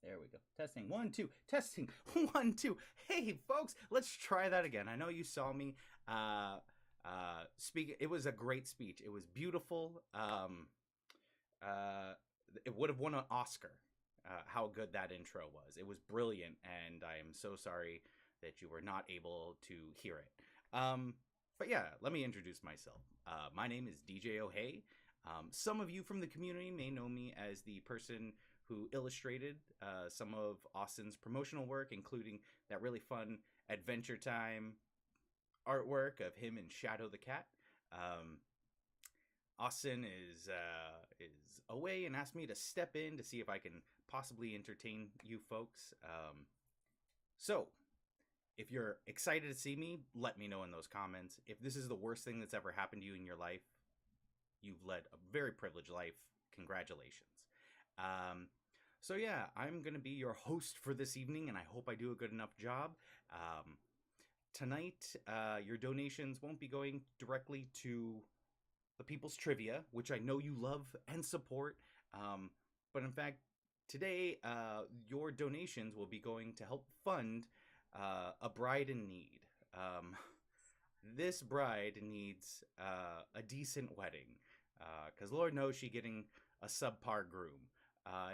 There we go. Testing. 1, 2. Testing. 1, 2. Hey, folks, let's try that again. I know you saw me speak. It was a great speech. It was beautiful. Uh, it would have won an Oscar. How good that intro was. It was brilliant, and I am so sorry that you were not able to hear it. But yeah, let me introduce myself. My name is DJ O'Hay. Some of you from the community may know me as the person who illustrated some of Austin's promotional work, including that really fun Adventure Time artwork of him and Shadow the Cat. Austin is away and asked me to step in to see if I can possibly entertain you folks. So, if you're excited to see me, let me know in those comments. If this is the worst thing that's ever happened to you in your life, you've led a very privileged life. Congratulations. So yeah, I'm going to be your host for this evening, and I hope I do a good enough job. Tonight, your donations won't be going directly to the People's Trivia, which I know you love and support. But in fact, today, your donations will be going to help fund a bride in need. This bride needs a decent wedding, because Lord knows she's getting a subpar groom.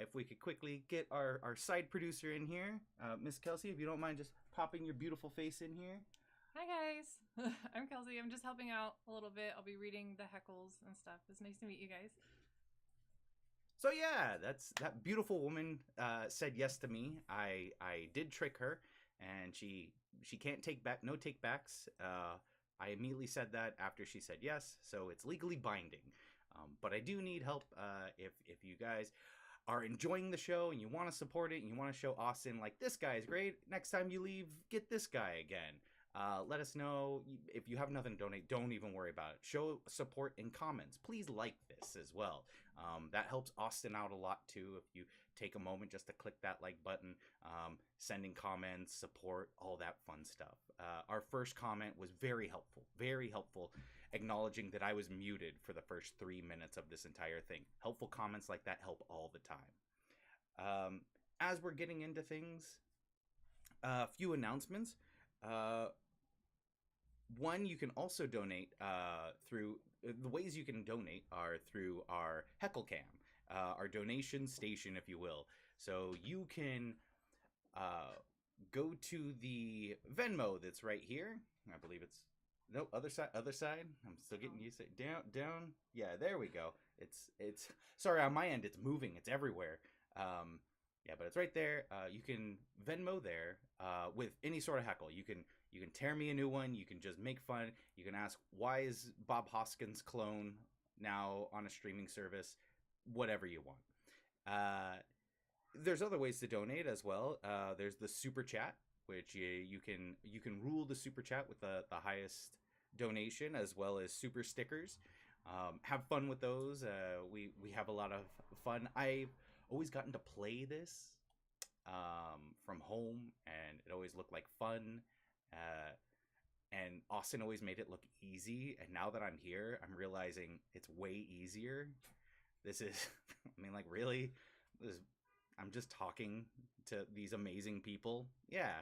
If we could quickly get our side producer in here, Miss Kelsey, if you don't mind just popping your beautiful face in here. Hi guys, I'm Kelsey. I'm just helping out a little bit. I'll be reading the heckles and stuff. It's nice to meet you guys. So yeah, that beautiful woman said yes to me. I did trick her, and she can't take back, no takebacks. I immediately said that after she said yes, so it's legally binding. But I do need help if you guys are enjoying the show and you want to support it and you want to show Austin, like, this guy is great. Next time you leave, get this guy again. Let us know. If you have nothing to donate, don't even worry about it. Show support in comments. Please like this as well. That helps Austin out a lot too. If you take a moment just to click that like button, sending comments, support, all that fun stuff. Our first comment was very helpful, acknowledging that I was muted for the first 3 minutes of this entire thing. Helpful comments like that help all the time. As we're getting into things, a few announcements. One, you can also donate through the ways you can donate are through our Heckle Cam, our donation station, if you will. So you can go to the Venmo that's right here. I believe it's other side. I'm still getting used to it. Down. Yeah, there we go. It's sorry, on my end it's moving. It's everywhere. Yeah, but it's right there. You can Venmo there with any sort of heckle. You can tear me a new one. You can just make fun. You can ask, why is Bob Hoskins' clone now on a streaming service? Whatever you want. There's other ways to donate as well. There's the super chat, which you can rule the super chat with the highest donation, as well as super stickers. Have fun with those. We have a lot of fun. I've always gotten to play this from home, and it always looked like fun. And Austin always made it look easy, and now that I'm here, I'm realizing it's way easier. This is, I mean, like, really? I'm just talking to these amazing people. Yeah.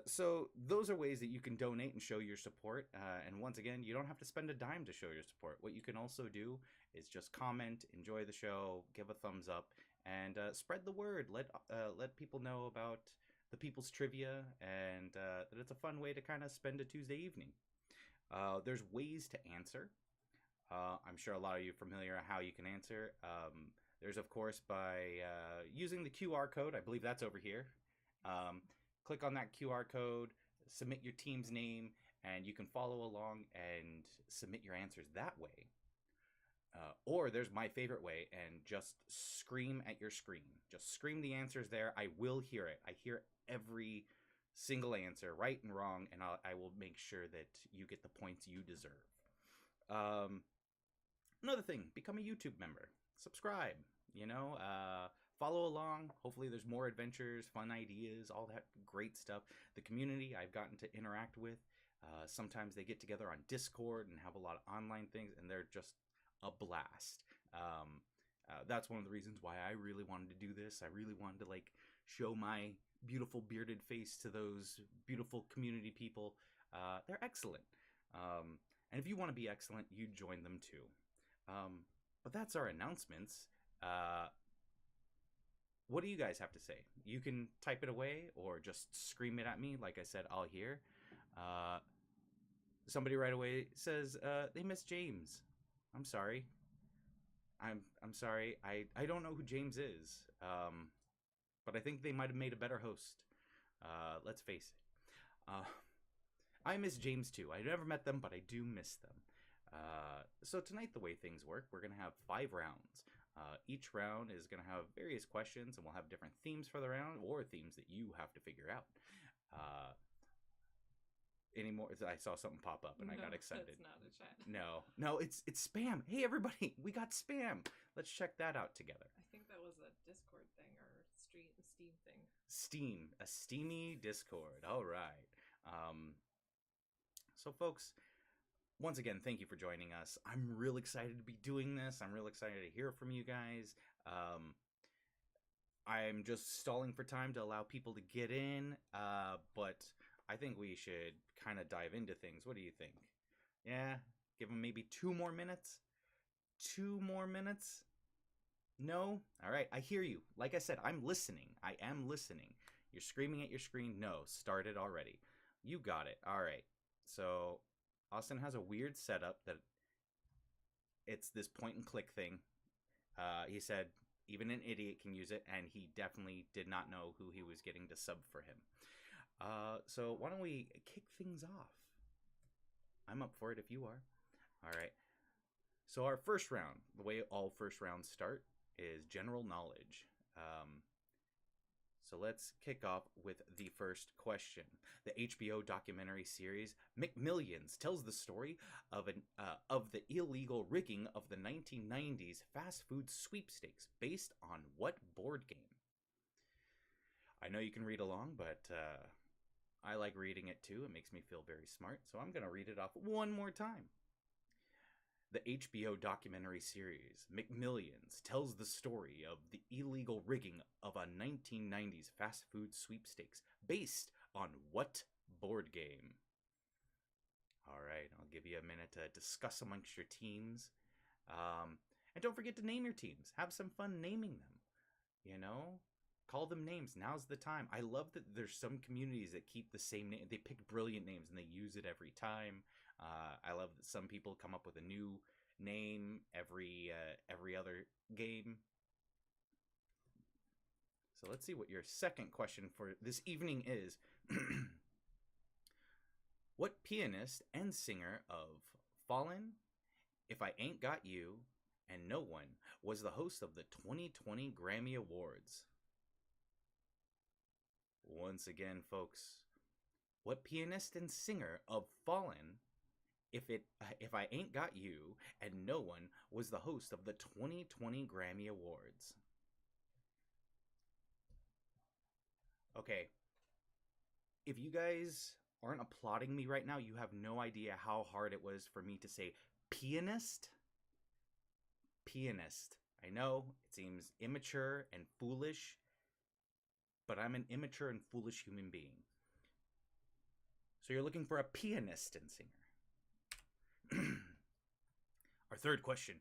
So those are ways that you can donate and show your support. And once again, you don't have to spend a dime to show your support. What you can also do is just comment, enjoy the show, give a thumbs up, and spread the word. Let people know about the People's Trivia, and that it's a fun way to kind of spend a Tuesday evening. There's ways to answer. I'm sure a lot of you are familiar with how you can answer. There's, of course, by using the QR code. I believe that's over here. Click on that QR code, submit your team's name, and you can follow along and submit your answers that way. Or there's my favorite way, and just scream at your screen. Just scream the answers there. I will hear it. I hear every single answer, right and wrong, and I will make sure that you get the points you deserve. Another thing, become a YouTube member. Subscribe, follow along. Hopefully there's more adventures, fun ideas, all that great stuff. The community I've gotten to interact with. Sometimes they get together on Discord and have a lot of online things, and they're just a blast. that's one of the reasons why I really wanted to do this. I really wanted to like show my beautiful bearded face to those beautiful community people. They're excellent. And if you want to be excellent, you join them too. But that's our announcements. What do you guys have to say? You can type it away or just scream it at me. Like I said, I'll hear. Somebody right away says they miss James. I'm sorry. I'm sorry. I don't know who James is. But I think they might have made a better host. Let's face it. I miss James too. I never met them, but I do miss them. So tonight, the way things work, we're going to have 5 rounds. Each round is going to have various questions, and we'll have different themes for the round, or themes that you have to figure out. Anymore? I saw something pop up, and I got excited. That's not a chat. No, it's spam. Hey, everybody, we got spam. Let's check that out together. I think that was a Discord thing or Steam thing. Steam, a steamy Discord. All right. So, folks, once again, thank you for joining us. I'm real excited to be doing this. I'm real excited to hear from you guys. I'm just stalling for time to allow people to get in, but I think we should kind of dive into things. What do you think? Yeah? Give them maybe 2 more minutes? 2 more minutes? No? All right, I hear you. Like I said, I'm listening. I am listening. You're screaming at your screen. No, start it already. You got it. All right. So Austin has a weird setup that it's this point and click thing. He said even an idiot can use it, and he definitely did not know who he was getting to sub for him. So why don't we kick things off? I'm up for it if you are. All right. So our first round, the way all first rounds start, is general knowledge. So let's kick off with the first question. The HBO documentary series McMillions tells the story of the illegal rigging of the 1990s fast food sweepstakes based on what board game? I know you can read along, but I like reading it too. It makes me feel very smart, so I'm going to read it off one more time. The HBO documentary series McMillions tells the story of the illegal rigging of a 1990s fast food sweepstakes based on what board game? All right, I'll give you a minute to discuss amongst your teams. And don't forget to name your teams. Have some fun naming them. You know? Call them names. Now's the time. I love that there's some communities that keep the same name. They pick brilliant names and they use it every time. I love that some people come up with a new name every other game. So let's see what your second question for this evening is. What pianist and singer of Fallen, If I Ain't Got You, and No One was the host of the 2020 Grammy Awards? Once again, folks, what pianist and singer of Fallen, If I Ain't Got You, and No One was the host of the 2020 Grammy Awards? Okay, if you guys aren't applauding me right now, you have no idea how hard it was for me to say pianist. Pianist. I know it seems immature and foolish, but I'm an immature and foolish human being. So you're looking for a pianist and singer. Our third question.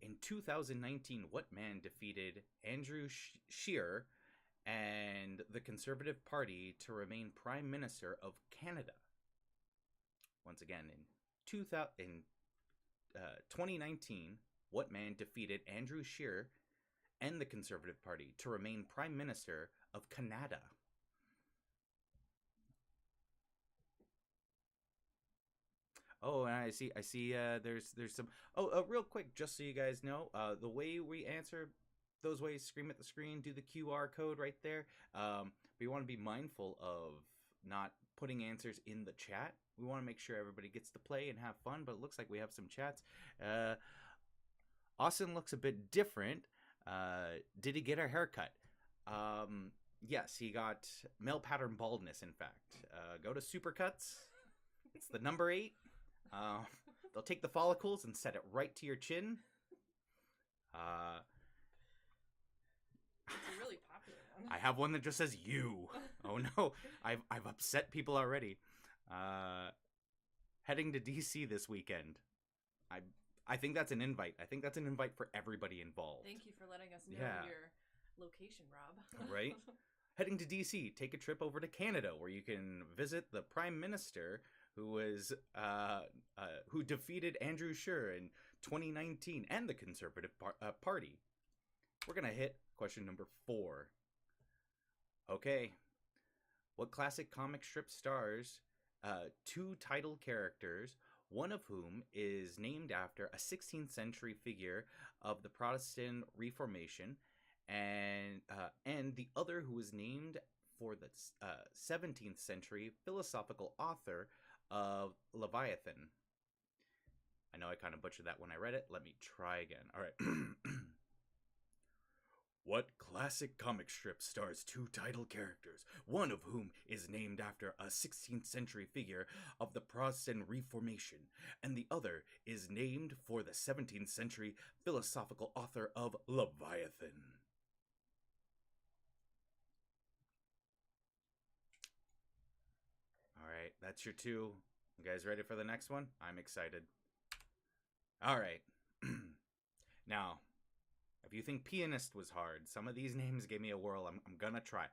In 2019, what man defeated Andrew Scheer and the Conservative Party to remain Prime Minister of Canada? Once again, in 2019, what man defeated Andrew Scheer and the Conservative Party to remain Prime Minister of Canada? Oh, and I see. There's some. Oh, real quick, just so you guys know, the way we answer those ways, scream at the screen, do the QR code right there. We want to be mindful of not putting answers in the chat. We want to make sure everybody gets to play and have fun. But it looks like we have some chats. Austin looks a bit different. Did he get a haircut? Yes, he got male pattern baldness. In fact, go to Supercuts. It's the number 8. They'll take the follicles and set it right to your chin. have one that just says you. Oh no, I've upset people already. Heading to DC this weekend. I think that's an invite. I think that's an invite for everybody involved. Thank you for letting us know your location, Rob. Right? Heading to DC, take a trip over to Canada where you can visit the Prime Minister who defeated Andrew Scheer in 2019 and the Conservative Party. We're going to hit question number 4. Okay. What classic comic strip stars 2 title characters, one of whom is named after a 16th century figure of the Protestant Reformation, and the other who is named for the 17th century philosophical author of Leviathan? I know I kind of butchered that when I read it. Let me try again. All right. What classic comic strip stars 2 title characters, one of whom is named after a 16th century figure of the Protestant Reformation, and the other is named for the 17th century philosophical author of Leviathan? All right, that's your 2. You guys ready for the next one? I'm excited. All right. Now, if you think pianist was hard, some of these names gave me a whirl. I'm gonna try.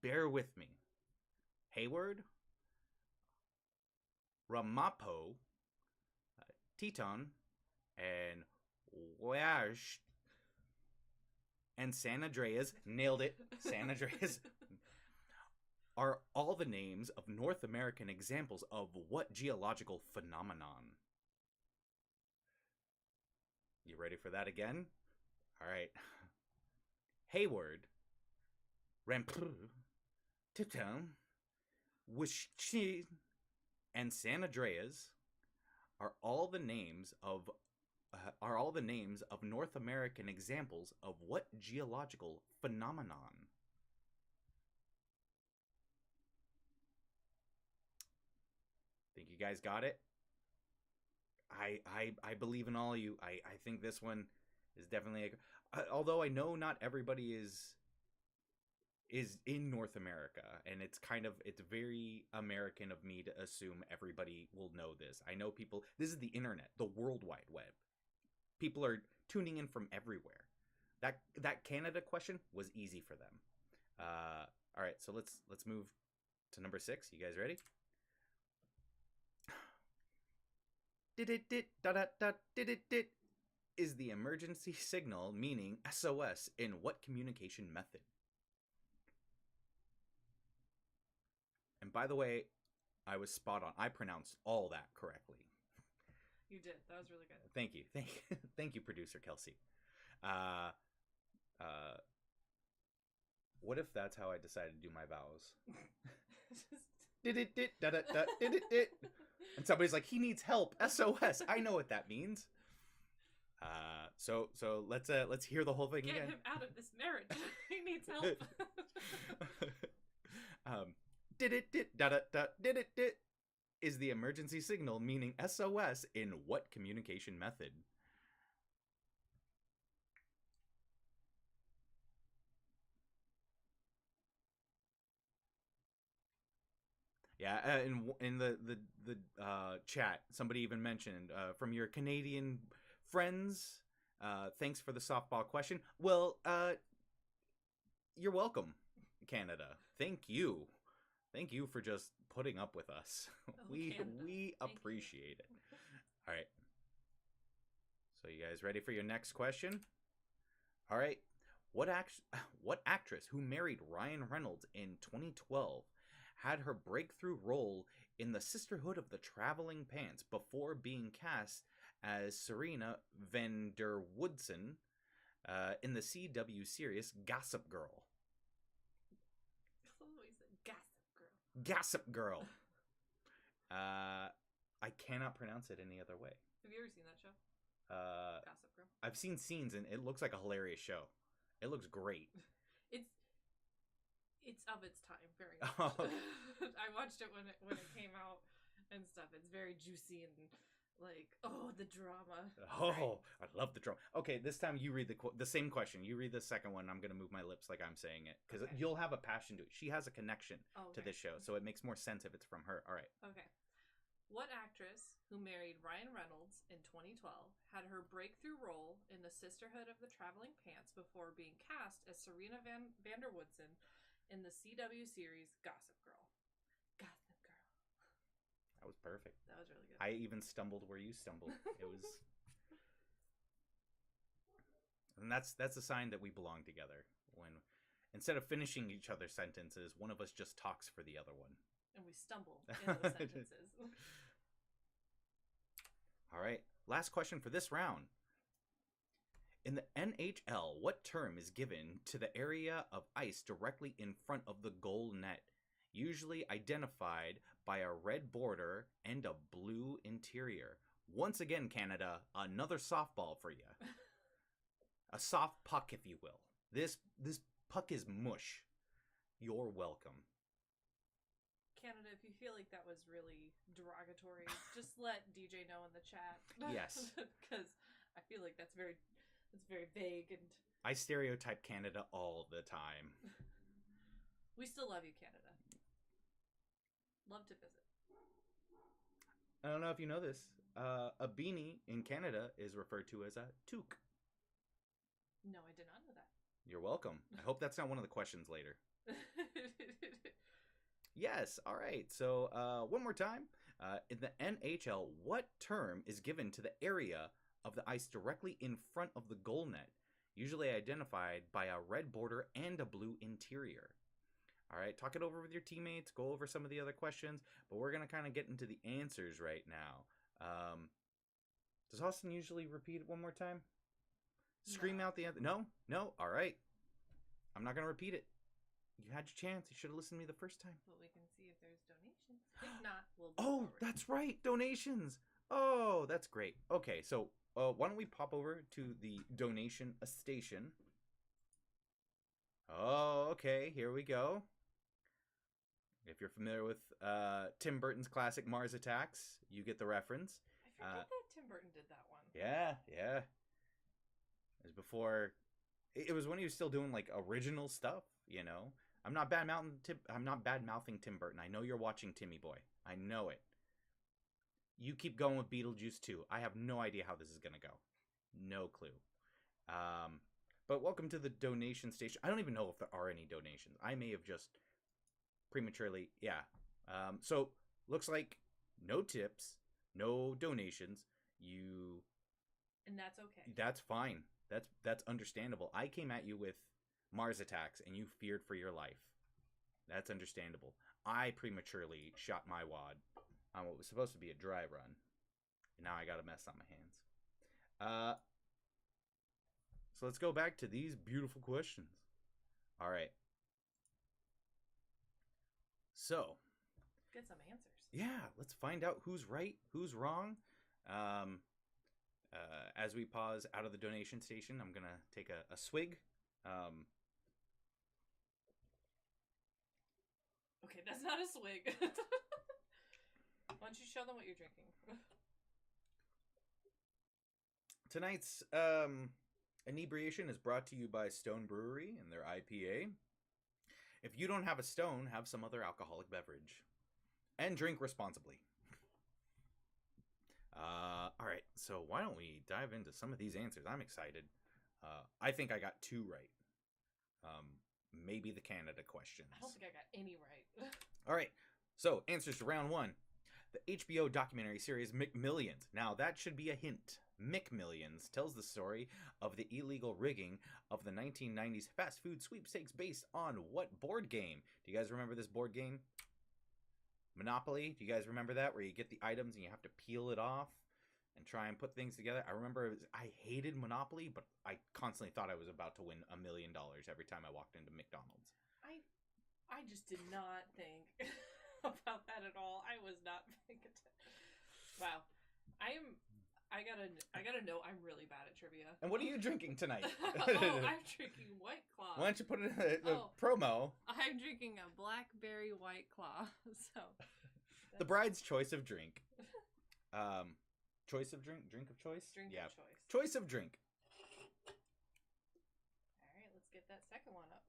Bear with me. Hayward, Ramapo, Teton, and Wash, and San Andreas. Nailed it. San Andreas. Are all the names of North American examples of what geological phenomenon? You ready for that again? All right. Hayward, Rampur, Tipton, Wischi, and San Andreas are all the names of North American examples of what geological phenomenon? Think you guys got it? I believe in all of you. I think this one is definitely although I know not everybody is in North America, and it's very American of me to assume everybody will know this. I know people, this is the internet, the World Wide Web. People are tuning in from everywhere. That Canada question was easy for them. All right, so let's move to number 6. You guys ready? Is the emergency signal meaning SOS in what communication method? And by the way, I was spot on. I pronounced all that correctly. You did. That was really good. Thank you. Thank you, producer Kelsey. What if that's how I decided to do my vows? And somebody's like, he needs help. SOS. I know what that means. So let's hear the whole thing again. Get him out of this marriage. He needs help. Is the emergency signal meaning SOS in what communication method? Yeah, in the chat, somebody even mentioned from your Canadian friends. Thanks for the softball question. Well, you're welcome, Canada. Thank you for just putting up with us. We appreciate it. All right. So you guys ready for your next question? All right. What actress who married Ryan Reynolds in 2012 had her breakthrough role in The Sisterhood of the Traveling Pants before being cast as Serena van der Woodsen in the CW series Gossip Girl? Gossip Girl. I cannot pronounce it any other way. Have you ever seen that show? Gossip Girl. I've seen scenes, and it looks like a hilarious show. It looks great. It's of its time, very much. I watched it when it came out and stuff. It's very juicy and Like, oh, the drama. Oh, Right. I love the drama. Okay, this time you read the same question. You read the second one. I'm gonna move my lips like I'm saying it because Okay. you'll have a passion to it. She has a connection Oh, to okay. this show, so it makes more sense if it's from her. All right. Okay. What actress who married Ryan Reynolds in 2012 had her breakthrough role in The Sisterhood of the Traveling Pants before being cast as Serena Vanderwoodson in the CW series Gossip Girl? Gossip Girl. That was perfect. That was really good. I even stumbled where you stumbled. It was, and that's a sign that we belong together. When instead of finishing each other's sentences, one of us just talks for the other one. And we stumble in those sentences. All right. Last question for this round. In the NHL, what term is given to the area of ice directly in front of the goal net, usually identified by a red border and a blue interior? Once again, Canada, another softball for you. A soft puck, if you will. This puck is mush. You're welcome. Canada, if you feel like that was really derogatory, just let DJ know in the chat. Yes. Because I feel like it's very vague, and I stereotype Canada all the time. we still love you, Canada. Love to visit. I don't know if you know this. A beanie in Canada is referred to as a toque. No, I did not know that. You're welcome. I hope that's not one of the questions later. Yes. All right. So one more time. In the NHL, what term is given to the area of the ice directly in front of the goal net, usually identified by a red border and a blue interior? All right. Talk it over with your teammates. Go over some of the other questions. But we're going to kind of get into the answers right now. Does Austin usually repeat it one more time? Scream out the answer. No? No? All right. I'm not going to repeat it. You had your chance. You should have listened to me the first time. But we can see if there's donations. If not, we'll go Oh, forward. that's right. Donations. Oh, that's great. Okay, so why don't we pop over to the donation station? Oh, okay. Here we go. If you're familiar with Tim Burton's classic Mars Attacks, you get the reference. I forget that Tim Burton did that one. Yeah. It was before. It was when he was still doing like original stuff. You know, I'm not bad mouthing Tim Burton. I know you're watching, Timmy boy. I know it. You keep going with Beetlejuice 2. I have no idea how this is gonna go. No clue. But welcome to the donation station. I don't even know if there are any donations. I may have just prematurely. Yeah. So looks like no tips, no donations. And that's okay. That's fine. That's understandable. I came at you with Mars Attacks and you feared for your life. That's understandable. I prematurely shot my wad on what was supposed to be a dry run. And now I got a mess on my hands. So let's go back to these beautiful questions. All right. So get some answers. Yeah, let's find out who's right, who's wrong. As we pause out of the donation station, I'm gonna take a swig. Okay, that's not a swig. Why don't you show them what you're drinking? Tonight's inebriation is brought to you by Stone Brewery and their IPA. If you don't have a Stone, have some other alcoholic beverage. And drink responsibly. All right, so why don't we dive into some of these answers? I'm excited. I think I got 2 right. Maybe the Canada questions. I don't think I got any right. All right, so answers to round 1. The HBO documentary series McMillions. Now, that should be a hint. McMillions tells the story of the illegal rigging of the 1990s fast food sweepstakes based on what board game? Do you guys remember this board game? Monopoly? Do you guys remember that? Where you get the items and you have to peel it off and try and put things together. I remember I hated Monopoly, but I constantly thought I was about to win $1 million every time I walked into McDonald's. I just did not think about that at all. I was not paying attention. Wow. I gotta know I'm really bad at trivia. And what are you drinking tonight? I'm drinking White Claw. Why don't you put it in the promo? I'm drinking a blackberry White Claw. So the bride's choice of drink. Choice of drink? Drink of choice? Drink Yeah. of choice. Choice of drink. All right, let's get that second one up.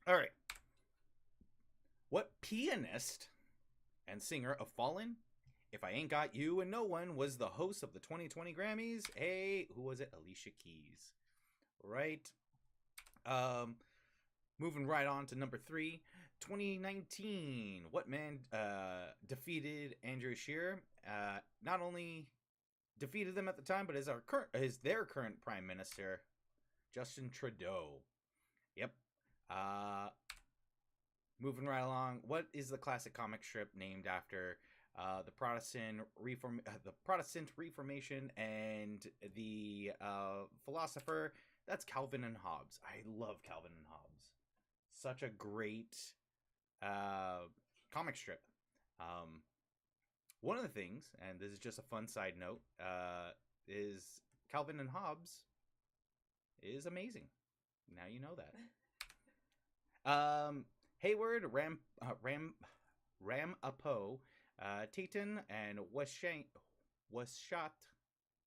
All right. What pianist and singer of Fallen, If I Ain't Got You and No One, was the host of the 2020 Grammys? Hey, who was it? Alicia Keys. Right. Moving right on to number 3. 2019. What man defeated Andrew Scheer? Not only defeated them at the time, but is their current prime minister, Justin Trudeau. Yep. Moving right along. What is the classic comic strip named after the Protestant Reformation and the philosopher? That's Calvin and Hobbes. I love Calvin and Hobbes. Such a great comic strip. One of the things, and this is just a fun side note, is Calvin and Hobbes is amazing. Now you know that. Hayward, Ramapo, Teton, and Weschat.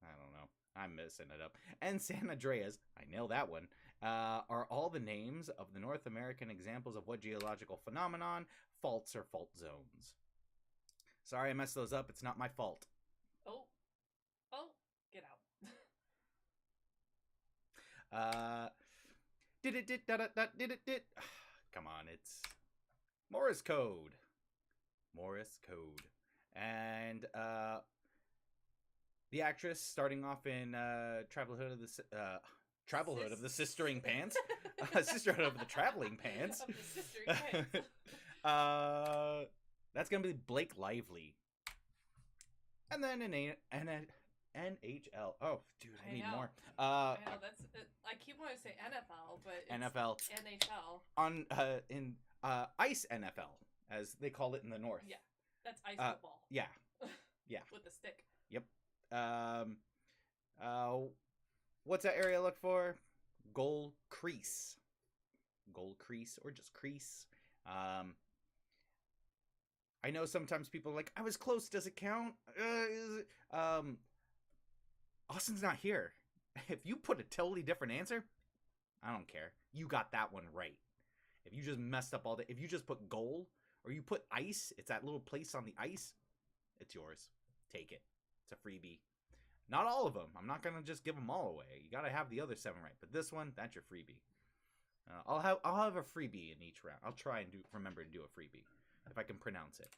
I don't know. I'm messing it up. And San Andreas, I nailed that one, are all the names of the North American examples of what geological phenomenon? Faults or fault zones. Sorry I messed those up. It's not my fault. Oh, get out. Come on, it's Morse code. And the actress starting off in Travelhood of the Sistering Pants. Sisterhood of the Traveling Pants. Of the Sistering Pants. That's going to be Blake Lively. And then in NHL. Oh, dude, I need more. I know, I keep wanting to say NFL, but it's NFL. NHL. In ice NFL, as they call it in the north. Yeah, that's ice football. Yeah. Yeah. With a stick. Yep. What's that area look for? Goal crease. Or just crease. I know sometimes people are like, I was close, does it count? Austin's not here. If you put a totally different answer, I don't care. You got that one right. If you just messed up if you just put goal, or you put ice, it's that little place on the ice, it's yours. Take it. It's a freebie. Not all of them. I'm not gonna just give them all away. You gotta have the other 7 right. But this one, that's your freebie. I'll have a freebie in each round. I'll try and remember to do a freebie if I can pronounce it.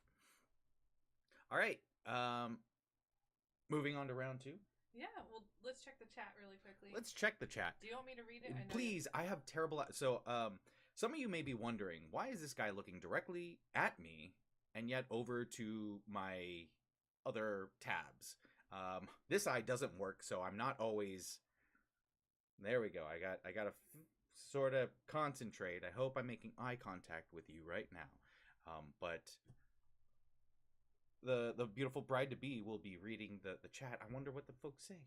All right. Moving on to round 2. Yeah. Well, let's check the chat really quickly. Let's check the chat. Do you want me to read it? Please. I have terrible. So, some of you may be wondering, why is this guy looking directly at me and yet over to my other tabs? This eye doesn't work, so I'm not always. There we go. I got to sort of concentrate. I hope I'm making eye contact with you right now. But the beautiful bride to be will be reading the chat. I wonder what the folks say.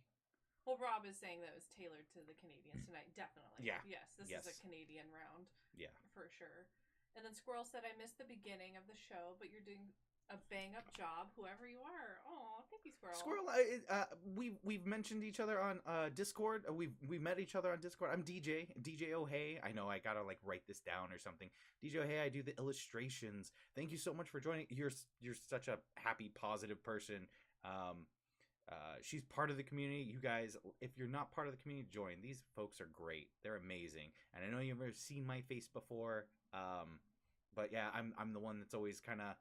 Well, Rob is saying that it was tailored to the Canadians tonight. Definitely. Yeah. Yes, this is a Canadian round. Yeah. For sure. And then Squirrel said, I missed the beginning of the show, but you're doing a bang-up job, whoever you are. Oh, thank you, Squirrel. We've mentioned each other on Discord. We've met each other on Discord. I'm DJ O'Hay. I know I gotta write this down or something. DJ O'Hay, I do the illustrations. Thank you so much for joining. You're such a happy, positive person. She's part of the community. You guys, if you're not part of the community, join. These folks are great. They're amazing. And I know you've never seen my face before. But yeah, I'm the one that's always kind of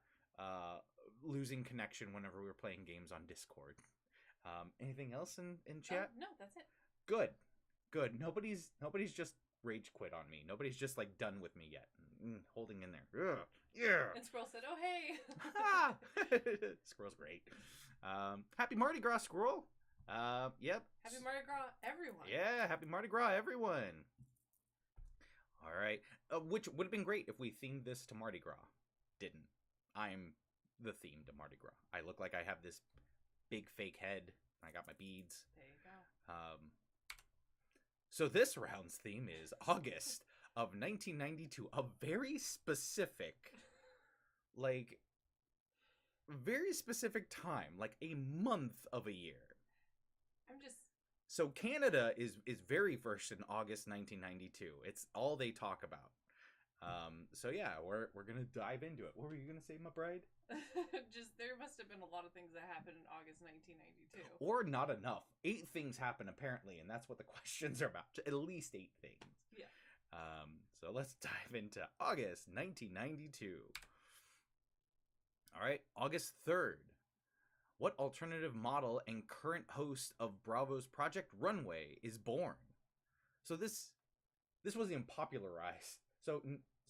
losing connection whenever we're playing games on Discord. Anything else in chat? No, that's it. Good. Nobody's just rage quit on me. Nobody's just done with me yet. Holding in there. Ugh, yeah. And Squirrel said, "Oh hey." Squirrel's great. Happy Mardi Gras, Squirrel. Yep. Happy Mardi Gras, everyone. Yeah, happy Mardi Gras, everyone. All right. Which would have been great if we themed this to Mardi Gras. Didn't. I'm the theme to Mardi Gras. I look like I have this big fake head. I got my beads. There you go. So this round's theme is August of 1992. A very specific, very specific time, a month of a year. I'm just. So Canada is very first in August 1992. It's all they talk about. So yeah, we're gonna dive into it. What were you gonna say, my bride? Just there must have been a lot of things that happened in August 1992. Or not enough. 8 things happen apparently, and that's what the questions are about. At least 8 things. Yeah. So let's dive into August 1992. All right, August 3rd. What alternative model and current host of Bravo's Project Runway is born? So this wasn't popularized. So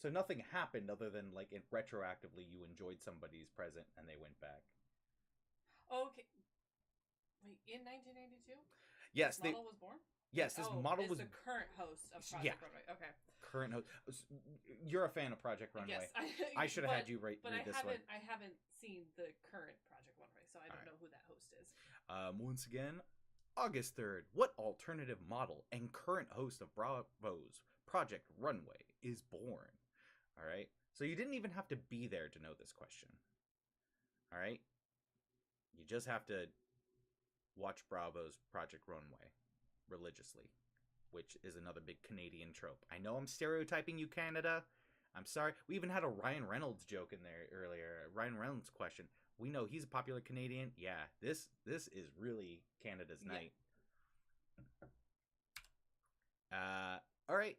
nothing happened other than like it retroactively you enjoyed somebody's present and they went back. Okay. Wait, in 1992? Yes, this model was born? Yes, this model was the current host of Project Runway. Okay. Current host. You're a fan of Project Runway. Yes, I should have had you read but this one. I haven't seen the current Project Runway, so I don't know who that host is. Once again, August 3rd. What alternative model and current host of Bravo's Project Runway is born? All right. So you didn't even have to be there to know this question. All right. You just have to watch Bravo's Project Runway religiously, which is another big Canadian trope. I know I'm stereotyping you, Canada. I'm sorry. We even had a Ryan Reynolds joke in there earlier. Ryan Reynolds question. We know he's a popular Canadian. Yeah, this is really Canada's night. All right.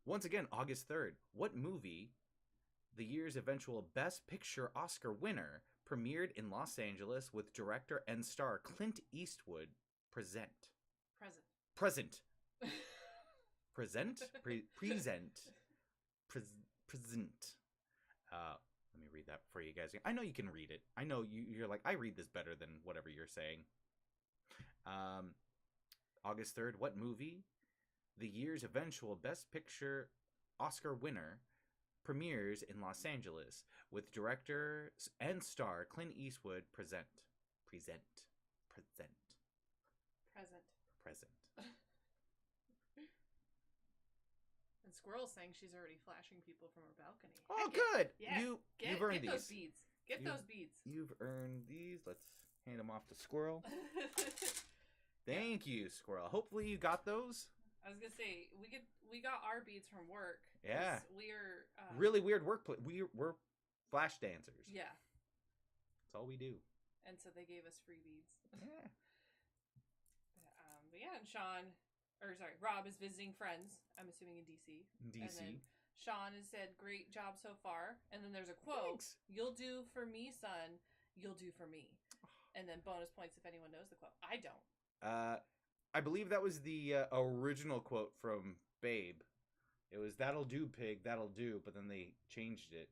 Once again, August 3rd. What movie, the year's eventual Best Picture Oscar winner, premiered in Los Angeles with director and star Clint Eastwood present? Present. Present? Present. Let me read that for you guys. I know you can read it. I know you're like, I read this better than whatever you're saying. August 3rd, what movie, the year's eventual Best Picture Oscar winner, premieres in Los Angeles with director and star Clint Eastwood present? And Squirrel's saying she's already flashing people from her balcony. Oh, good. Yeah. You've earned these. Those beads. Get those beads. You've earned these. Let's hand them off to Squirrel. Thank you, Squirrel. Hopefully you got those. I was gonna say we got our beads from work. Yeah. We're really weird workplace. We're flash dancers. Yeah. That's all we do. And so they gave us free beads. Yeah. But yeah, and Rob is visiting friends. I'm assuming in DC. And then Sean has said, "Great job so far." And then there's a quote: Thanks. "You'll do for me, son. You'll do for me." And then bonus points if anyone knows the quote. I don't. I believe that was the original quote from Babe. It was "That'll do, pig. That'll do," but then they changed it.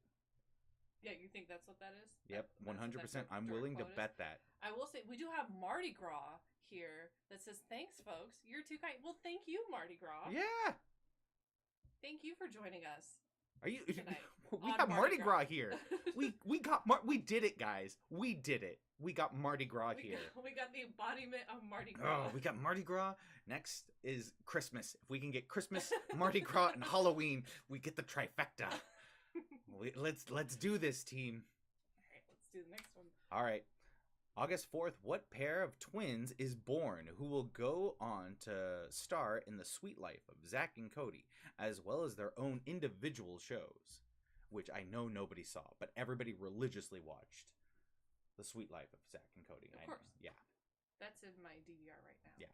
Yeah, you think that's what that is? Yep, 100%. I'm willing to bet that. I will say we do have Mardi Gras here that says, "Thanks, folks. You're too kind." Well, thank you, Mardi Gras. Yeah. Thank you for joining us. Are you? We got Mardi Gras here. We did it, guys. We did it. We got Mardi Gras here. We got the embodiment of Mardi Gras. Oh, we got Mardi Gras. Next is Christmas. If we can get Christmas, Mardi Gras, and Halloween, we get the trifecta. Let's do this, team. All right, let's do the next one. All right. August 4th, what pair of twins is born who will go on to star in The Sweet Life of Zach and Cody, as well as their own individual shows, which I know nobody saw, but everybody religiously watched The Sweet Life of Zach and Cody. Of course. Yeah. That's in my DVR right now. Yeah.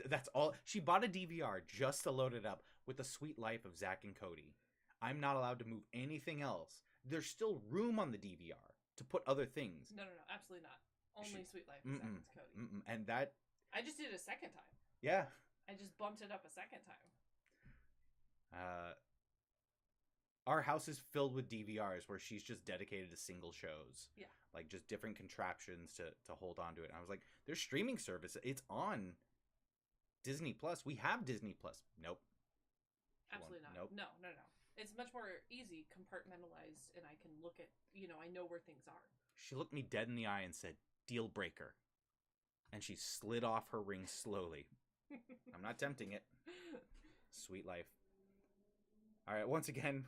That's all. She bought a DVR just to load it up with The Sweet Life of Zach and Cody. I'm not allowed to move anything else. There's still room on the DVR to put other things. No, absolutely not. Only Sweet Life of Zach and Cody. And that... I just did it a second time. Yeah. I just bumped it up a second time. Our house is filled with DVRs where she's just dedicated to single shows. Yeah. Like just different contraptions to hold on to it. And I was like, there's streaming service. It's on Disney Plus. We have Disney Plus. Nope. Absolutely not. Nope. No. It's much more easy, compartmentalized, and I can look at, I know where things are. She looked me dead in the eye and said, "Deal breaker." And she slid off her ring slowly. I'm not tempting it. Sweet life. All right, once again,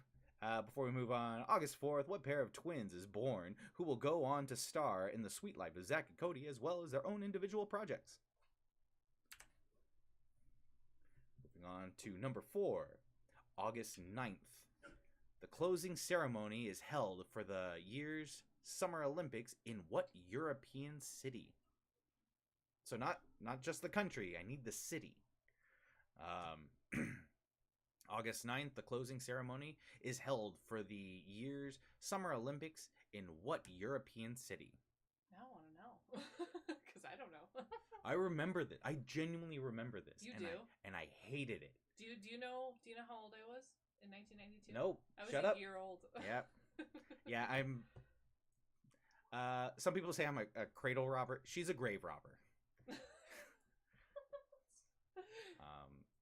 before we move on, August 4th, what pair of twins is born who will go on to star in The Sweet Life of Zach and Cody, as well as their own individual projects? Moving on to number 4, August 9th. The closing ceremony is held for the year's Summer Olympics in what European city? So not just the country. I need the city. August 9th, the closing ceremony is held for the year's Summer Olympics in what European city? Now I want to know. Because I don't know. I remember this. I genuinely remember this. You and do? And I hated it. Do you know how old I was in 1992? Nope. I was Shut a up. year old. Yeah. Yeah, I'm... some people say I'm a cradle robber. She's a grave robber.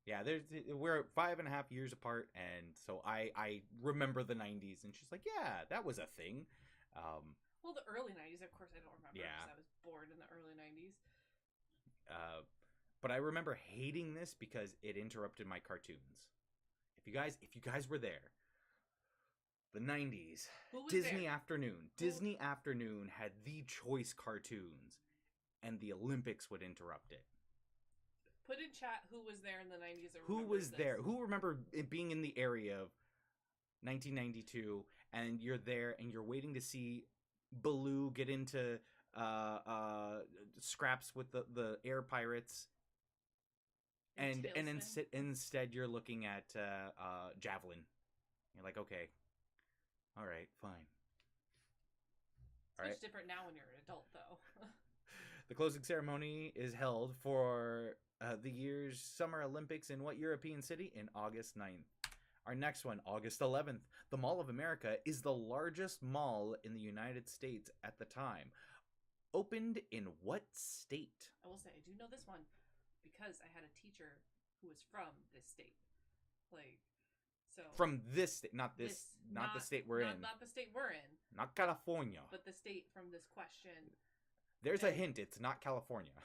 Yeah, we're 5.5 years apart, and so I remember the 90s, and she's like, yeah, that was a thing. Well, the early 90s, of course, I don't remember Yeah. because I was born in the early 90s. But I remember hating this because it interrupted my cartoons. If you guys were there, the 90s, Disney Afternoon. Disney Afternoon had the choice cartoons, and the Olympics would interrupt it. Put in chat who was there in the 90s. Who was there? Who remember it being in the area of 1992, and you're there, and you're waiting to see Baloo get into scraps with the air pirates, and instead you're looking at Javelin. You're like, okay, all right, fine. It's much different now when you're an adult, though. The closing ceremony is held for the year's Summer Olympics in what European city? In August 9th. Our next one, August 11th. The Mall of America is the largest mall in the United States at the time. Opened in what state? I will say, I do know this one because I had a teacher who was from this state. From this state, not the state we're in. Not the state we're in. Not California. But the state from this question. There's a hint, it's not California.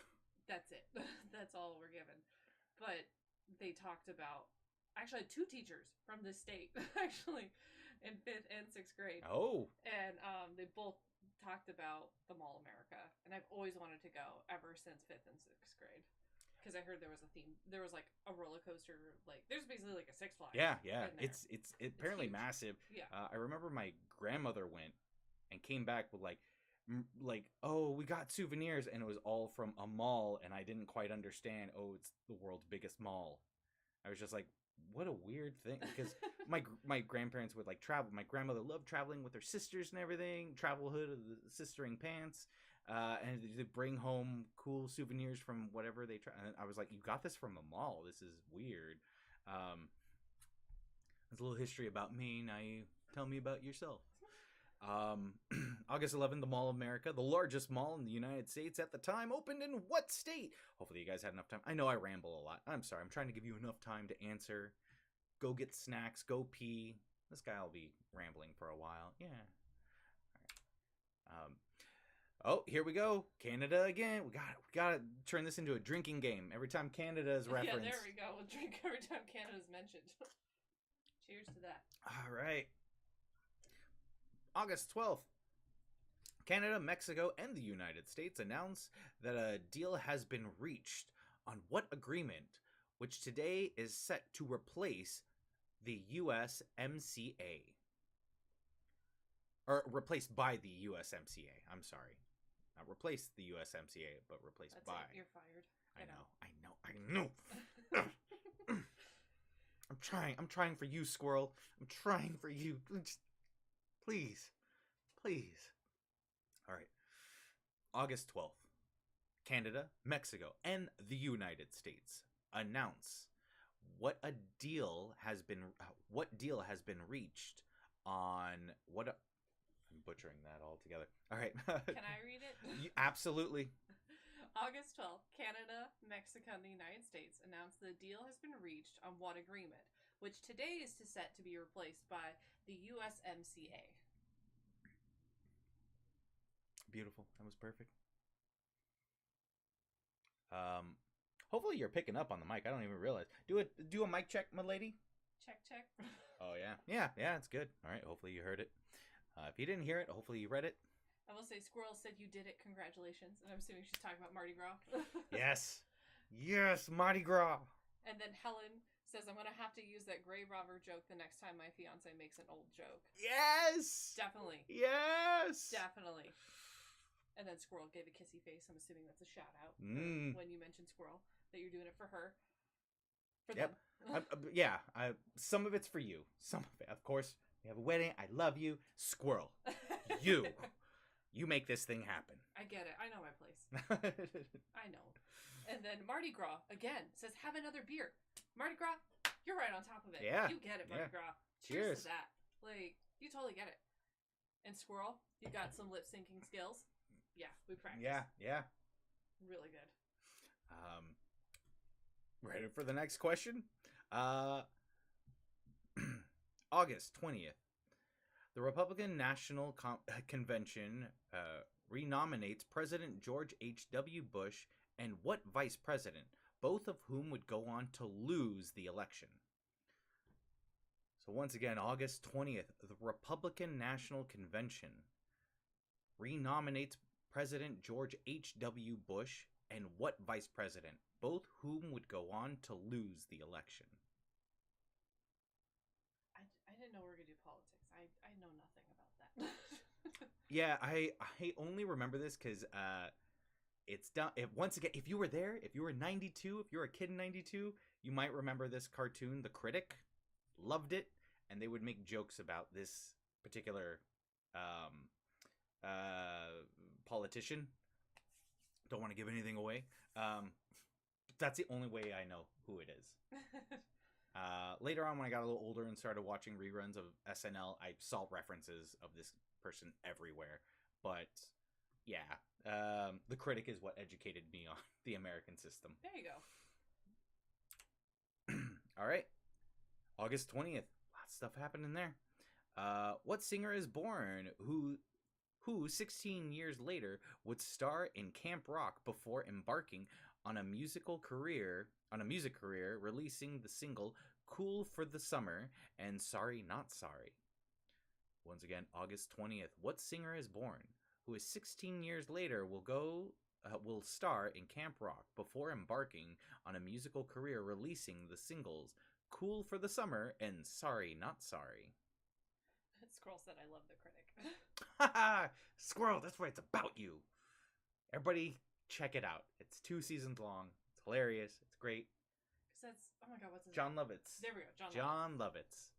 That's it. That's all we're given. But they talked about... Actually, I had 2 teachers from this state, actually, in 5th and 6th grade. Oh. And they both talked about the Mall of America. And I've always wanted to go ever since 5th and 6th grade. Because I heard there was a theme. There was, like, a roller coaster. Like, there's basically, like, a Six Flags. Yeah. It's apparently massive. Yeah. I remember my grandmother went and came back with, like, oh, we got souvenirs, and it was all from a mall, and I didn't quite understand, oh, it's the world's biggest mall. I was just like, what a weird thing, because my grandparents would, like, travel. My grandmother loved traveling with her sisters and everything, travel hood of the sistering pants, and they bring home cool souvenirs from whatever they try. And I was like, you got this from a mall? This is weird. There's a little history about me. Now you tell me about yourself. August 11th, the Mall of America, the largest mall in the United States at the time, opened in what state? Hopefully you guys had enough time. I know I ramble a lot. I'm sorry. I'm trying to give you enough time to answer. Go get snacks. Go pee. This guy will be rambling for a while. Yeah. All right. Oh, here we go. Canada again. We got to turn this into a drinking game. Every time Canada is referenced. Yeah, there we go. We'll drink every time Canada is mentioned. Cheers to that. All right. August 12th, Canada, Mexico, and the United States announce that a deal has been reached on what agreement, which today is set to replace the USMCA. Or replaced by the USMCA. I'm sorry. Not replace the USMCA, but replaced That's by. It. You're fired. I know. I'm trying for you, squirrel. I'm trying for you. Please. All right. August 12th. Canada, Mexico, and the United States announce what deal has been reached on what I'm butchering that all together. All right. Can I read it? Absolutely. August 12th, Canada, Mexico, and the United States announced the deal has been reached on what agreement, which today is set to be replaced by the USMCA. Beautiful. That was perfect. Hopefully you're picking up on the mic. I don't even realize. Do a mic check, my lady. Check. Oh yeah. Yeah, it's good. All right. Hopefully you heard it. If you didn't hear it, hopefully you read it. I will say, Squirrel said you did it. Congratulations. And I'm assuming she's talking about Mardi Gras. Yes, Mardi Gras. And then Helen Says, I'm going to have to use that grave robber joke the next time my fiance makes an old joke. Yes! Definitely. Yes! Definitely. And then Squirrel gave a kissy face. I'm assuming that's a shout out when you mentioned Squirrel, that you're doing it for her. For them. Yeah. Some of it's for you. Some of it. Of course, we have a wedding. I love you. Squirrel. You. You make this thing happen. I get it. I know my place. I know. And then Mardi Gras, again, says, have another beer. Mardi Gras, you're right on top of it. Yeah. You get it, Mardi Gras. Cheers to that. Like, you totally get it. And Squirrel, you got some lip syncing skills. Yeah, we practiced. Yeah. Really good. Ready for the next question? August 20th. The Republican National Convention renominates President George H.W. Bush and what vice president, both of whom would go on to lose the election. So once again, August 20th, the Republican National Convention renominates President George H.W. Bush and what vice president, both whom would go on to lose the election. I didn't know we were going to do politics. I know nothing about that. Yeah, I only remember this because it's done. Once again, if you were there, if you were 92, if you were a kid in 92, you might remember this cartoon, The Critic. Loved it, and they would make jokes about this particular politician. Don't want to give anything away. That's the only way I know who it is. Later on, when I got a little older and started watching reruns of SNL, I saw references of this person everywhere. But yeah, The Critic is what educated me on the American system. There you go. All right. August 20th. Lots of stuff happening there. What singer is born who 16 years later would star in Camp Rock before embarking on a music career, releasing the single Cool for the Summer and Sorry Not Sorry. Once again, August 20th. What singer is born who is 16 years later will star in Camp Rock before embarking on a musical career, releasing the singles Cool for the Summer and Sorry Not Sorry. Squirrel said, I love The Critic. Haha! Squirrel, that's right, it's about you. Everybody, check it out. It's 2 seasons long. It's hilarious. It's great. Because that's, oh my god, what's his John name? Lovitz. There we go, John Lovitz.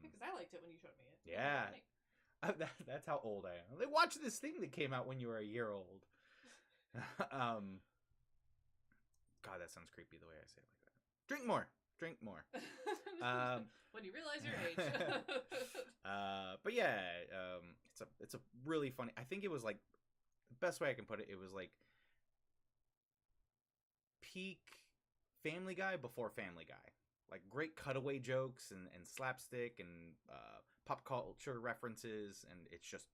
Because I liked it when you showed me it. Yeah. That's how old I am. Like, watch this thing that came out when you were a year old. God, that sounds creepy the way I say it like that. Drink more. When you realize your age. But yeah, it's a really funny. I think it was like the best way I can put it. It was like peak Family Guy before Family Guy. Like great cutaway jokes and slapstick and pop culture references, and it's just,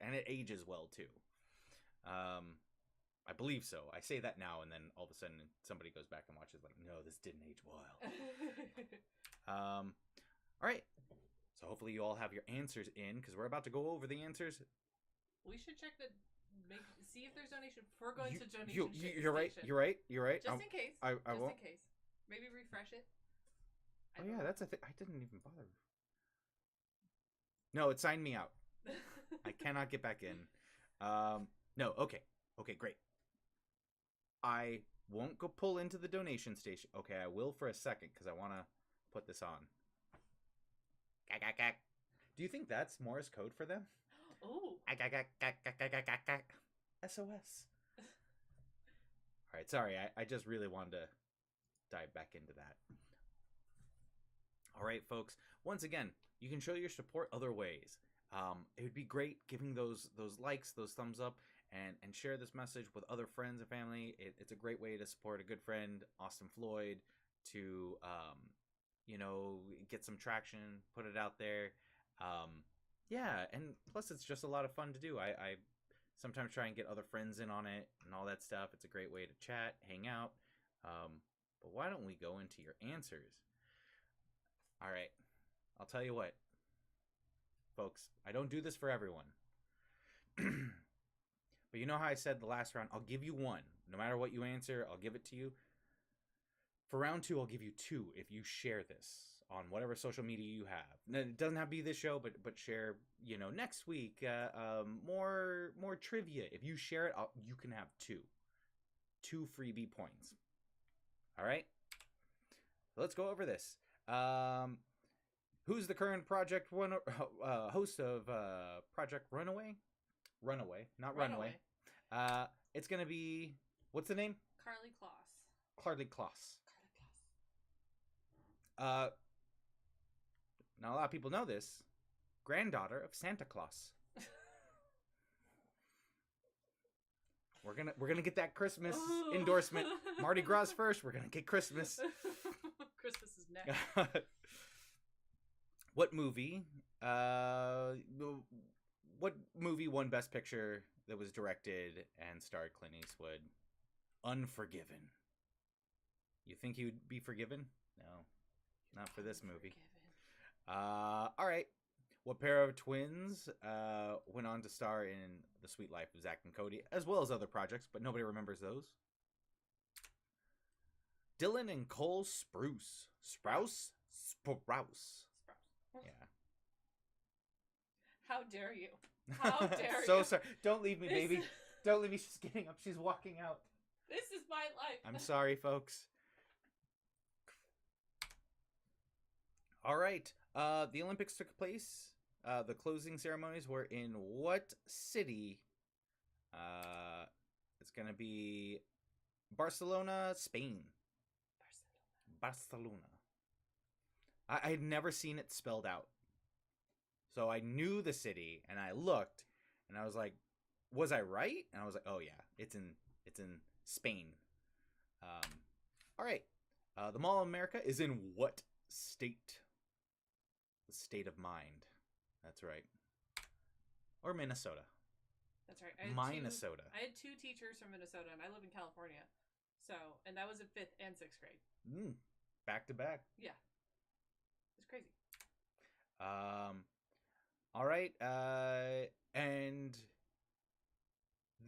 and it ages well too. I believe so. I say that now, and then all of a sudden somebody goes back and watches like, no, this didn't age well. All right. So hopefully you all have your answers in, because we're about to go over the answers. We should check see if there's donation before going to donation. You're right. You're right. Just in case. I won't. In case. Maybe refresh it. Oh yeah, that's a thing. I didn't even bother. No, it signed me out. I cannot get back in. No. Okay, great. I won't go pull into the donation station. Okay, I will for a second because I want to put this on. Do you think that's Morse code for them? Oh. SOS. All right, sorry. I just really wanted to dive back into that. All right, folks. Once again, you can show your support other ways. It would be great giving those likes, those thumbs up, and share this message with other friends and family. It's a great way to support a good friend, Austin Floyd, to get some traction, put it out there. Yeah, and plus it's just a lot of fun to do. I sometimes try and get other friends in on it and all that stuff. It's a great way to chat, hang out. But why don't we go into your answers? All right, I'll tell you what, folks, I don't do this for everyone. But you know how I said the last round, I'll give you one. No matter what you answer, I'll give it to you. For round 2, I'll give you 2 if you share this on whatever social media you have. Now, it doesn't have to be this show, but share, next week, more trivia. If you share it, you can have 2 freebie points. All right, let's go over this. Who's the current host of Project Runaway? Runaway, not Runway. It's gonna be, what's the name? Carly Kloss. Carly Kloss. Now a lot of people know this. Granddaughter of Santa Claus. We're gonna get that Christmas endorsement. Mardi Gras first. We're gonna get Christmas. Christmas is next. What movie? What movie won Best Picture that was directed and starred Clint Eastwood? Unforgiven. You think he would be forgiven? No, not for this movie. All right. What pair of twins went on to star in The Sweet Life of Zack and Cody, as well as other projects, but nobody remembers those? Dylan and Cole Sprouse. Sprouse? Yeah. How dare you? How dare you? So sorry. Don't leave me, baby. Don't leave me. She's getting up. She's walking out. This is my life. I'm sorry, folks. All right. The Olympics took place. The closing ceremonies were in what city? It's going to be Barcelona, Spain. Barcelona. I had never seen it spelled out. So I knew the city, and I looked, and I was like, was I right? And I was like, oh yeah, it's in Spain. All right. The Mall of America is in what state? The state of mind. That's right. Or Minnesota. That's right. Minnesota. I had 2 teachers from Minnesota, and I live in California. So, and that was in 5th and 6th grade. Back to back. Yeah. It's crazy. All right. And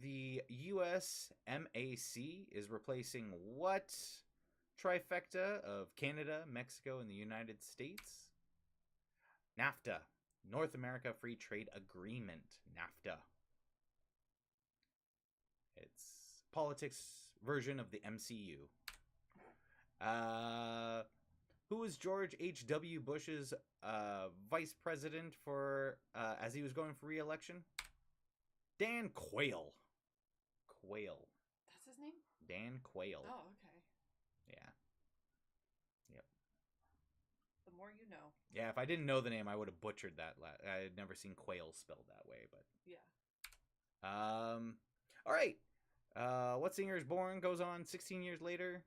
the USMAC is replacing what trifecta of Canada, Mexico, and the United States? NAFTA. North America Free Trade Agreement. NAFTA. It's politics version of the MCU. Who was George H.W. Bush's vice president for as he was going for re-election? Dan Quayle. Quayle. That's his name? Dan Quayle. Oh, okay. Yeah. Yep. The more you know. Yeah, if I didn't know the name, I would have butchered that. I had never seen Quayle spelled that way, but yeah. All right. What Singer is Born goes on 16 years later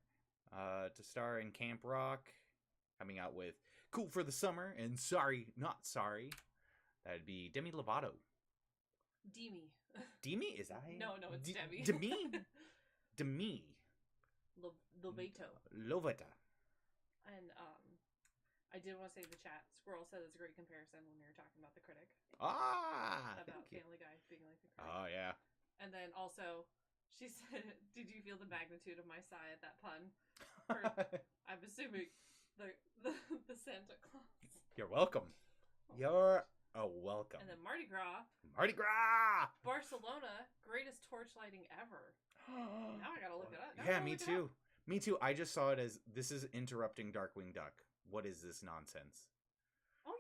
to star in Camp Rock, coming out with Cool for the Summer and Sorry Not Sorry. That'd be Demi Lovato. Demi. Demi? Is I? No, it's Demi. Demi? Demi. Lovato. Lovata. And I did want to say the chat. Squirrel said it's a great comparison when we were talking about the critic. About Family Guy being like the critic. Oh, yeah. And then also, she said, did you feel the magnitude of my sigh at that pun? I'm assuming the Santa Claus. You're welcome. You're welcome. And then Mardi Gras. Mardi Gras! Barcelona, greatest torch lighting ever. Now I gotta look it up. Yeah, me too. Me too. I just saw it as, this is interrupting Darkwing Duck. What is this nonsense? Oh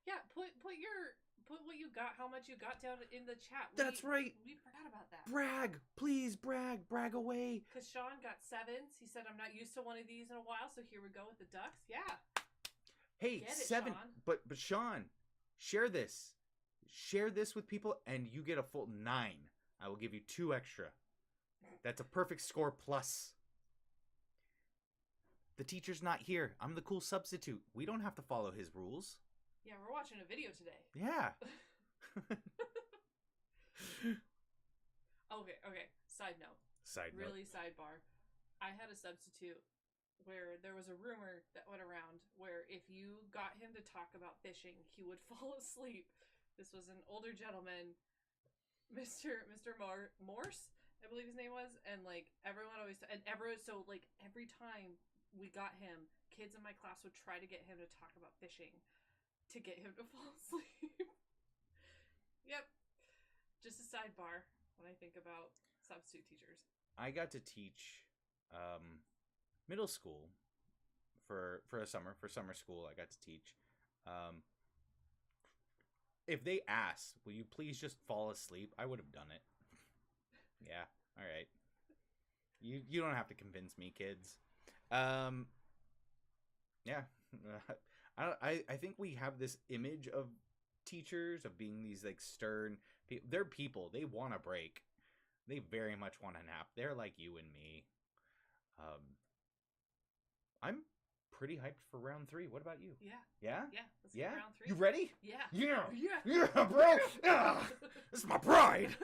yeah. Put what you got, how much you got down in the chat. That's right. We forgot about that. Brag, please brag away. Because Sean got 7s. He said, I'm not used to one of these in a while, so here we go with the ducks. Yeah. Hey, 7. Sean. But Sean, share this. Share this with people, and you get a full 9. I will give you 2 extra. That's a perfect score plus. The teacher's not here. I'm the cool substitute. We don't have to follow his rules. Yeah, we're watching a video today. Yeah. Okay. Side note. Really sidebar. I had a substitute where there was a rumor that went around where if you got him to talk about fishing, he would fall asleep. This was an older gentleman, Mr. Morse, I believe his name was, and like everyone always, and every time we got him, kids in my class would try to get him to talk about fishing to get him to fall asleep. Yep. Just a sidebar when I think about substitute teachers. I got to teach middle school for summer school. I got to teach. If they asked, will you please just fall asleep? I would have done it. Yeah, all right. You don't have to convince me, kids. Yeah. I think we have this image of teachers of being these like stern people. They're people. They want a break. They very much want a nap. They're like you and me. I'm pretty hyped for round 3. What about you? Yeah. Yeah? Yeah. Let's get round 3. You ready? Yeah. Yeah. Yeah. Yeah, bro. This is my pride.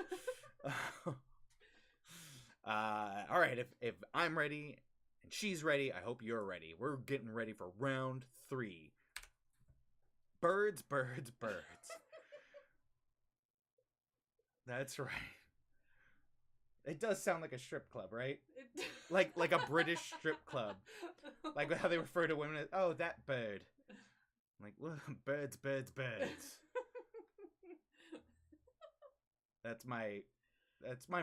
All right. If I'm ready and she's ready, I hope you're ready. We're getting ready for round 3. Birds, birds, birds. That's right. It does sound like a strip club, right? Like a British strip club. Like how they refer to women as, oh, that bird. Like, well, birds, birds, birds. That's my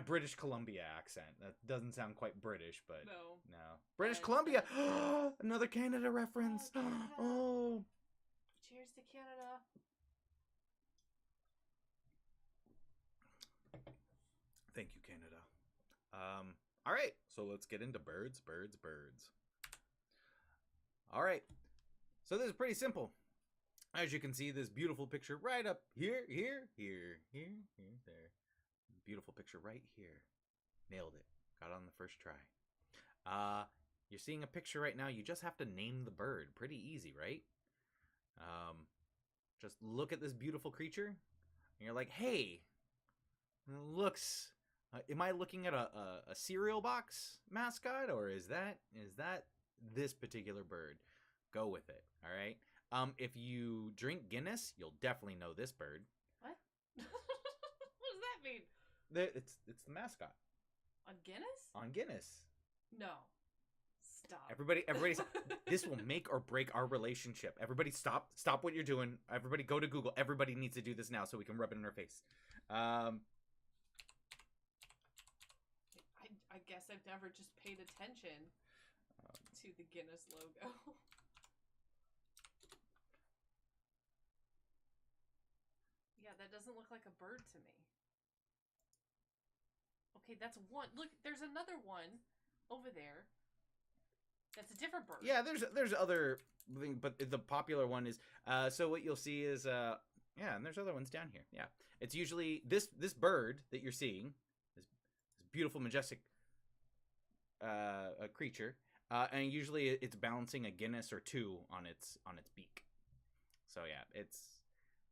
British Columbia accent. That doesn't sound quite British, but no. British Columbia. Another Canada reference. Oh, Canada. Oh. Cheers to Canada. Thank you, Canada. All right, so let's get into birds, birds, birds. All right, so this is pretty simple. As you can see, this beautiful picture right up here, there. Beautiful picture right here. Nailed it. Got it on the first try. You're seeing a picture right now. You just have to name the bird. Pretty easy, right? Just look at this beautiful creature, and you're like, hey, it looks... am I looking at a cereal box mascot, or is that this particular bird? Go with it, all right? If you drink Guinness, you'll definitely know this bird. What? What does that mean? It's the mascot. On Guinness? On Guinness. No. Stop. Everybody, this will make or break our relationship. Everybody stop what you're doing. Everybody go to Google. Everybody needs to do this now so we can rub it in our face. I guess I've never just paid attention to the Guinness logo. Yeah, that doesn't look like a bird to me. Okay, that's one. Look, there's another one over there. That's a different bird. Yeah, there's other thing, but the popular one is so what you'll see is yeah, and there's other ones down here. Yeah, it's usually this bird that you're seeing, this beautiful, majestic a creature, and usually it's balancing a Guinness or 2 on its beak. So yeah,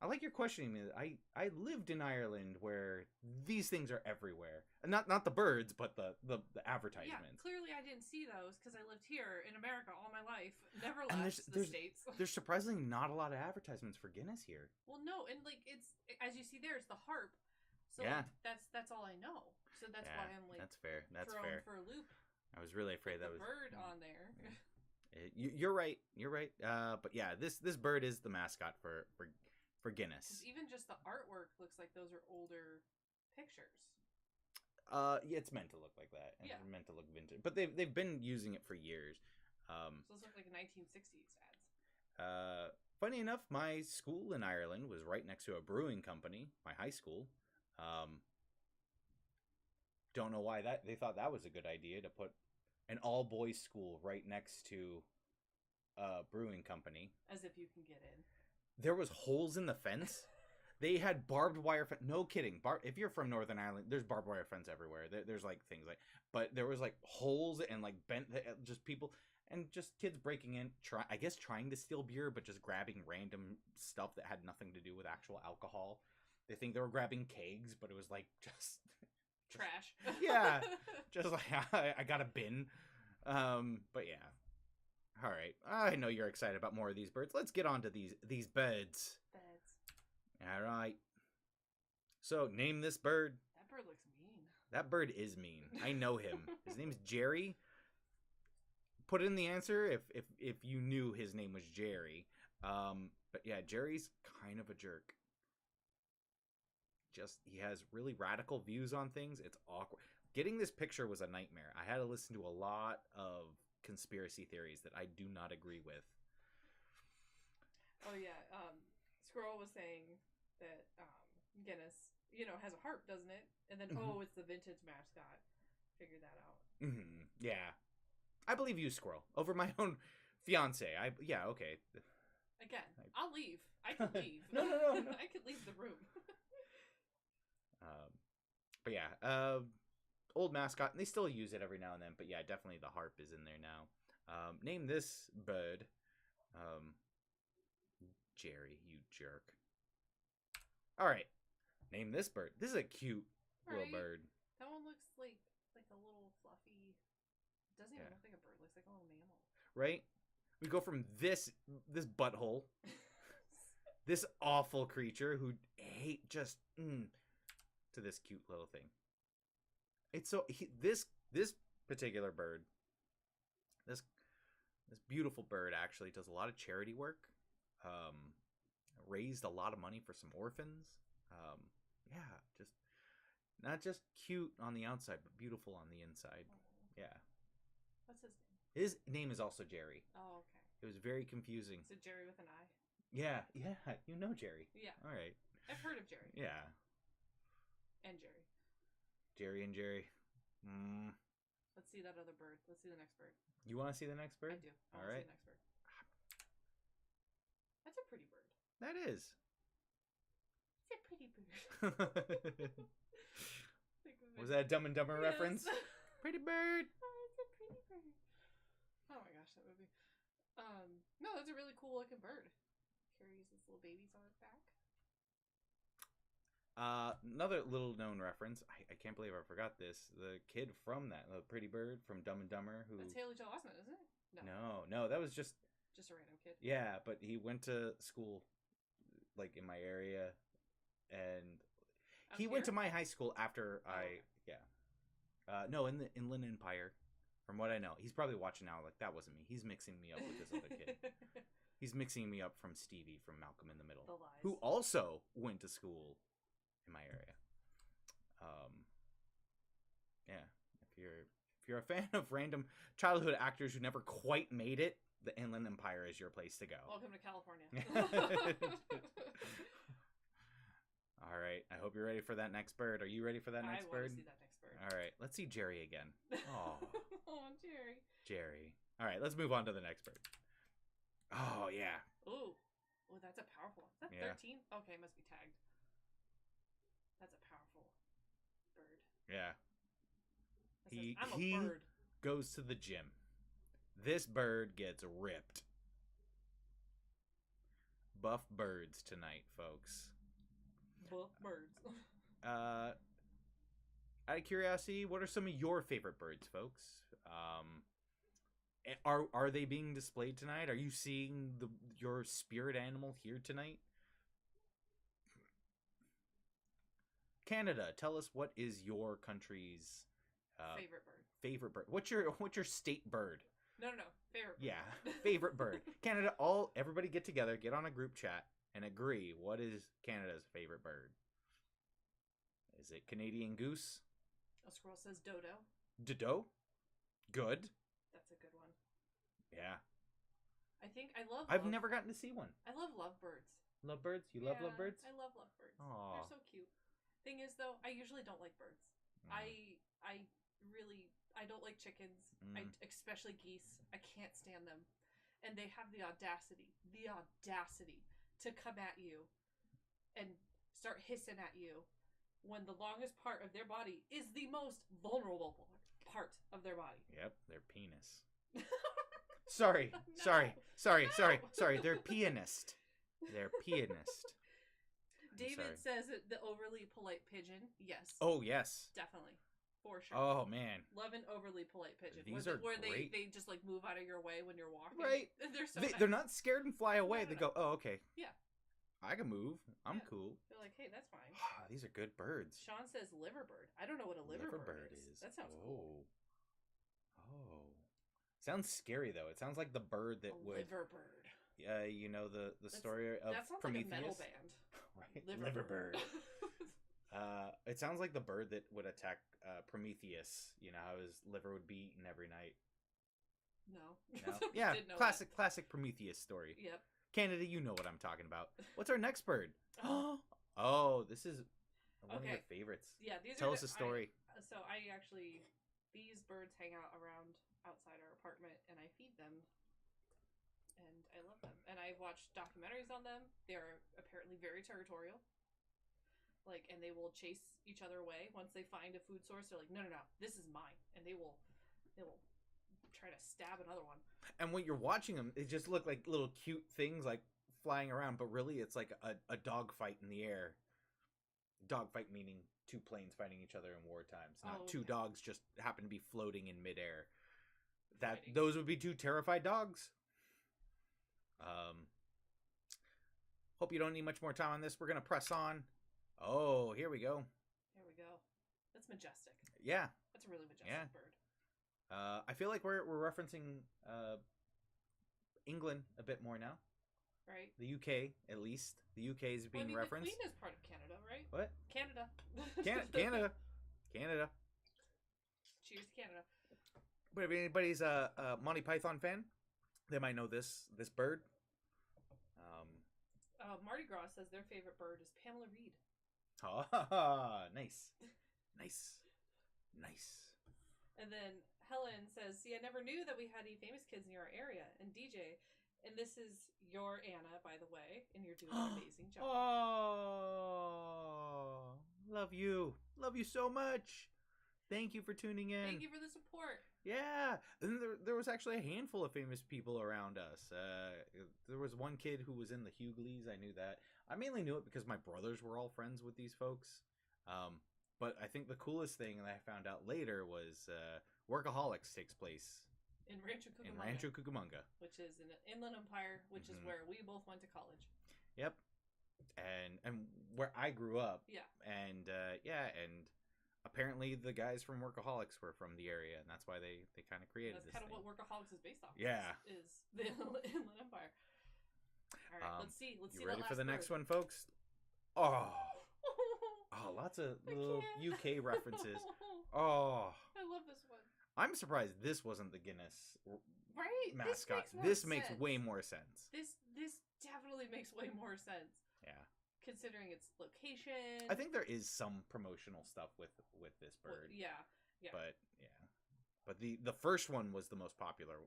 I like your questioning me. I lived in Ireland where these things are everywhere. Not the birds, but the advertisements. Yeah, clearly I didn't see those because I lived here in America all my life. Never And left the States. There's surprisingly not a lot of advertisements for Guinness here. Well, no, and like it's as you see there, it's the harp. So yeah, like, that's all I know. So that's why I'm like that's fair. That's thrown fair. For a loop. I was really afraid that was bird on there. You're right. You're right. But yeah, this bird is the mascot for Guinness. Even just the artwork looks like those are older pictures. Yeah, it's meant to look like that. Yeah. It's meant to look vintage. But they've been using it for years. So those look like 1960s ads. Funny enough, my school in Ireland was right next to a brewing company, my high school. Don't know why they thought that was a good idea to put an all-boys school right next to a brewing company. As if you can get in. There was holes in the fence. They had barbed wire fence. No kidding. If you're from Northern Ireland, there's barbed wire fence everywhere. There's like things like, but there was like holes and like bent, just people and just kids breaking in, trying to steal beer, but just grabbing random stuff that had nothing to do with actual alcohol. They think they were grabbing kegs, but it was like just trash. Yeah, just like I got a bin. But yeah. All right, I know you're excited about more of these birds. Let's get on to these birds. All right. So, name this bird. That bird looks mean. That bird is mean. I know him. His name's Jerry. put in the answer if you knew his name was Jerry. But yeah, Jerry's kind of a jerk. He has really radical views on things. It's awkward. Getting this picture was a nightmare. I had to listen to a lot of conspiracy theories that I do not agree with. Oh yeah, Squirrel was saying that Guinness, has a harp, doesn't it? And then it's the vintage mascot. Figured that out. Mm-hmm. Yeah, I believe you, Squirrel, over my own fiance. Okay. Again, I'll leave. I can leave. No. I can leave the room. But yeah, old mascot, and they still use it every now and then. But yeah, definitely the harp is in there now. Name this bird. Jerry, you jerk. All right, name this bird. This is a cute little bird. That one looks like a little fluffy. It doesn't even look like a bird. It looks like a little mammal. Right? We go from this butthole, this awful creature who hate to this cute little thing. It's this particular bird, this beautiful bird actually does a lot of charity work. Raised a lot of money for some orphans. Just not just cute on the outside, but beautiful on the inside. Yeah. What's his name? His name is also Jerry. Oh, okay. It was very confusing. Is it Jerry with an I? Yeah, you know Jerry. Yeah. All right. I've heard of Jerry. Yeah. And Jerry. Jerry and Jerry. Let's see that other bird. Let's see the next bird. You want to see the next bird? I do. All right. See the next bird. That's a pretty bird. That is. It's a pretty bird. Was that a Dumb and Dumber reference? Pretty bird. Oh, it's a pretty bird. Oh my gosh, that movie. No, that's a really cool looking bird. Carries its little babies on its back. Another little known reference. I can't believe I forgot this. The kid from that, the pretty bird from Dumb and Dumber, who. That's Haley Joel Osment, isn't it? No, that was just a random kid. Yeah, but he went to school, like in my area, and he went to my high school after no, in the Inland Empire. From what I know, he's probably watching now. Like, that wasn't me. He's mixing me up with this other kid. He's mixing me up from Stevie from Malcolm in the Middle, who also went to school in my area. If you're a fan of random childhood actors who never quite made it, the Inland Empire is your place to go. Welcome to California. All right. I hope you're ready for that next bird. Are you ready for that next bird? I want to see that next bird. All right. Let's see Jerry again. Oh, Jerry. Jerry. All right. Let's move on to the next bird. Oh, yeah. Ooh, that's a powerful one. Is that 13? Okay, it must be tagged. That's a powerful bird. Yeah. I'm a bird. Goes to the gym. This bird gets ripped. Buff birds tonight, folks. Buff birds. Out of curiosity, what are some of your favorite birds, folks? Are they being displayed tonight? Are you seeing your spirit animal here tonight? Canada, tell us, what is your country's favorite bird? What's your state bird? No. Favorite bird. Yeah, favorite bird. Canada, everybody get together, get on a group chat, and agree. What is Canada's favorite bird? Is it Canadian goose? A squirrel says dodo. Dodo? Good. That's a good one. Yeah. I've never gotten to see one. I love lovebirds. Lovebirds? You love lovebirds? I love lovebirds. Aww. They're so cute. Thing is, though, I usually don't like birds. I don't like chickens. Especially geese. I can't stand them. And they have the audacity to come at you and start hissing at you when the longest part of their body is the most vulnerable part of their body. Yep, their penis. Sorry. They're pianist. They're pianist. David says the overly polite pigeon. Yes. Oh, yes. Definitely. For sure. Oh, man. Love an overly polite pigeon. These are where great. They just like move out of your way when you're walking. Right. They're so They're not scared and fly away. No. They go, oh, okay. Yeah. I can move. I'm cool. They're like, hey, that's fine. These are good birds. Sean says liverbird. I don't know what a liverbird is. That sounds cool. Oh. Sounds scary though. It sounds like the bird that would. Liverbird. You know the story of That sounds Prometheus. like a metal band. Right. Liverbird. It sounds like the bird that would attack Prometheus. You know how his liver would be eaten every night. No. No? Yeah, Didn't know classic Prometheus story. that. Yep. Canada, you know what I'm talking about. What's our next bird? Oh, this is one of your favorites. Yeah, these Tell are us a story. These birds hang out around outside our apartment, and I feed them, and I love them. And I watched documentaries on them. They're apparently very territorial. And they will chase each other away once they find a food source. They're like, no, this is mine, and they will try to stab another one. And when you're watching them, they just look like little cute things like flying around, but really it's like a dog fight in the air. Dog fight meaning two planes fighting each other in war times, not two dogs just happen to be floating in midair. Those would be two terrified dogs. Hope you don't need much more time on this. We're gonna press on. Oh, here we go. There we go. That's majestic. Yeah, that's a really majestic bird. I feel like we're referencing England a bit more now. Right. The UK, at least. The UK is being referenced. The Queen is part of Canada, right? What? Canada. Canada. Cheers, Canada. But if anybody's a Monty Python fan, they might know this bird. Mardi Gras says their favorite bird is Pamela Reed. Nice. And then Helen says, see, I never knew that we had any famous kids near our area. And DJ, and this is your Anna, by the way, and you're doing an amazing job. Oh, love you so much. Thank you for tuning in. Thank you for the support. Yeah, and there was actually a handful of famous people around us. There was one kid who was in the Hughleys. I knew that. I mainly knew it because my brothers were all friends with these folks. But I think the coolest thing that I found out later was Workaholics takes place in Rancho Cucamonga, which is in Inland Empire, which is where we both went to college. Yep, and where I grew up. Yeah, and apparently the guys from Workaholics were from the area, and that's why they kind of created this. That's kind of what Workaholics is based off. Yeah, is the Inland Empire. All right, let's see. You ready for the next one, folks? Oh, lots of little UK references. Oh, I love this one. I'm surprised this wasn't the Guinness mascot. This makes way more sense. This definitely makes way more sense. Yeah. Considering its location. I think there is some promotional stuff with this bird. Well, yeah. But the first one was the most popular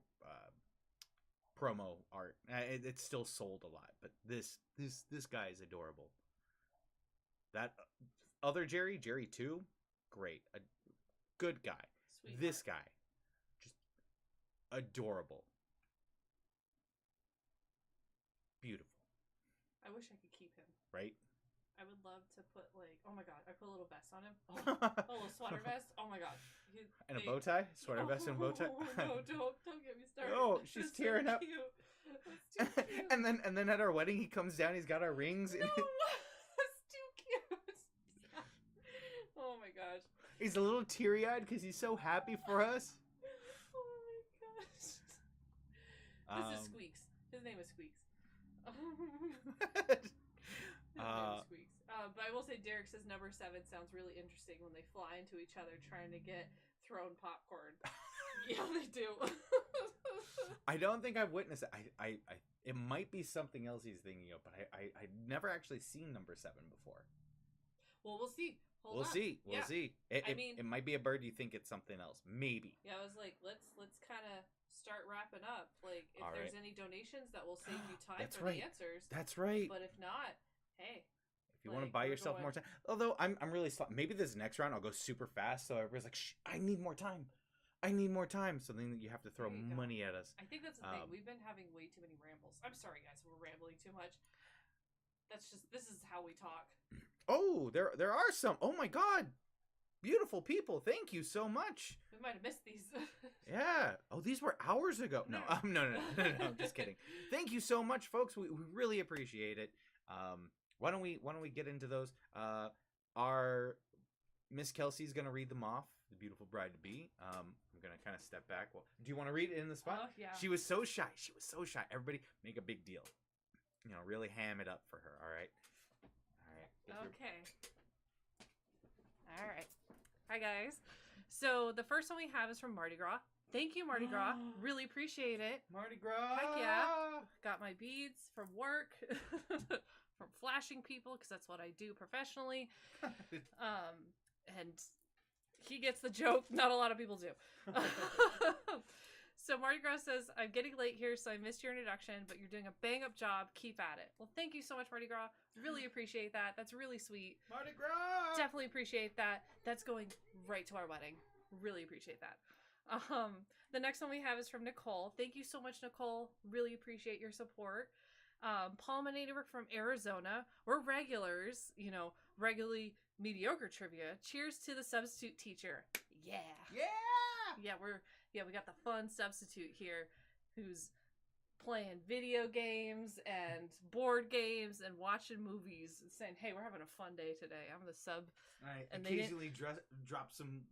promo art. It still sold a lot, but this guy is adorable. That other Jerry 2, great, a good guy. Sweetheart. This guy, just adorable, beautiful. I wish I could keep him. Right? I would love to put oh my god, I put a little vest on him. A little sweater vest. Oh my god. And a bow tie? Sweater vest and bow tie? No, don't get me started. Oh, she's tearing up. That's too cute. and then at our wedding, he comes down. He's got our rings. No, that's too cute. Oh my gosh. He's a little teary-eyed because he's so happy for us. Oh my gosh. This is Squeaks. His name is Squeaks. Squeaks. But I will say Derek says number 7 sounds really interesting when they fly into each other trying to get thrown popcorn. Yeah, they do. I don't think I've witnessed it. I it might be something else he's thinking of, but I've never actually seen number 7 before. Well, we'll see. We'll see. It might be a bird. You think it's something else? Maybe. Yeah, I was like, let's kind of start wrapping up. Like, if there's any donations that will save you time for the answers. That's right. But if not, hey. If you want to buy yourself more time. Although I'm really slow. Maybe this next round I'll go super fast, so everybody's like, shh, I need more time. Something that you have to throw money at us. I think that's the thing. We've been having way too many rambles. I'm sorry, guys. We're rambling too much. This is how we talk. Oh, there are some. Oh my God. Beautiful people. Thank you so much. We might have missed these. Yeah. Oh, these were hours ago. No, no, I'm just kidding. Thank you so much, folks. We really appreciate it. Why don't we get into those? Our Miss Kelsey's gonna read them off. the beautiful bride to be. I'm gonna kind of step back. Well, do you want to read it in the spot? Oh, yeah. She was so shy. Everybody make a big deal. Really ham it up for her. All right. Okay. All right. Hi, guys. So the first one we have is from Mardi Gras. Thank you, Mardi Gras. Really appreciate it. Mardi Gras. Heck yeah. Got my beads from work, from flashing people, because that's what I do professionally. And he gets the joke. Not a lot of people do. So Mardi Gras says, I'm getting late here, so I missed your introduction, but you're doing a bang-up job. Keep at it. Well, thank you so much, Mardi Gras. Really appreciate that. That's really sweet. Mardi Gras! Definitely appreciate that. That's going right to our wedding. Really appreciate that. The next one we have is from Nicole. Thank you so much, Nicole. Really appreciate your support. Paul Manadiver from Arizona. We're regulars, regularly mediocre trivia. Cheers to the substitute teacher. Yeah. Yeah! We got the fun substitute here who's playing video games and board games and watching movies and saying, hey, we're having a fun day today. I'm the sub. I and occasionally drop some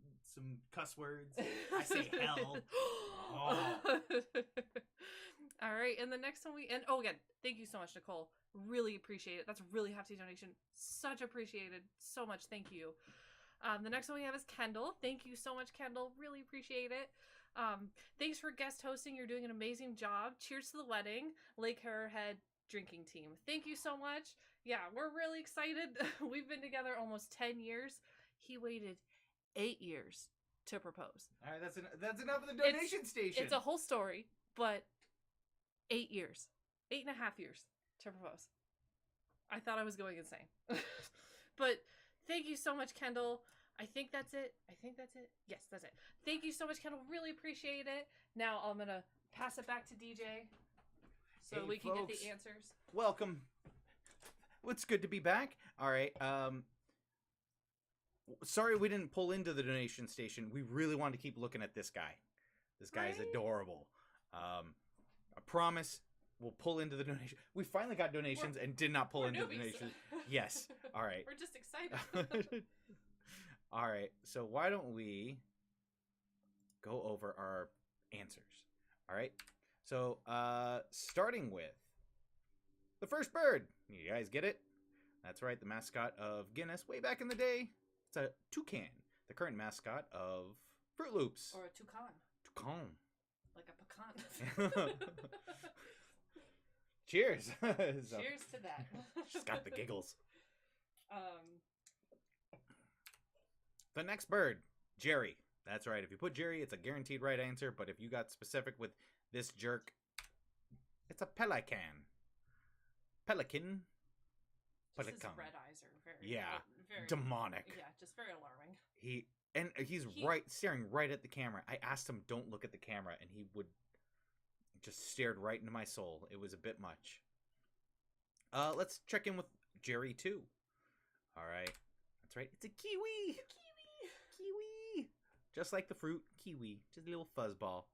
cuss words. I say hell. Oh. All right, and the next one again, thank you so much, Nicole. Really appreciate it. That's a really hefty donation. Such appreciated. So much. Thank you. The next one we have is Kendall. Thank you so much, Kendall. Really appreciate it. Thanks for guest hosting. You're doing an amazing job. Cheers to the wedding. Lake Arrowhead drinking team. Thank you so much. Yeah, we're really excited. We've been together almost 10 years. He waited 8 years to propose. All right, that's enough of the donation station. It's a whole story, but 8 years. 8.5 years to propose. I thought I was going insane. But thank you so much, Kendall. I think that's it. Yes, that's it. Thank you so much, Kendall. Really appreciate it. Now I'm going to pass it back to DJ so we can get the answers. Welcome. It's good to be back. All right. Sorry we didn't pull into the donation station. We really wanted to keep looking at this guy. This guy is adorable. I promise we'll pull into the donation. We finally got donations and did not pull into the donation. Yes. All right. We're just excited. All right. So why don't we go over our answers? All right. So starting with the first bird. You guys get it? That's right. The mascot of Guinness way back in the day. It's a toucan. The current mascot of Fruit Loops. Or a toucan. Toucan. Like a pecan. Cheers. Cheers to that. She's got the giggles. The next bird, Jerry. That's right. If you put Jerry, it's a guaranteed right answer. But if you got specific with this jerk, it's a pelican. Pelican. Just his red eyes are very very demonic. Yeah, just very alarming. He's staring right at the camera. I asked him, don't look at the camera, and he would just stared right into my soul. It was a bit much. Let's check in with Jerry too. All right. That's right. It's a kiwi. Kiwi. Just like the fruit, kiwi. Just a little fuzzball.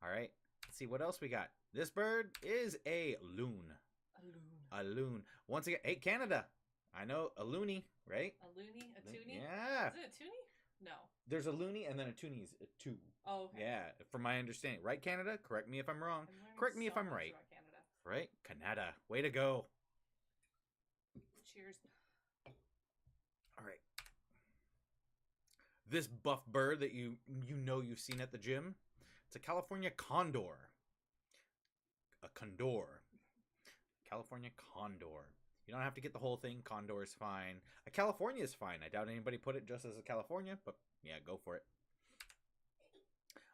All right. Let's see what else we got. This bird is a loon. A loon. Once again, hey, Canada. I know a loony, right? A loony? A toonie? Yeah. Is it a toonie? No. There's a loony and then a toonie is a two. Oh, okay. Yeah, from my understanding. Right, Canada? Correct me if I'm wrong. Correct me if I'm right. Canada. Right? Canada. Way to go. Cheers. All right. This buff bird that you've seen at the gym, it's a California condor. A condor. California condor. You don't have to get the whole thing. Condor is fine. A California is fine. I doubt anybody put it just as a California, but yeah, go for it.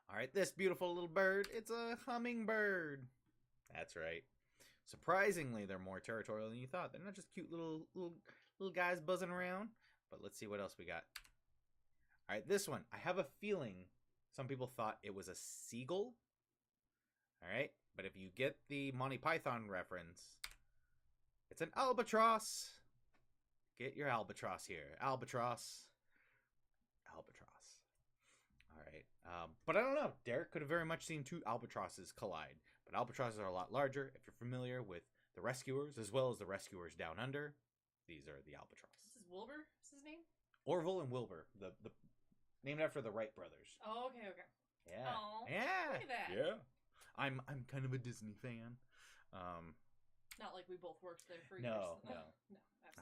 All right, this beautiful little bird, it's a hummingbird. That's right. Surprisingly, they're more territorial than you thought. They're not just cute little guys buzzing around. But let's see what else we got. All right, this one. I have a feeling some people thought it was a seagull. All right, but if you get the Monty Python reference, it's an albatross. Get your albatross here. Albatross. All right. But I don't know. Derek could have very much seen two albatrosses collide. But albatrosses are a lot larger. If you're familiar with the rescuers, as well as the rescuers down under, these are the albatross. This is Wilbur? Is his name? Orville and Wilbur. The Named after the Wright brothers. Oh, okay. Yeah. Oh, Yeah. look at that. Yeah. I'm kind of a Disney fan. Not like we both worked there for years. No, No, not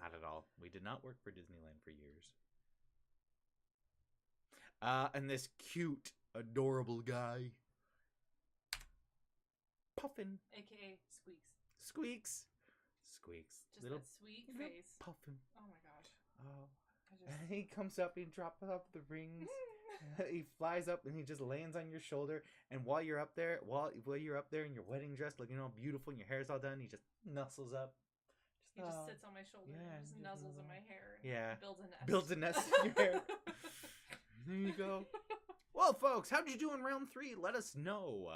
absolutely. at all. We did not work for Disneyland for years. And this cute, adorable guy, Puffin, AKA Squeaks. Squeaks, Just little that sweet little face. Puffin. Oh my gosh. Oh, I and he comes up and drops off the rings. He flies up and he just lands on your shoulder. And while you're up there, while you're up there in your wedding dress, looking all beautiful, and your hair's all done, he just nuzzles up. He just sits on my shoulder and just nuzzles in my hair and builds a nest. Builds a nest in your hair. There you go. Well, folks, how'd you do in round 3? Let us know.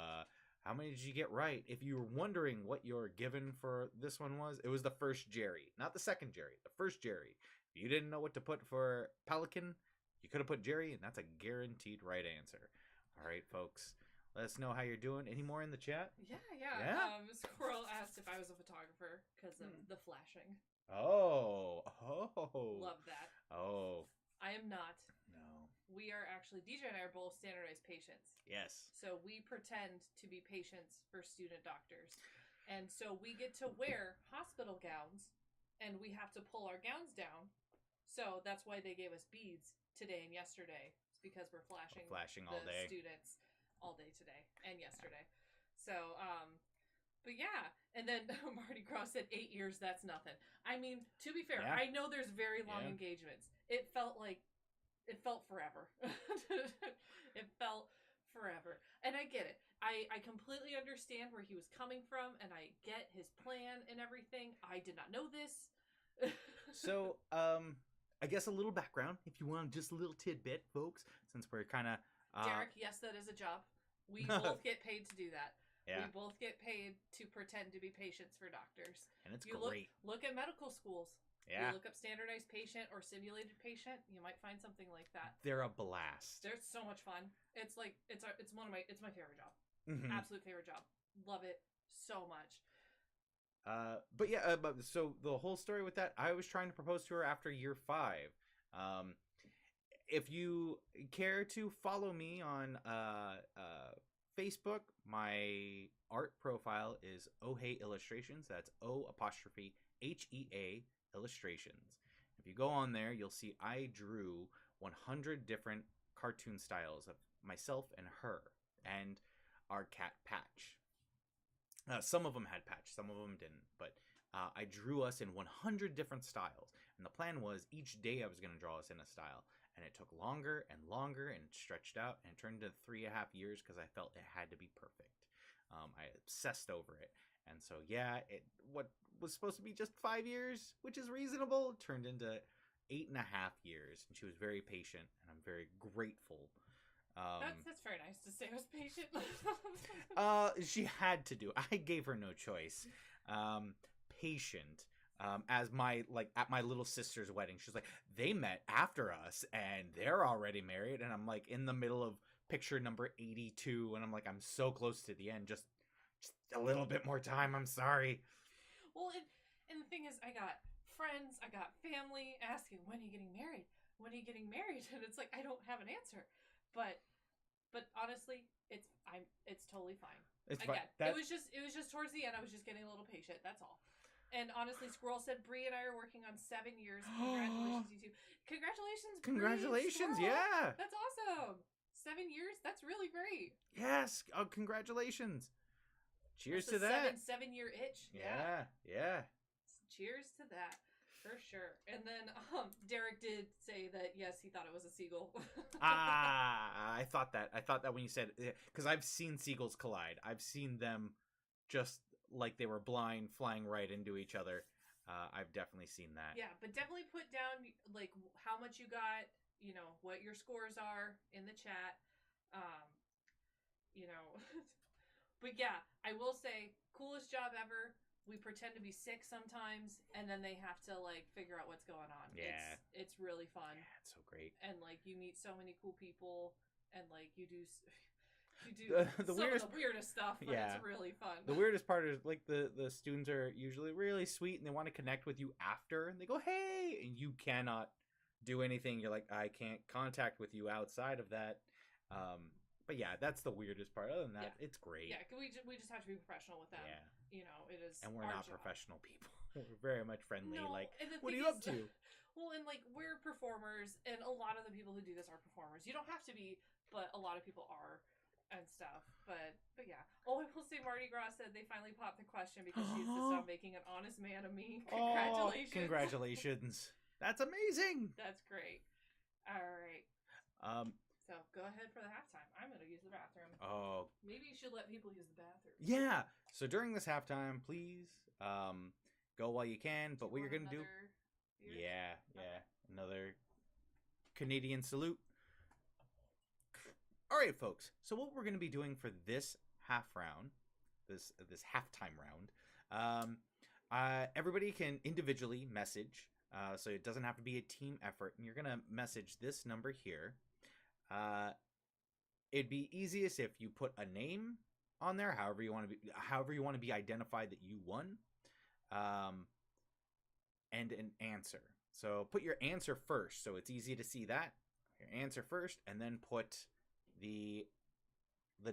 How many did you get right? If you were wondering what your given for this one was, it was the first Jerry, not the second Jerry, the first Jerry. If you didn't know what to put for Pelican, you could have put Jerry, and that's a guaranteed right answer. All right, folks. Let us know how you're doing. Any more in the chat? Yeah. Squirrel asked if I was a photographer because of the flashing. Oh. Love that. Oh. I am not. No. We are actually, DJ and I are both standardized patients. Yes. So we pretend to be patients for student doctors. And so we get to wear hospital gowns, and we have to pull our gowns down. So that's why they gave us beads today and yesterday. It's because we're flashing all day. Students all day today and yesterday. So, but yeah. And then Marty Cross said 8 years, that's nothing. I mean, to be fair, I know there's very long engagements. It felt forever. It felt forever. And I get it. I completely understand where he was coming from, and I get his plan and everything. I did not know this. So, I guess a little background, if you want, just a little tidbit, folks, since we're kind of... Derek, yes, that is a job. We both get paid to do that. Yeah. We both get paid to pretend to be patients for doctors. And it's great. Look at medical schools. Yeah. You look up standardized patient or simulated patient, you might find something like that. They're a blast. They're so much fun. It's like it's my favorite job. Mm-hmm. Absolute favorite job. Love it so much. But so the whole story with that, I was trying to propose to her after year 5. If you care to follow me on Facebook, my art profile is Ohei Illustrations. That's O''HEA Illustrations. If you go on there, you'll see I drew 100 different cartoon styles of myself and her and our cat Patch. Some of them had Patch, some of them didn't, but I drew us in 100 different styles. And the plan was each day I was going to draw us in a style. And it took longer and longer, and it stretched out, and it turned into 3.5 years because I felt it had to be perfect. I obsessed over it. And so, what was supposed to be just 5 years, which is reasonable, turned into 8.5 years. And she was very patient, and I'm very grateful. That's very nice to say I was patient. She had to do. I gave her no choice. Patient. As at my little sister's wedding, she's like, they met after us and they're already married, and I'm like in the middle of picture number 82, and I'm like, I'm so close to the end. Just a little bit more time. I'm sorry. Well, and the thing is, I got friends, I got family asking, when are you getting married? When are you getting married? And it's like, I don't have an answer. But honestly, it's totally fine. It's Again, fine. it was just towards the end. I was just getting a little patient. That's all. And honestly, Squirrel said Bree and I are working on 7 years. Congratulations, you two. Congratulations, Bree, Congratulations, Squirrel. yeah. That's awesome. 7 years. That's really great. Yes. Oh, congratulations. Cheers to that. 7-year itch. Yeah. Cheers to that. For sure. And then Derek did say that, yes, he thought it was a seagull. I thought that when you said, because I've seen seagulls collide. I've seen them just like they were blind, flying right into each other. I've definitely seen that. Yeah, but definitely put down like how much you got, what your scores are in the chat. But yeah, I will say, coolest job ever. We pretend to be sick sometimes, and then they have to like figure out what's going on. Yeah, it's really fun. Yeah, it's so great. And like you meet so many cool people, and like you do the weirdest stuff, but it's really fun. The weirdest part is like the students are usually really sweet, and they want to connect with you after, and they go, hey, and you cannot do anything. You're like, I can't contact with you outside of that. But yeah, that's the weirdest part. Other than that, it's great. Yeah, we just have to be professional with them. Yeah. You know, it is. And we're our not job. professional people. We're very much friendly. No, like, and the what are thing you is, up to? Well, and like we're performers, and a lot of the people who do this are performers. You don't have to be, but a lot of people are, and stuff. But yeah. Oh, I will say Mardi Gras said they finally popped the question because she insisted on making an honest man of me. Congratulations! Congratulations! That's amazing. That's great. All right. So go ahead for the halftime. I'm gonna use the bathroom. Oh. Maybe you should let people use the bathroom. Yeah. So during this halftime, please, go while you can. But what you're gonna do? Beer? Yeah. Okay. Another Canadian salute. All right, folks. So what we're gonna be doing for this this halftime round, everybody can individually message. So it doesn't have to be a team effort, and you're gonna message this number here. It'd be easiest if you put a name on there, however you want to be identified that you won, and an answer. So put your answer first, so it's easy to see that. Your answer first, and then put the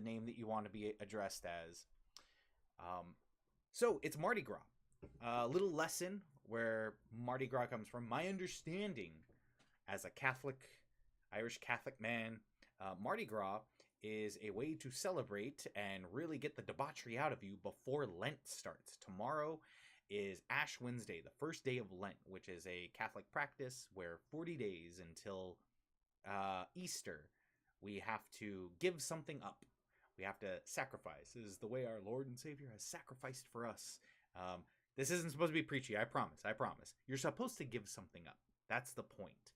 name that you want to be addressed as. So it's Mardi Gras. A little lesson where Mardi Gras comes from. My understanding as a Irish Catholic man, Mardi Gras is a way to celebrate and really get the debauchery out of you before Lent starts. Tomorrow is Ash Wednesday, the first day of Lent, which is a Catholic practice where 40 days until Easter, we have to give something up. We have to sacrifice. This is the way our Lord and Savior has sacrificed for us. This isn't supposed to be preachy, I promise. You're supposed to give something up. That's the point.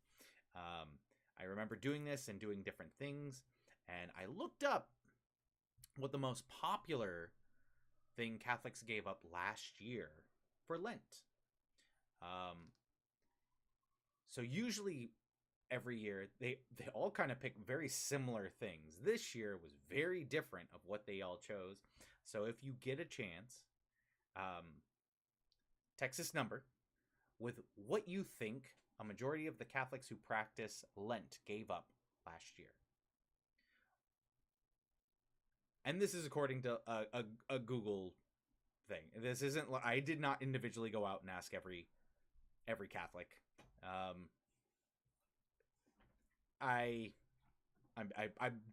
I remember doing this and doing different things, and I looked up what the most popular thing Catholics gave up last year for Lent. So usually every year they all kind of pick very similar things. This year was very different of what they all chose. So if you get a chance, text this number with what you think a majority of the Catholics who practice Lent gave up last year. And this is according to a Google thing. This isn't. I did not individually go out and ask every Catholic. I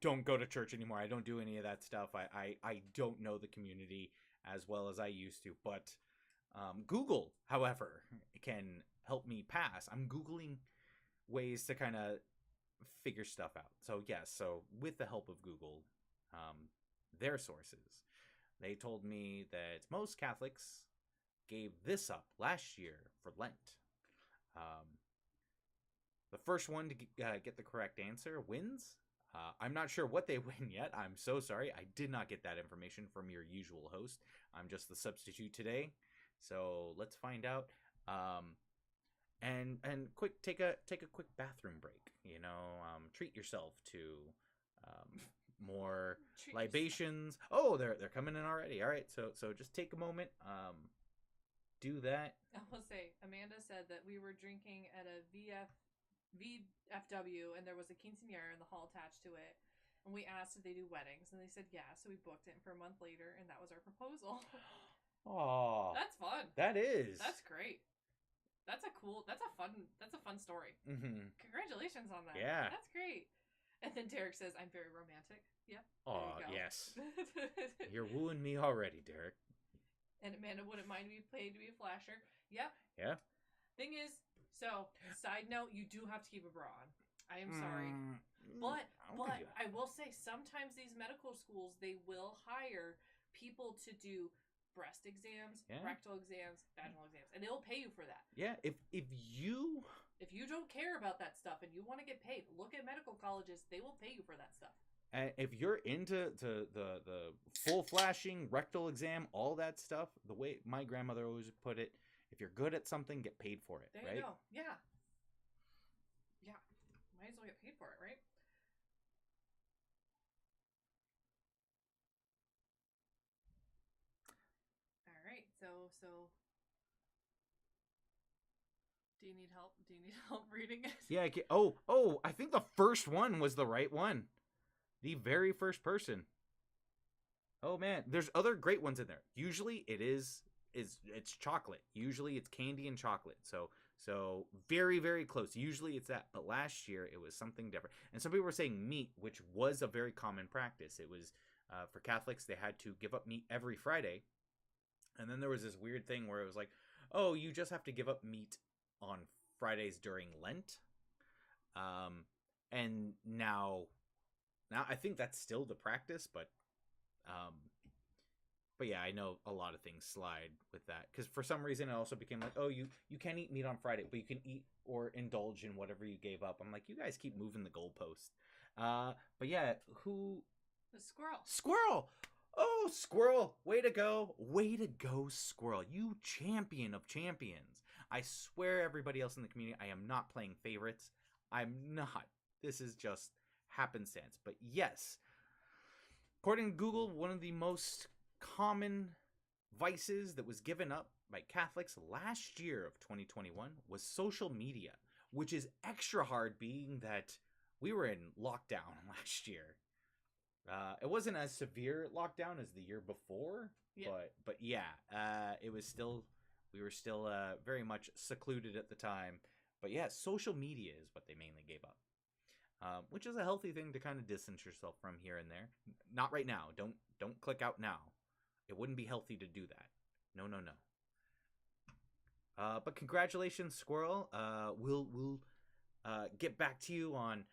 don't go to church anymore. I don't do any of that stuff. I don't know the community as well as I used to. But Google, however, can help me pass. I'm Googling ways to kind of figure stuff out. So yes, so with the help of Google, their sources, they told me that most Catholics gave this up last year for Lent. The first one to get the correct answer wins. I'm not sure what they win yet. I'm so sorry. I did not get that information from your usual host. I'm just the substitute today. So let's find out. And quick, take a quick bathroom break. You know, treat yourself to more libations. Oh, they're coming in already. All right, so just take a moment. Do that. I will say, Amanda said that we were drinking at a VFW, and there was a quinceañera in the hall attached to it. And we asked if they do weddings, and they said yeah. So we booked it for a month later, and that was our proposal. Oh, that's fun. That is. That's great. That's a fun story. Mm-hmm. Congratulations on that. Yeah. That's great. And then Derek says, I'm very romantic. Yep. Oh, yes. You're wooing me already, Derek. And Amanda wouldn't mind to be paid to be a flasher. Yep. Yeah. Thing is, so, side note, you do have to keep a bra on. I am sorry. But I will say, sometimes these medical schools, they will hire people to do breast exams, rectal exams, vaginal exams, and they'll pay you for that. Yeah, if you don't care about that stuff and you want to get paid, look at medical colleges. They will pay you for that stuff. And if you're into the full flashing rectal exam, all that stuff, the way my grandmother always put it, if you're good at something, get paid for it. There you go. Yeah. Yeah. Might as well get paid for it, right? So Do you need help? Do you need help reading it? Yeah. Oh, I think the first one was the right one. The very first person. Oh man, there's other great ones in there. Usually it's chocolate. Usually it's candy and chocolate. So very, very close. Usually it's that. But last year it was something different. And some people were saying meat, which was a very common practice. It was for Catholics, they had to give up meat every Friday. And then there was this weird thing where it was like, oh, you just have to give up meat on Fridays during Lent. And now I think that's still the practice, but yeah, I know a lot of things slide with that because for some reason it also became like, oh, you can't eat meat on Friday, but you can eat or indulge in whatever you gave up. I'm like, you guys keep moving the goalpost. But yeah, The squirrel. Squirrel. Oh, Squirrel. Way to go. Way to go, Squirrel. You champion of champions. I swear, everybody else in the community, I am not playing favorites. I'm not. This is just happenstance. But yes, according to Google, one of the most common vices that was given up by Catholics last year of 2021 was social media, which is extra hard being that we were in lockdown last year. It wasn't as severe lockdown as the year before, yeah. but yeah, it was still, we were still very much secluded at the time. But yeah, social media is what they mainly gave up, which is a healthy thing to kind of distance yourself from here and there. Not right now. Don't click out now. It wouldn't be healthy to do that. No. But congratulations, Squirrel. We'll get back to you on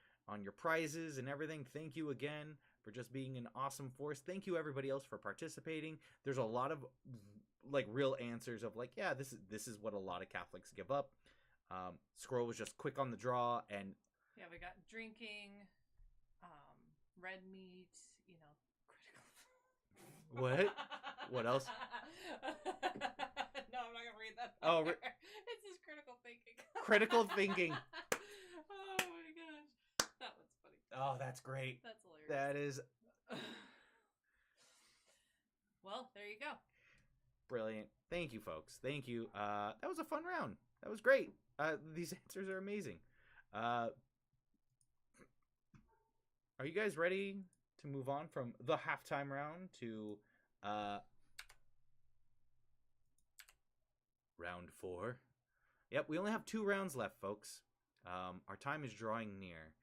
your prizes and everything. Thank you again for just being an awesome force. Thank you everybody else for participating. There's a lot of like real answers of like, yeah, this is what a lot of Catholics give up. Squirrel was just quick on the draw, and yeah, we got drinking, red meat, critical. What? What else? No, I'm not gonna read that. Oh, it's just critical thinking. Critical thinking. Oh my gosh, that one's funny. Oh, that's great. That's hilarious. That is. Well, there you go. Brilliant. Thank you, folks. Thank you. That was a fun round. That was great. These answers are amazing. Are you guys ready to move on from the halftime round to round 4? Yep, we only have 2 rounds left, folks. Our time is drawing near.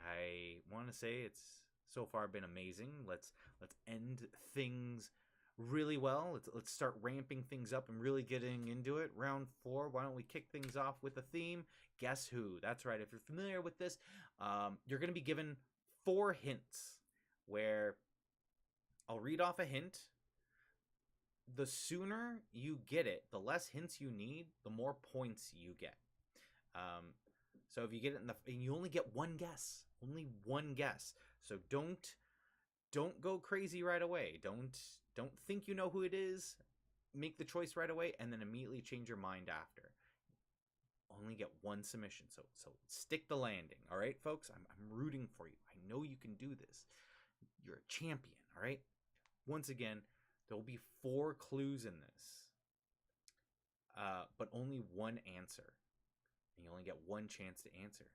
I want to say it's so far been amazing. Let's end things really well. Let's start ramping things up and really getting into it. Round 4, why don't we kick things off with a theme? Guess who? That's right. If you're familiar with this, you're going to be given 4 hints where I'll read off a hint. The sooner you get it, the less hints you need, the more points you get. So if you get it and you only get one guess, So don't go crazy right away. Don't think you know who it is. Make the choice right away and then immediately change your mind after. Only get one submission. So stick the landing. All right, folks? I'm rooting for you. I know you can do this. You're a champion, all right? Once again, there will be 4 clues in this. But only one answer. And you only get one chance to answer.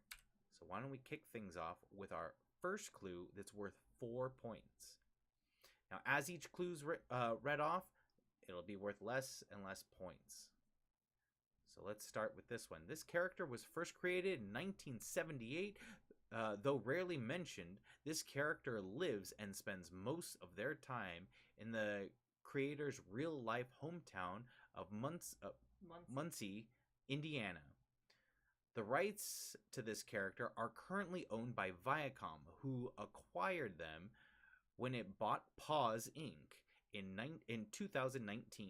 So why don't we kick things off with our first clue that's worth 4 points. Now, as each clue's read off, it'll be worth less and less points. So let's start with this one. This character was first created in 1978. Though rarely mentioned, this character lives and spends most of their time in the creator's real-life hometown of Muncie, Indiana. The rights to this character are currently owned by Viacom, who acquired them when it bought Paws Inc. in 2019.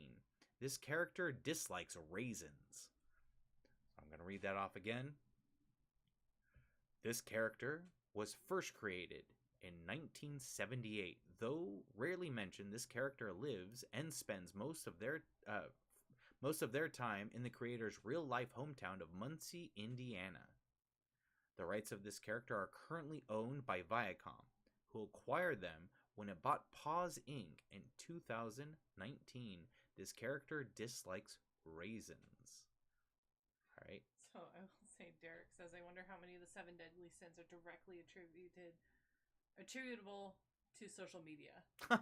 This character dislikes raisins. I'm going to read that off again. This character was first created in 1978. Though rarely mentioned, this character lives and spends most of their time in the creator's real-life hometown of Muncie, Indiana. The rights of this character are currently owned by Viacom, who acquired them when it bought Paws Inc. in 2019. This character dislikes raisins. right. So I will say, Derek says, I wonder how many of the 7 deadly sins are directly attributable to social media. I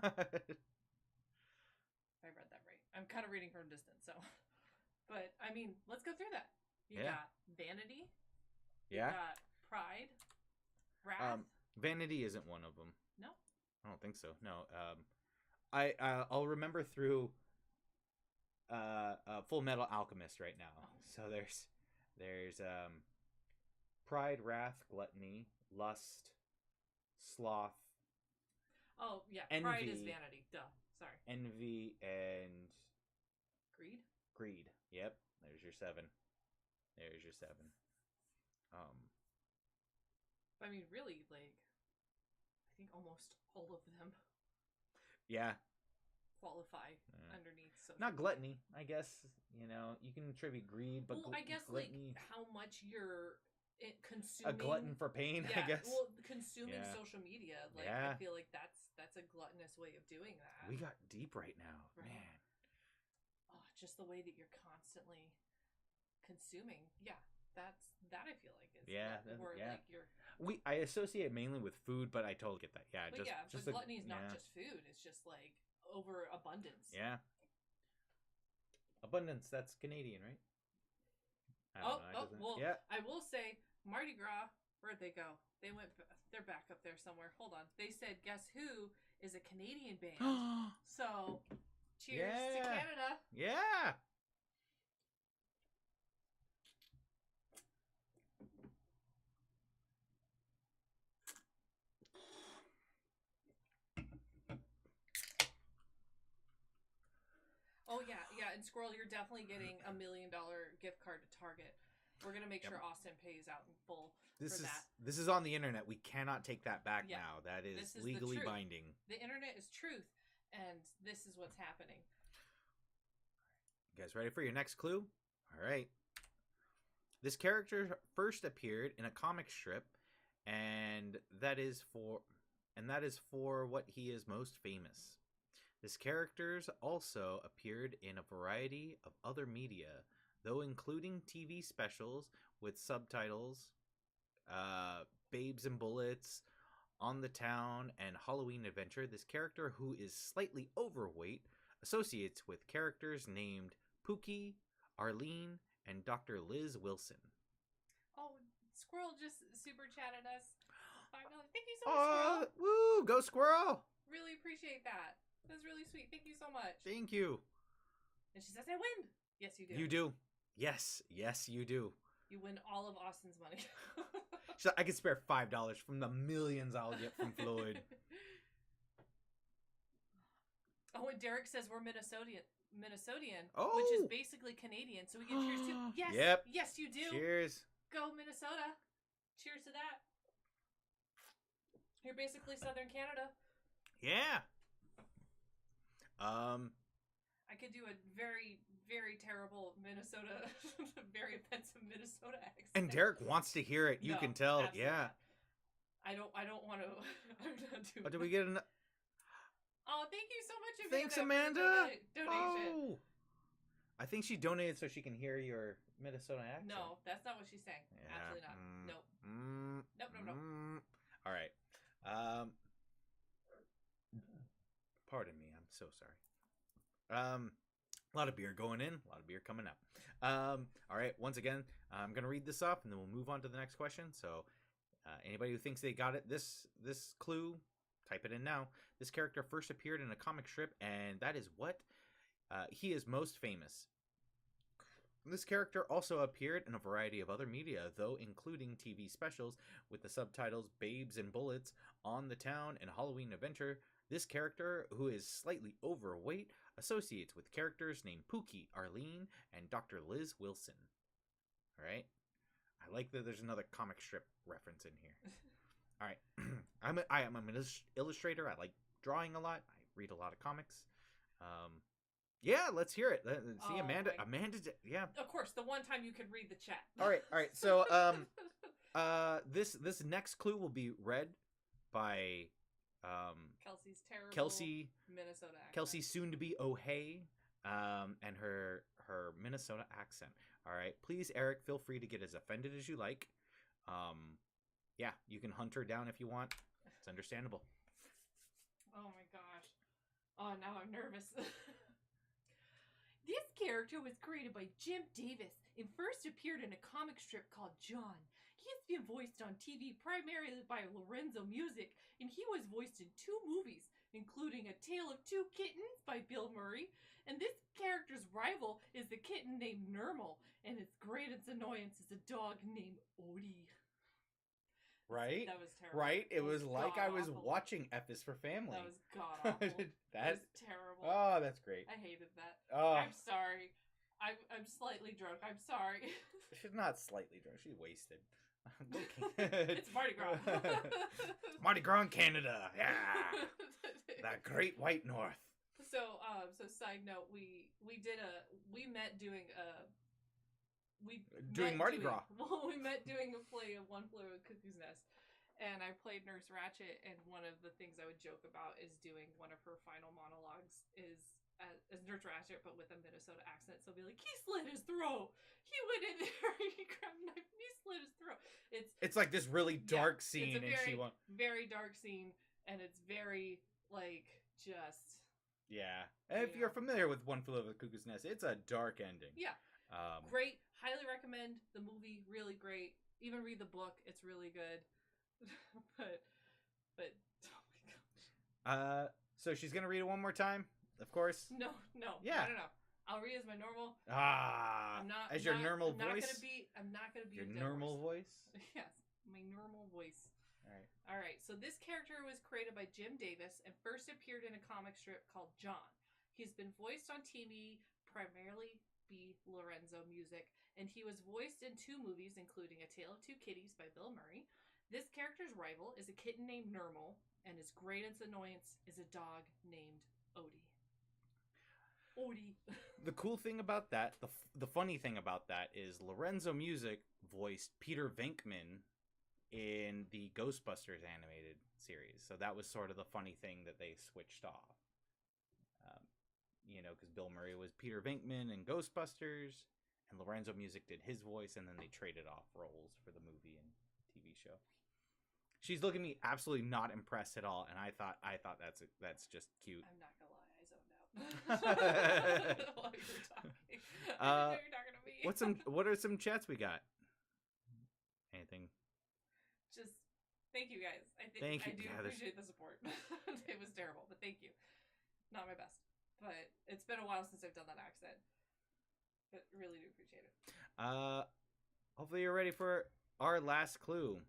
read that right. I'm kind of reading from a distance, so. But, I mean, let's go through that. You got vanity. Yeah. You got pride. Wrath. Vanity isn't one of them. No? I don't think so. No. I'll remember through Full Metal Alchemist right now. Oh. So there's pride, wrath, gluttony, lust, sloth. Oh, yeah. Envy, pride is vanity. Duh. Sorry. Envy and greed. Greed. Yep. There's your 7. I mean, really, like, I think almost all of them. Yeah. Qualify underneath. So not gluttony, I guess. You know, you can attribute greed, but I guess gluttony, like how much you're consuming. A glutton for pain, yeah, I guess. Well, consuming social media, like I feel like that's a gluttonous way of doing that. We got deep right now, right. Man. Oh, just the way that you're constantly consuming. Yeah, that I feel like is like you're. I associate mainly with food, but I totally get that. Yeah, but but gluttony is not just food; it's just like overabundance. Yeah, abundance. That's Canadian, right? I will say Mardi Gras. Where'd they go? They're back up there somewhere. Hold on. They said, "Guess who is a Canadian band?" So, cheers to Canada. Yeah. Oh yeah, and Squirrel, you're definitely getting $1 million gift card to Target. We're gonna make sure Austin pays out in full for that. This is on the internet. We cannot take that back now. That is legally binding. The internet is truth, and this is what's happening. You guys ready for your next clue? All right. This character first appeared in a comic strip, and that is for what he is most famous. This character also appeared in a variety of other media, though including TV specials with subtitles, Babes and Bullets, On the Town, and Halloween Adventure. This character, who is slightly overweight, associates with characters named Pookie, Arlene, and Dr. Liz Wilson. Oh, Squirrel just super chatted us. $5. Thank you so much, Squirrel. Woo! Go Squirrel! Really appreciate that. That's really sweet. Thank you so much. Thank you. And she says, I win. Yes, you do. You do. Yes, you do. You win all of Austin's money. So I could spare $5 from the millions I'll get from Floyd. Oh, and Derek says we're Minnesotian, oh. which is basically Canadian. So we get cheers too. Yes. Yep. Yes, you do. Cheers. Go Minnesota. Cheers to that. You're basically Southern Canada. Yeah. I could do a very, very terrible Minnesota, very offensive Minnesota accent. And Derek wants to hear it. You can tell. Yeah. Not. I don't want to. I'm not doing. Oh, did we get an? Oh, thank you so much, Amanda. Thanks, Amanda. Donation. Oh. I think she donated so she can hear your Minnesota accent. No, that's not what she's saying. Yeah. Absolutely not. Nope. Nope. All right. Pardon me. I'm so sorry. A lot of beer going in, a lot of beer coming up. All right. Once again, I'm gonna read this off, and then we'll move on to the next question. So, anybody who thinks they got it, this clue, type it in now. This character first appeared in a comic strip, and that is what he is most famous. This character also appeared in a variety of other media, though including TV specials with the subtitles Babes and Bullets, On the Town, and Halloween Adventure. This character, who is slightly overweight, associates with characters named Pookie, Arlene, and Dr. Liz Wilson. All right? I like that there's another comic strip reference in here. All right. I am an illustrator. I like drawing a lot. I read a lot of comics. Yeah, let's hear it. See, Amanda, yeah. Of course, the one time you could read the chat. All right. So, this next clue will be read by Kelsey's terrible Kelsey, Minnesota accent. Kelsey, soon to be O'Hay, and her her Minnesota accent. All right, please, Eric, feel free to get as offended as you like. Yeah, you can hunt her down if you want. It's understandable. Oh my gosh. Oh, now I'm nervous. This character was created by Jim Davis and first appeared in a comic strip called John. He's been voiced on TV primarily by Lorenzo Music, and he was voiced in 2 movies, including A Tale of Two Kittens by Bill Murray, and this character's rival is the kitten named Nermal, and its greatest annoyance is a dog named Odie. Right? That was terrible. Right? It was like I was god-awful. watching F is for Family. That was god-awful. That was terrible. Oh, that's great. I hated that. Oh. I'm sorry. I'm slightly drunk. I'm sorry. She's not slightly drunk. She's wasted. It's Mardi Gras. Mardi Gras in Canada. Yeah. That great white north. So side note, we met doing Mardi Gras. Well, we met doing a play of One Flew Over the Cuckoo's Nest, and I played Nurse Ratched, and one of the things I would joke about is doing one of her final monologues is as Nurse Ratched, but with a Minnesota accent. So I'll be like, he slit his throat. He went in there, he grabbed a knife, and he slit his throat. It's like this really dark scene, it's a and she won't. Very dark scene, and it's very like just. Yeah, if you're familiar with One Flew Over the Cuckoo's Nest, it's a dark ending. Yeah. Great. Highly recommend the movie. Really great. Even read the book. It's really good. but oh my gosh. So she's gonna read it one more time, of course. No. Yeah. No. I'll read as my normal. Your normal voice. I'm not gonna be your normal voice. Yes, my normal voice. All right. So this character was created by Jim Davis and first appeared in a comic strip called John. He's been voiced on TV primarily by Lorenzo Music, and he was voiced in 2 movies, including A Tale of Two Kitties by Bill Murray. This character's rival is a kitten named Nermal, and his greatest annoyance is a dog named Odie. The cool thing about that, the funny thing about that is Lorenzo Music voiced Peter Venkman in the Ghostbusters animated series. So that was sort of the funny thing that they switched off. Because Bill Murray was Peter Venkman in Ghostbusters, and Lorenzo Music did his voice, and then they traded off roles for the movie and TV show. She's looking at me absolutely not impressed at all, and I thought that's just cute. I'm not gonna lie, I zoned out while you were talking. I didn't know you're talking to me. What are some chats we got? Anything? Just thank you guys. I do appreciate the support. It was terrible, but thank you. Not my best, but it's been a while since I've done that accent. But really do appreciate it. Hopefully you're ready for our last clue.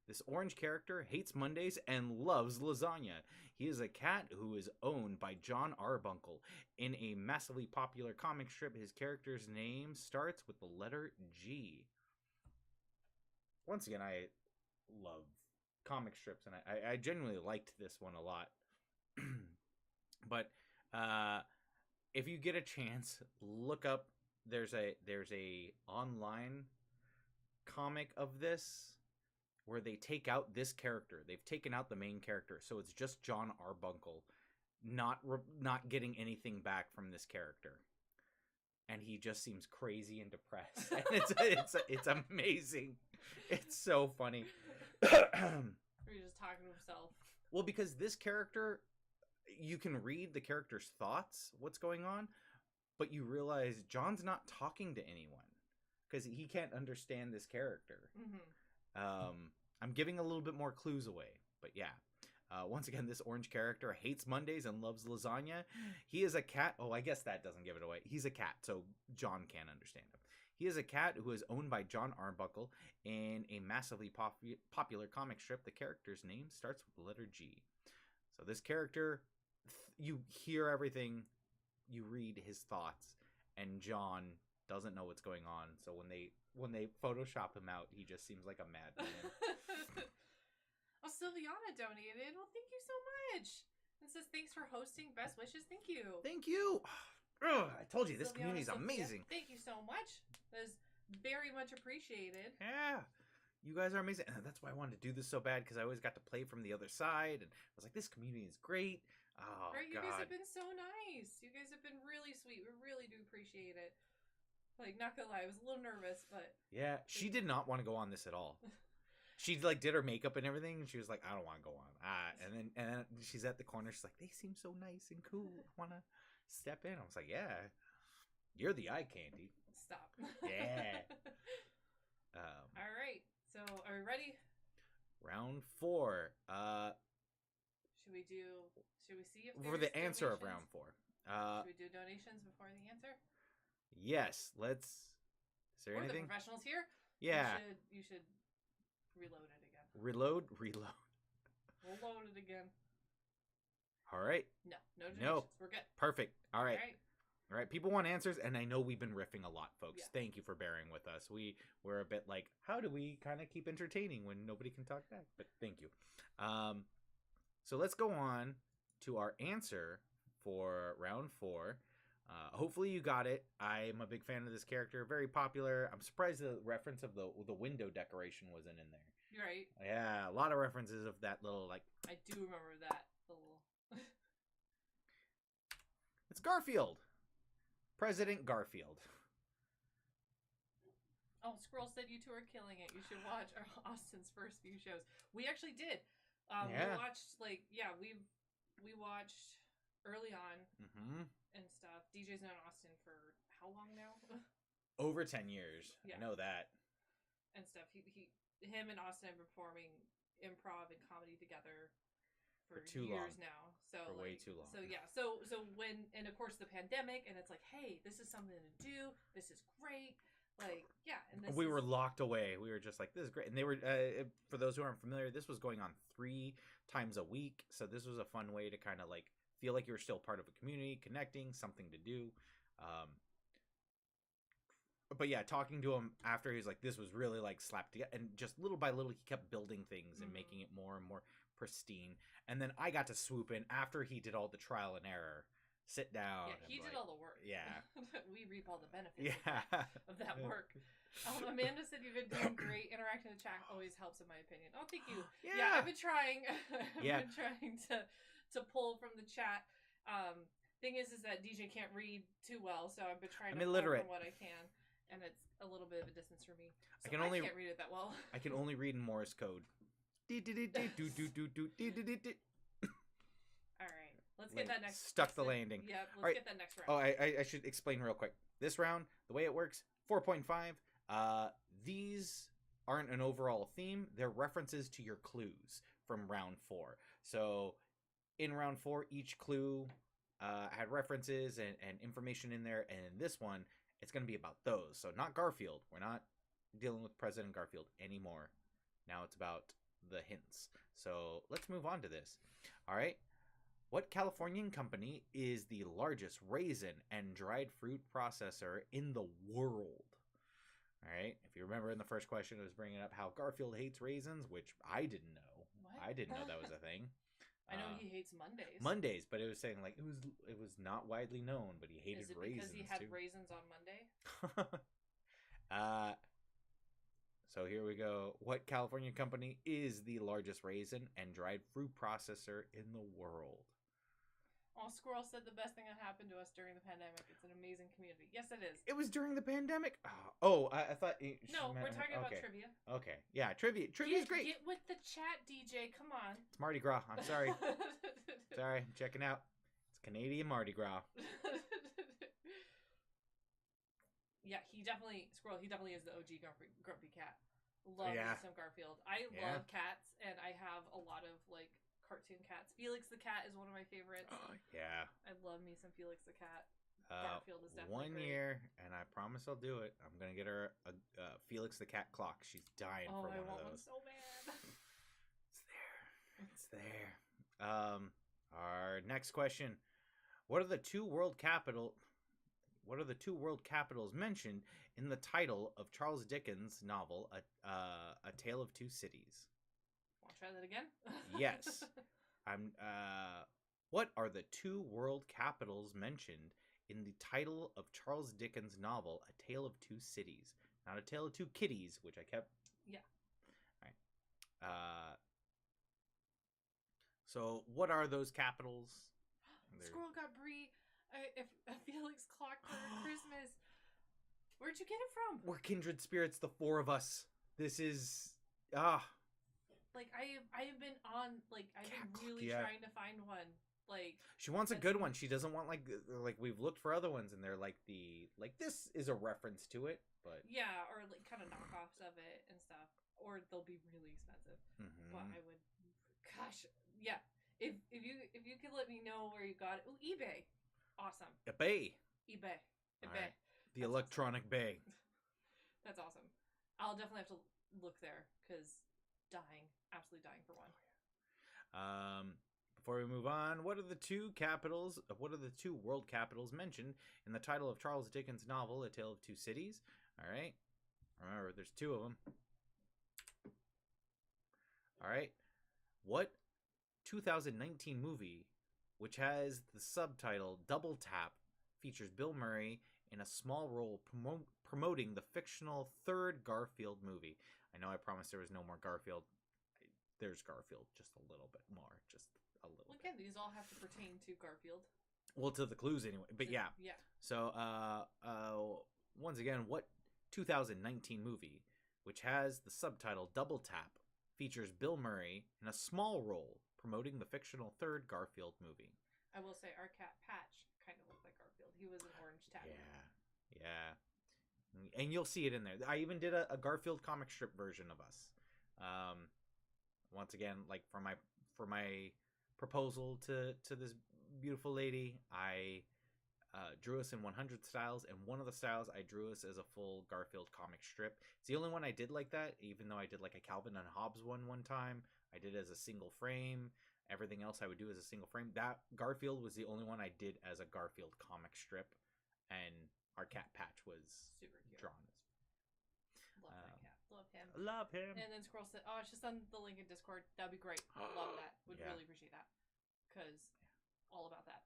This orange character hates Mondays and loves lasagna. He is a cat who is owned by John Arbuckle. In a massively popular comic strip, his character's name starts with the letter G. Once again, I love comic strips, and I genuinely liked this one a lot. But if you get a chance, look up. There's a online comic of this where they take out this character. They've taken out the main character, so it's just John Arbuckle, not getting anything back from this character, and he just seems crazy and depressed. And it's amazing. It's so funny. Or he's just talking to himself. Well, because this character, you can read the character's thoughts, what's going on, but you realize John's not talking to anyone because he can't understand this character. Mm-hmm. I'm giving a little bit more clues away, but yeah. Once again, this orange character hates Mondays and loves lasagna. He is a cat. Oh, I guess that doesn't give it away. He's a cat, so John can't understand him. He is a cat who is owned by John Arbuckle in a massively popular comic strip. The character's name starts with the letter G. So this character, you hear everything, you read his thoughts, and John doesn't know what's going on. So when they Photoshop him out, he just seems like a madman. Oh, Sylviana donated. Well, thank you so much. It says, thanks for hosting. Best wishes. Thank you. Thank you. I told you, this community is amazing. Thank you so much. That is very much appreciated. Yeah. You guys are amazing. And that's why I wanted to do this so bad, because I always got to play from the other side. And I was like, this community is great. Oh, right, you God. guys have been so nice. You guys have been really sweet. We really do appreciate it. Like, not gonna lie, I was a little nervous, but Yeah, she did not want to go on this at all. She like did her makeup and everything, and she was like, "I don't want to go on." And then she's at the corner. She's like, "They seem so nice and cool. I want to step in." I was like, "Yeah, you're the eye candy." stop. Yeah. All right. So, are we ready? Round 4. Should we see if For the there's answer of donations? round 4. Should we do donations before the answer? Yes. Let's. Is there We're anything? the professionals here. Yeah. You should reload it again. Reload. We'll load it again. All right. No donations. No. We're good. Perfect. All right. All right. All right. People want answers, and I know we've been riffing a lot, folks. Yeah. Thank you for bearing with us. We're a bit like, how do we kind of keep entertaining when nobody can talk back? But thank you. So let's go on to our answer for round 4. Hopefully you got it. I'm a big fan of this character. Very popular. I'm surprised the reference of the window decoration wasn't in there. You're right. Yeah, a lot of references of that little like. I do remember that little. It's Garfield. President Garfield. Oh, Squirrel said you two are killing it. You should watch Austin's first few shows. We actually did. Yeah. We watched we watched early on and stuff. DJ's known Austin for how long now? Over 10 years. Yeah. I know that. And stuff. Him and Austin have been performing improv and comedy together for too years long. now. So For way too long. So yeah. So when, and of course the pandemic, and it's like, hey, this is something to do. This is great. Like, yeah. And this We were locked away. We were just like, this is great. And they were, for those who aren't familiar, this was going on 3 times a week. So this was a fun way to kind of like feel like you were still part of a community, connecting, something to do. But yeah, talking to him after, he's like, this was really like slapped together. And just little by little, he kept building things and making it more and more pristine. And then I got to swoop in after he did all the trial and error. Sit down. Yeah, he did all the work. Yeah. We reap all the benefits Yeah. of that work. Amanda said you've been doing great. Interacting in the chat always helps, in my opinion. Oh, thank you. Yeah, I've been trying. I've been trying to pull from the chat. Thing is that DJ can't read too well, so I've been trying to pull from what I can, and it's a little bit of a distance for me. So I can't read it that well. I can only read in Morse code. All right, let's get that next. Stuck the landing. Yeah, let's get that next round. Oh, I should explain real quick. This round, the way it works, 4.5. These aren't an overall theme. They're references to your clues from round 4. So in round 4, each clue had references and information in there. And in this one, it's going to be about those. So not Garfield. We're not dealing with President Garfield anymore. Now it's about the hints. So let's move on to this. All right. What Californian company is the largest raisin and dried fruit processor in the world? All right. If you remember in the first question, I was bringing up how Garfield hates raisins, which I didn't know. What? I didn't know that was a thing. I know he hates Mondays. Mondays, but it was saying like it was not widely known, but he hated raisins. Is it because he had too. raisins on Monday? So here we go. What California company is the largest raisin and dried fruit processor in the world? Oh, Squirrel said the best thing that happened to us during the pandemic. It's an amazing community. Yes, it is. It was during the pandemic? Oh, I thought... No, we're talking about trivia. Okay. Yeah, trivia. Trivia's great. Get with the chat, DJ. Come on. It's Mardi Gras. I'm sorry. Sorry. I'm checking out. It's Canadian Mardi Gras. Yeah, Squirrel, he definitely is the OG grumpy cat. Love some Garfield. I love cats, and I have a lot of, like, cartoon cats. Felix the cat is one of my favorites. Oh, yeah. I love me some Felix the cat. Garfield is definitely 1 great. year, and I promise I'll do it. I'm going to get her a Felix the cat clock. She's dying for one of those. I want one so bad. It's there. Our next question. What are the two world capitals mentioned in the title of Charles Dickens' novel, A Tale of Two Cities? Want to try that again? Yes. What are the two world capitals mentioned in the title of Charles Dickens' novel, A Tale of Two Cities? Not A Tale of Two Kitties, which I kept... Yeah. All right. So what are those capitals? Squirrel got Brie a Felix clock for Christmas. Where'd you get it from? We're kindred spirits, the four of us. This is Like I have been on like I've been really trying to find one. Like she wants a good one. She doesn't want like we've looked for other ones and they're like this is a reference to it, but yeah, or like kind of knockoffs of it and stuff, or they'll be really expensive. But I would, gosh, yeah. If you could let me know where you got it. Ooh, eBay, awesome. eBay. Right. The electronic awesome. bay. That's awesome. I'll definitely have to look there because absolutely dying for one. Before we move on, what are the two world capitals mentioned in the title of Charles Dickens' novel, A Tale of Two Cities? All right. Remember, there's two of them. All right. What 2019 movie, which has the subtitle Double Tap, features Bill Murray in a small role promoting the fictional third Garfield movie? I know I promised there was no more Garfield. There's Garfield, just a little bit more, just a little. Well, again, these all have to pertain to Garfield. Well, to the clues anyway, but yeah. Yeah. So, once again, what 2019 movie, which has the subtitle Double Tap, features Bill Murray in a small role promoting the fictional third Garfield movie? I will say our cat Patch kind of looked like Garfield. He was an orange tabby. Yeah. And you'll see it in there. I even did a Garfield comic strip version of us. Once again, like for my proposal to this beautiful lady, I drew us in 100 styles, and one of the styles I drew us as a full Garfield comic strip. It's the only one I did like that, even though I did like a Calvin and Hobbes one time. I did it as a single frame. Everything else I would do as a single frame. That Garfield was the only one I did as a Garfield comic strip, and our cat Patch was super cute. Drawn as. Love that cat. Love him. And then Squirrel said, "Oh, it's just on the link in Discord. That'd be great. Love that. Would really appreciate that, because all about that."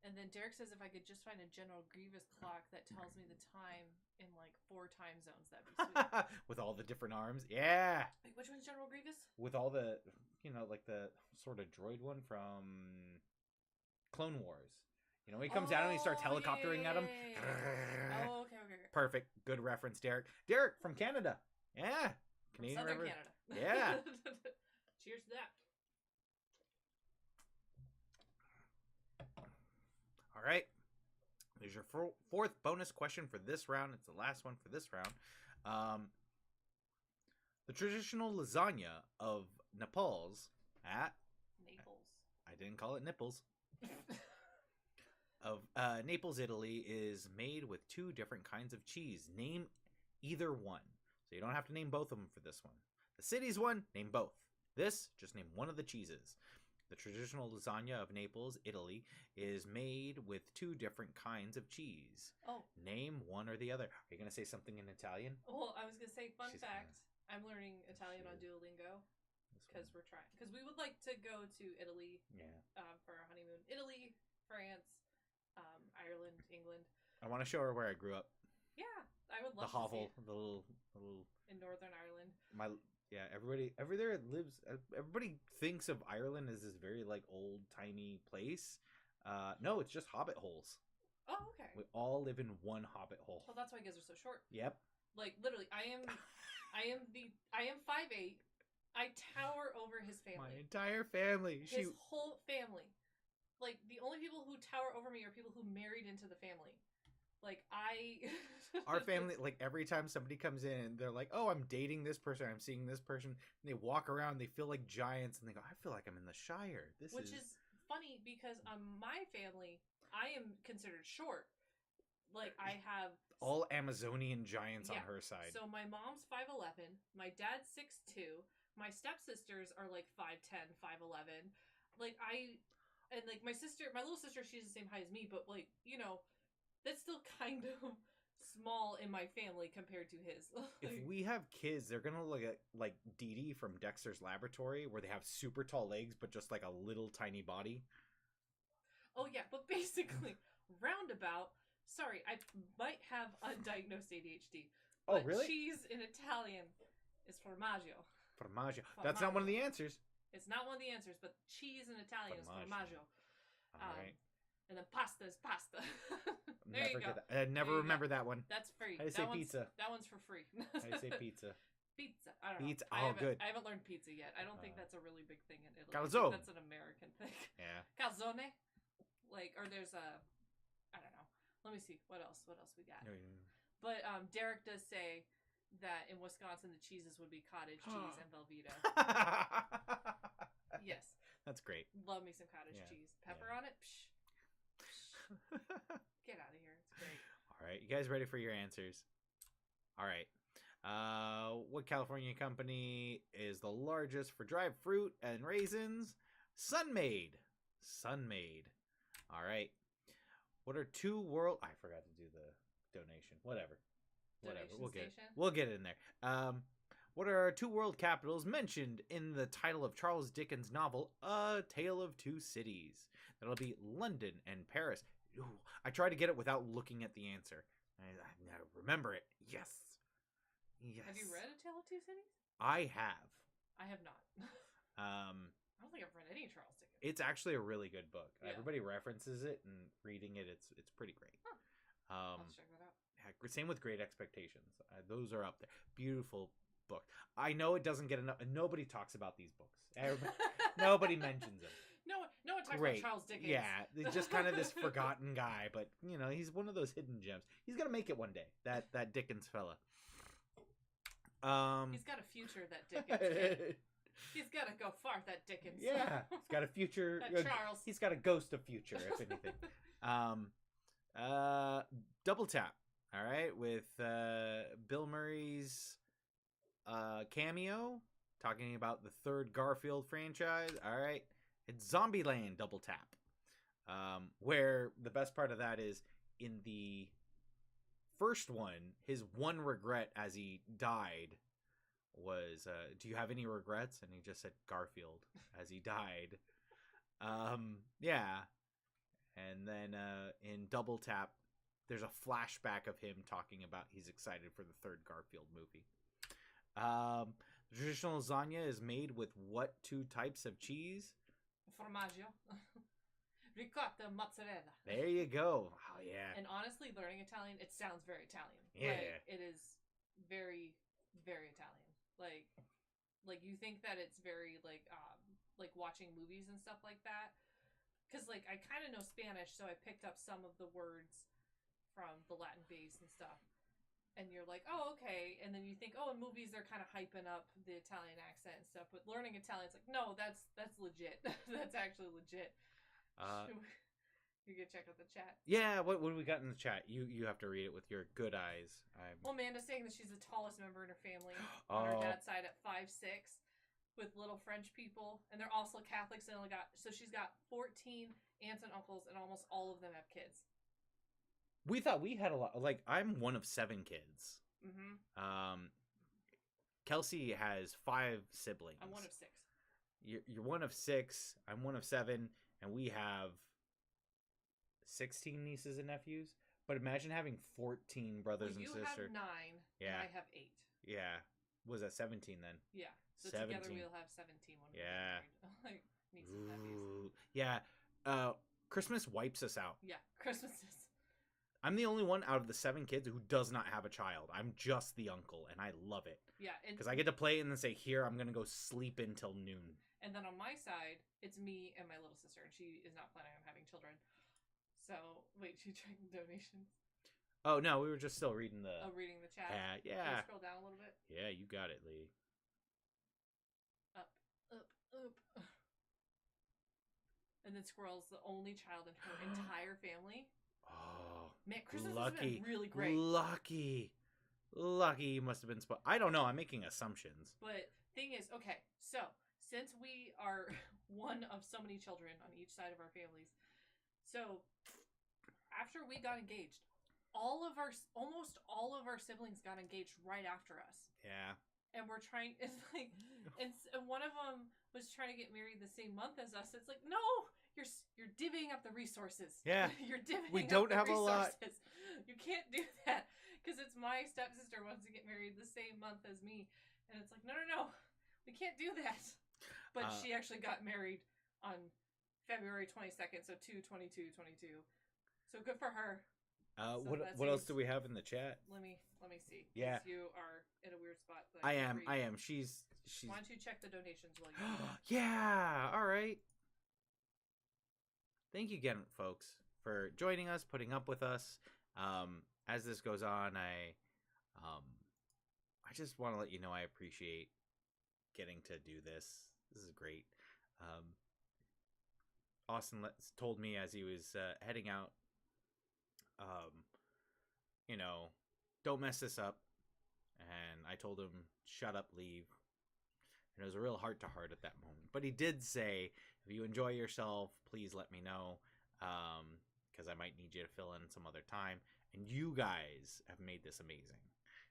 And then Derek says, "If I could just find a General Grievous clock that tells me the time in like 4 time zones, that'd be sweet." With all the different arms, yeah. Wait, which one's General Grievous? With all the, like the sort of droid one from Clone Wars. He comes down and he starts helicoptering at him. Oh, okay. Perfect. Good reference, Derek. Derek from Canada. Yeah. Canadian Southern River. Canada. Yeah. Cheers to that. All right. There's your fourth bonus question for this round. It's the last one for this round. The traditional lasagna of Naples at... Naples. I didn't call it nipples. Of Naples, Italy, is made with 2 different kinds of cheese. Name either one. So you don't have to name both of them for this one. The city's one, name both. This, just name one of the cheeses. The traditional lasagna of Naples, Italy, is made with 2 different kinds of cheese. Oh. Name one or the other. Are you going to say something in Italian? Well, I was going to say, fun fact, I'm learning Italian on Duolingo. Because we would like to go to Italy for our honeymoon. Italy, France, Ireland, England. I want to show her where I grew up. Yeah, I would love the hovel, to see it. the little in Northern Ireland. Everybody thinks of Ireland as this very like old timey place. No, it's just hobbit holes. Oh, okay. We all live in one hobbit hole. Well, that's why you guys are so short. Yep. Like literally, I am 5'8". I tower over his family. My entire family. His whole family. Like, the only people who tower over me are people who married into the family. Like, Our family, like, every time somebody comes in, they're like, oh, I'm dating this person, I'm seeing this person. And they walk around, they feel like giants, and they go, I feel like I'm in the Shire. Which is funny, because on my family, I am considered short. Like, I have... all Amazonian giants on her side. So my mom's 5'11", my dad's 6'2", my stepsisters are like 5'10", 5'11". Like, and like my little sister, she's the same height as me, but like, that's still kind of small in my family compared to his. If we have kids, they're gonna look at like Dee Dee from Dexter's Laboratory, where they have super tall legs but just like a little tiny body. Oh yeah, but basically, roundabout. Sorry, I might have undiagnosed ADHD. Oh really? Cheese in Italian is formaggio. Formaggio. That's not one of the answers. It's not one of the answers, but cheese in Italian is formaggio. All right. And then pasta is pasta. There Never you go. get that. I never remember that one. That's free. I say pizza. That one's for free. I say pizza. Pizza. I don't know. Pizza. Oh, good. I haven't learned pizza yet. I don't think that's a really big thing in Italy. Calzone. That's an American thing. Yeah. Calzone. Like, or there's I don't know. Let me see. What else we got? But Derek does say that in Wisconsin the cheeses would be cottage cheese and Velveeta. Yes. That's great. Love me some cottage cheese. Pepper on it? Psh. Get out of here. It's great. All right. You guys ready for your answers? All right. What California company is the largest for dried fruit and raisins? Sun-Maid. Sun-Maid. All right. What are two world... I forgot to do the donation. Whatever. We'll get it in there. What are two world capitals mentioned in the title of Charles Dickens' novel, A Tale of Two Cities? That'll be London and Paris. Ooh, I tried to get it without looking at the answer. I remember it. Yes. Have you read A Tale of Two Cities? I have. I have not. I don't think I've read any Charles Dickens. It's actually a really good book. Yeah. Everybody references it, and reading it, it's pretty great. Huh. Let's check that out. Same with Great Expectations. Those are up there. Beautiful book. I know it doesn't get enough. Nobody talks about these books. Nobody mentions them. No one talks about Charles Dickens. Yeah, it's just kind of this forgotten guy, but he's one of those hidden gems. He's gonna make it one day. That Dickens fella. He's got a future, that Dickens. He's got to go far, that Dickens. Yeah, he's got a future. Charles. He's got a ghost of future, if anything. Double Tap. All right, with Bill Murray's cameo, talking about the third Garfield franchise. All right, it's Zombieland Double Tap, where the best part of that is in the first one, his one regret as he died was, do you have any regrets? And he just said Garfield as he died. Yeah. And then in Double Tap, there's a flashback of him talking about he's excited for the third Garfield movie. Traditional lasagna is made with what two types of cheese? Formaggio. Ricotta, mozzarella. There you go. Oh, yeah. And honestly, learning Italian, it sounds very Italian. Yeah. Like, it is very, very Italian. Like you think that it's very, like watching movies and stuff like that. Because, like, I kind of know Spanish, so I picked up some of the words from the Latin base and stuff. And you're like, oh, okay. And then you think, oh, in movies they're kind of hyping up the Italian accent and stuff. But learning Italian, it's like, no, that's legit. That's actually legit. You can check out the chat. Yeah, what do we got in the chat? You have to read it with your good eyes. Well, Amanda's saying that she's the tallest member in her family on her dad's side at 5'6", with little French people, and they're also Catholics. And she's got 14 aunts and uncles, and almost all of them have kids. We thought we had a lot. Like, I'm one of 7 kids. Mm-hmm. Kelsey has 5 siblings. I'm one of 6. You're one of 6. I'm one of 7, and we have 16 nieces and nephews. But imagine having 14 brothers and sisters. You have 9. Yeah. And I have 8. Yeah. Was that 17 then? Yeah. So 17. Together we'll have 17 when we're married. Like nieces and nephews. Yeah. Christmas wipes us out. Yeah. Christmas is. I'm the only one out of the 7 kids who does not have a child. I'm just the uncle, and I love it. Yeah. Because I get to play and then say, here, I'm going to go sleep until noon. And then on my side, it's me and my little sister, and she is not planning on having children. So, wait, she checking donations? Oh, no, we were just still reading the... Oh, reading the chat? Yeah. Can you scroll down a little bit? Yeah, you got it, Lee. Up. And then Squirrel's the only child in her entire family. Oh, man, Christmas has been really great. Lucky you must have been I don't know, I'm making assumptions. But thing is, okay, so since we are one of so many children on each side of our families, so after we got engaged, almost all of our siblings got engaged right after us. Yeah. And we're trying, it's like, and one of them was trying to get married the same month as us. It's like, no, you're divvying up the resources. Yeah. You're divvying we don't up the have resources. A lot. You can't do that because it's my stepsister wants to get married the same month as me. And it's like, no. We can't do that. But she actually got married on February 22nd, so 2/22/22. So good for her. So what else do we have in the chat? Let me see. Yeah. You are in a weird spot. I am. She's. Why don't you check the donations while you Yeah. All right. Thank you again, folks, for joining us, putting up with us. As this goes on, I just want to let you know I appreciate getting to do this. This is great. Austin told me as he was heading out, don't mess this up. And I told him, shut up, leave. And it was a real heart-to-heart at that moment. But he did say, if you enjoy yourself, please let me know, because I might need you to fill in some other time. And you guys have made this amazing.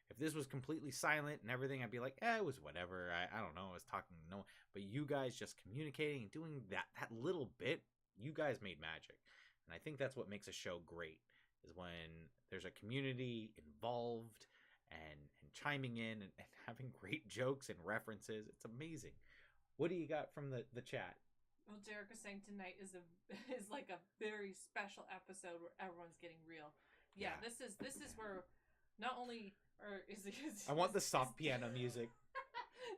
If this was completely silent and everything, I'd be like, it was whatever. I don't know. I was talking to no one. But you guys just communicating and doing that little bit, you guys made magic. And I think that's what makes a show great, is when there's a community involved and chiming in and having great jokes and references. It's amazing. What do you got from the chat? Well, Derek was saying tonight is like a very special episode where everyone's getting real. Yeah. This is where not only I want the soft piano music.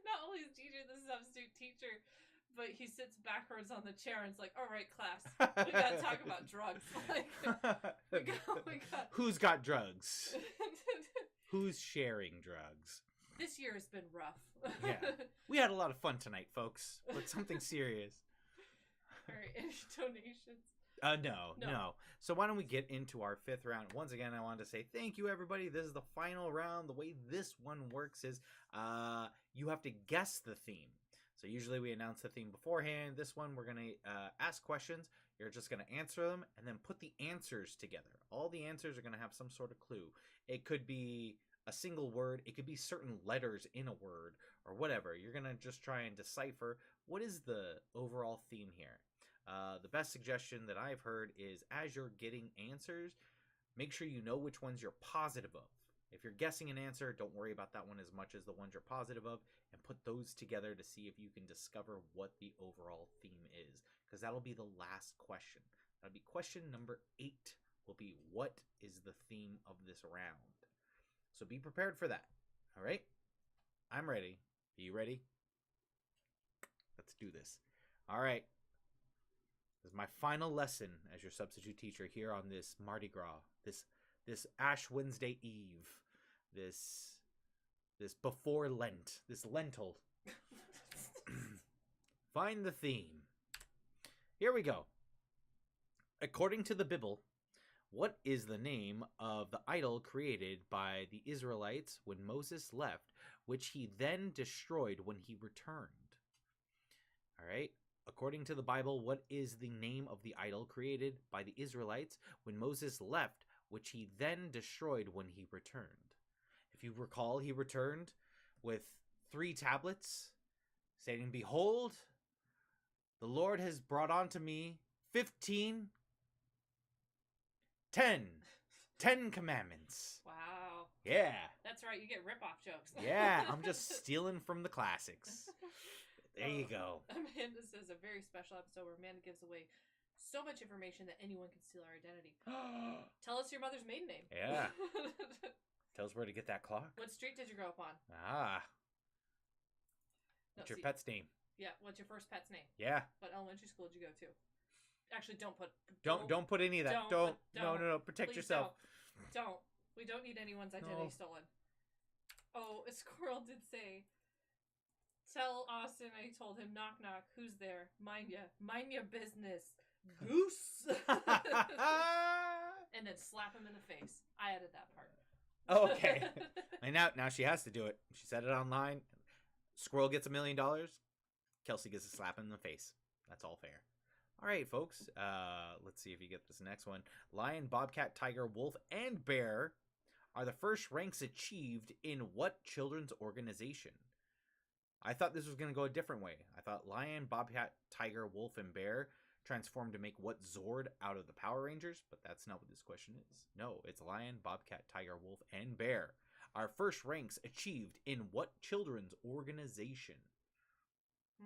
Not only is DJ the substitute teacher, but he sits backwards on the chair and is like, all right, class, we gotta talk about drugs. Like, we got... Who's got drugs? Who's sharing drugs? This year has been rough. Yeah. We had a lot of fun tonight, folks. But something serious. All right, any donations? No. So why don't we get into our fifth round? Once again, I wanted to say thank you, everybody. This is the final round. The way this one works is you have to guess the theme. So usually we announce the theme beforehand. This one, we're going to ask questions. You're just going to answer them and then put the answers together. All the answers are going to have some sort of clue. It could be a single word. It could be certain letters in a word or whatever. You're going to just try and decipher what is the overall theme here. The best suggestion that I've heard is as you're getting answers, make sure you know which ones you're positive of. If you're guessing an answer, don't worry about that one as much as the ones you're positive of, and put those together to see if you can discover what the overall theme is, because that'll be the last question. That'll be question number 8, will be what is the theme of this round. So be prepared for that. All right? I'm ready. Are you ready? Let's do this. All right. This is my final lesson as your substitute teacher here on this Mardi Gras, this Ash Wednesday Eve, this before Lent, this lentil. Find the theme. Here we go. According to the Bible, what is the name of the idol created by the Israelites when Moses left, which he then destroyed when he returned? All right. According to the Bible, what is the name of the idol created by the Israelites when Moses left, which he then destroyed when he returned? If you recall, he returned with 3 tablets, saying, "Behold, the Lord has brought unto me 10 commandments." Wow. Yeah. That's right, you get rip-off jokes. Yeah, I'm just stealing from the classics. There you go. Amanda says a very special episode where Amanda gives away so much information that anyone can steal our identity. Tell us your mother's maiden name. Yeah. Tell us where to get that clock. What street did you grow up on? What's your pet's name? Yeah, what's your first pet's name? Yeah. What elementary school did you go to? Actually, don't put any of that. Don't. No. Protect yourself. Don't. We don't need anyone's identity stolen. Oh, a squirrel did say, "Tell Austin I told him, knock knock, who's there? Mind ya business, goose." And then slap him in the face. I added that part. Oh, okay. And now she has to do it. She said it online. Squirrel gets $1 million. Kelsey gets a slap in the face. That's all fair. All right, folks. Let's see if you get this next one. Lion, bobcat, tiger, wolf, and bear are the first ranks achieved in what children's organization? I thought this was going to go a different way. I thought lion, bobcat, tiger, wolf, and bear transformed to make what Zord out of the Power Rangers, but that's not what this question is. No, it's lion, bobcat, tiger, wolf, and bear. Our first ranks achieved in what children's organization? I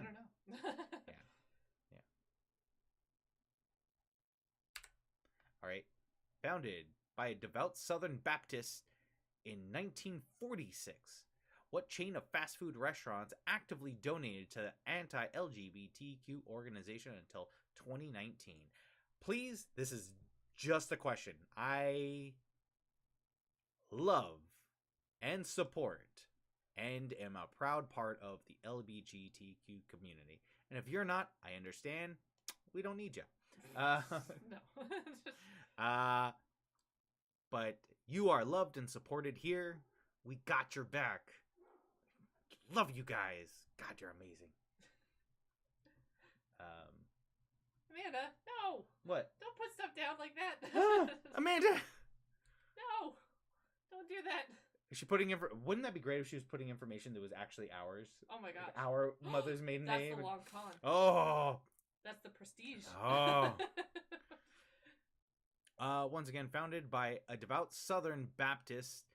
don't know. Yeah. right, founded by a devout Southern Baptist in 1946. What chain of fast food restaurants actively donated to the anti-LGBTQ organization until 2019? Please, this is just a question. I love and support and am a proud part of the LGBTQ community. And if you're not, I understand. We don't need you. No. But you are loved and supported here. We got your back. Love you guys. God, you're amazing. Amanda, no. What? Don't put stuff down like that. Amanda. No. Don't do that. Is she putting wouldn't that be great if she was putting information that was actually ours? Oh my gosh. Like our mother's maiden name. That's the long con. Oh. That's the prestige. Oh. Once again, founded by a devout Southern Baptist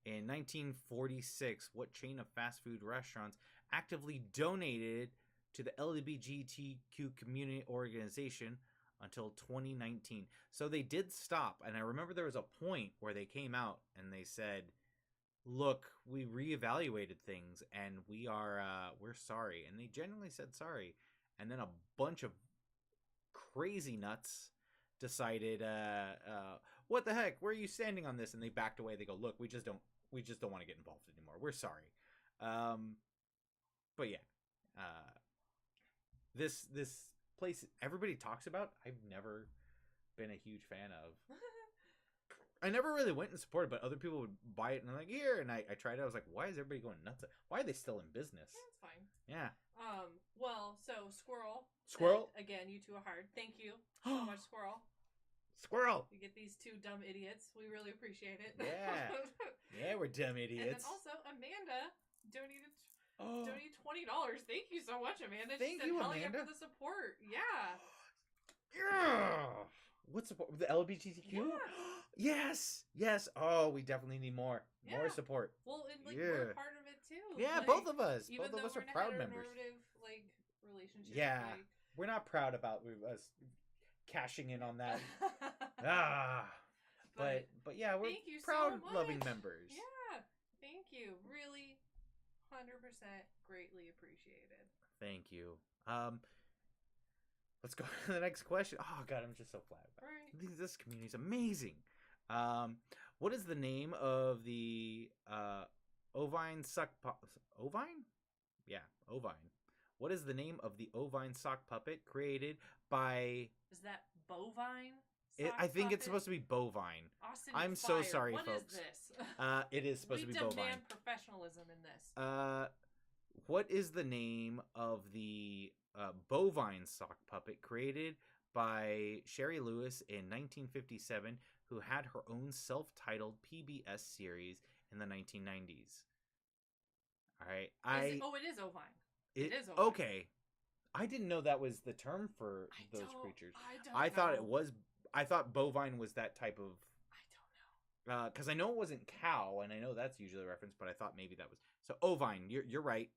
in 1946, what chain of fast food restaurants actively donated to the LGBTQ community organization until 2019? So they did stop, and I remember there was a point where they came out and they said, look, we reevaluated things and we're sorry. And they genuinely said sorry. And then a bunch of crazy nuts decided, what the heck? Where are you standing on this? And they backed away. They go, look, we just don't want to get involved anymore. We're sorry. But yeah, this place everybody talks about, I've never been a huge fan of. I never really went and supported, but other people would buy it and I'm like, here. And I tried it. I was like, why is everybody going nuts? Why are they still in business? Yeah, it's fine. Yeah. Well, so Squirrel. Again, you two are hard. Thank you so much, Squirrel. Squirrel. You get these two dumb idiots. We really appreciate it. Yeah. Yeah, we're dumb idiots. And then also Amanda donated $20. Thank you so much, Amanda. Thank you, hell Amanda. Yeah, for the support. Yeah. Yeah. What support? The LGBTQ? Yeah. Yes. Oh, we definitely need more. Yeah. More support. Well, and we're part of it too. Yeah, both of us. Even Both of though us we're are proud in a members. heteronormative, relationship. Yeah. We're not proud about us cashing in on that. But yeah, we're proud, so loving members. Yeah. Thank you. Really, 100% greatly appreciated. Thank you. Let's go to the next question. Oh God, I'm just so glad about it. This community is amazing. What is the name of the ovine sock ovine? Yeah, ovine. What is the name of the ovine sock puppet created by? Is that bovine? I think it's supposed to be bovine. Austin, I'm so sorry, what folks. What is this? It is supposed to be bovine. We demand professionalism in this. What is the name of the bovine sock puppet created by Sherry Lewis in 1957, who had her own self-titled PBS series in the 1990s? All right, it is ovine. It is ovine. Okay. I didn't know that was the term for those creatures. I thought it was. I thought bovine was that type of. I don't know. Because I know it wasn't cow, and I know that's usually a reference, but I thought maybe that was so ovine. You're right.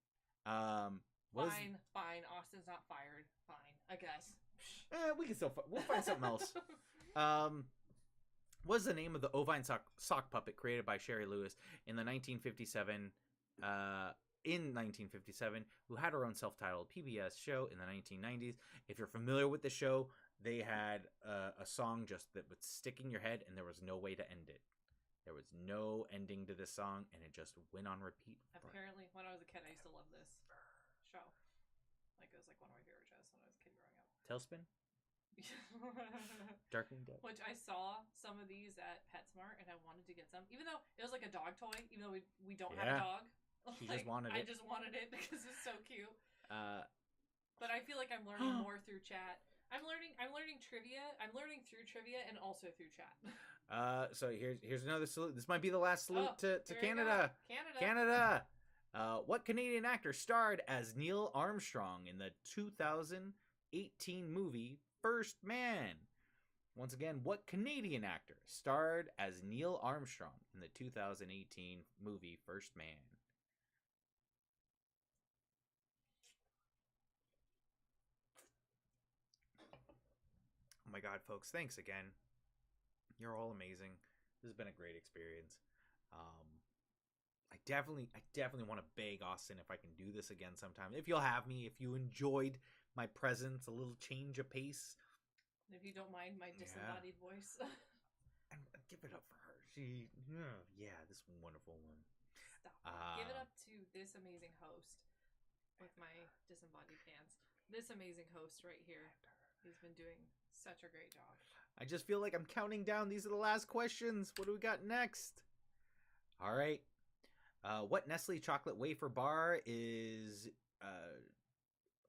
Fine. Austin's not fired. Fine, I guess. We can still. We'll find something else. What is the name of the ovine sock puppet created by Sherry Lewis in the 1957? In 1957, who had her own self-titled PBS show in the 1990s. If you're familiar with the show, they had a song just that would stick in your head, and there was no way to end it. There was no ending to this song, and it just went on repeat. Apparently, when I was a kid, I used to love this show. It was one of my favorite shows when I was a kid growing up. Tailspin? Darkwing Duck. Which I saw some of these at PetSmart, and I wanted to get some, even though it was like a dog toy. Even though we don't have a dog. She just wanted it. I just wanted it because it's so cute. But I feel like I'm learning more through chat. I'm learning trivia. I'm learning through trivia and also through chat. So here's another salute. This might be the last salute to Canada. Canada. What Canadian actor starred as Neil Armstrong in the 2018 movie First Man? Once again, what Canadian actor starred as Neil Armstrong in the 2018 movie First Man? Oh my God, folks, thanks again. You're all amazing. This has been a great experience. I definitely want to beg Austin if I can do this again sometime. If you'll have me, if you enjoyed my presence, a little change of pace. If you don't mind my disembodied voice. And give it up for her. This wonderful one. Stop. Give it up to this amazing host with my disembodied pants. This amazing host right here. He's been doing such a great job. I just feel like I'm counting down. These are the last questions. What do we got next? All right. What Nestle chocolate wafer bar is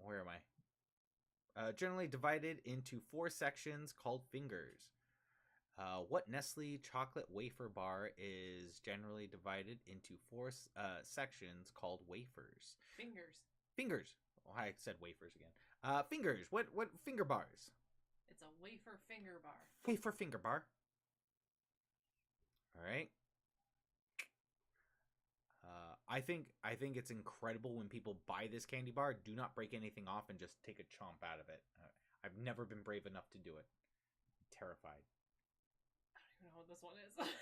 where am I? Generally divided into 4 sections called fingers. What Nestle chocolate wafer bar is generally divided into 4 sections called wafers? Fingers. Oh, I said wafers again. Fingers. What finger bars? It's a wafer finger bar. Wafer finger bar. All right. I think it's incredible when people buy this candy bar. Do not break anything off and just take a chomp out of it. I've never been brave enough to do it. I'm terrified. I don't even know what this one is.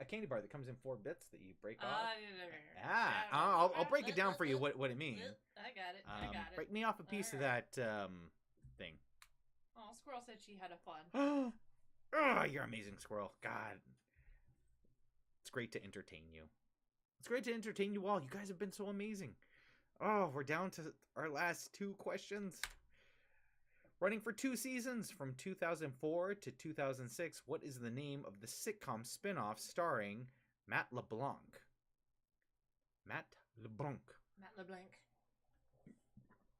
A candy bar that comes in 4 bits that you break off. I'll break it down for you. What it means. I got it. I got it. Break me off a piece of that thing. Oh, Squirrel said she had a fun. Oh, you're amazing, Squirrel. God, it's great to entertain you. It's great to entertain you all. You guys have been so amazing. Oh, we're down to our last 2 questions. Running for 2 seasons from 2004 to 2006, what is the name of the sitcom spinoff starring Matt LeBlanc? Matt LeBlanc.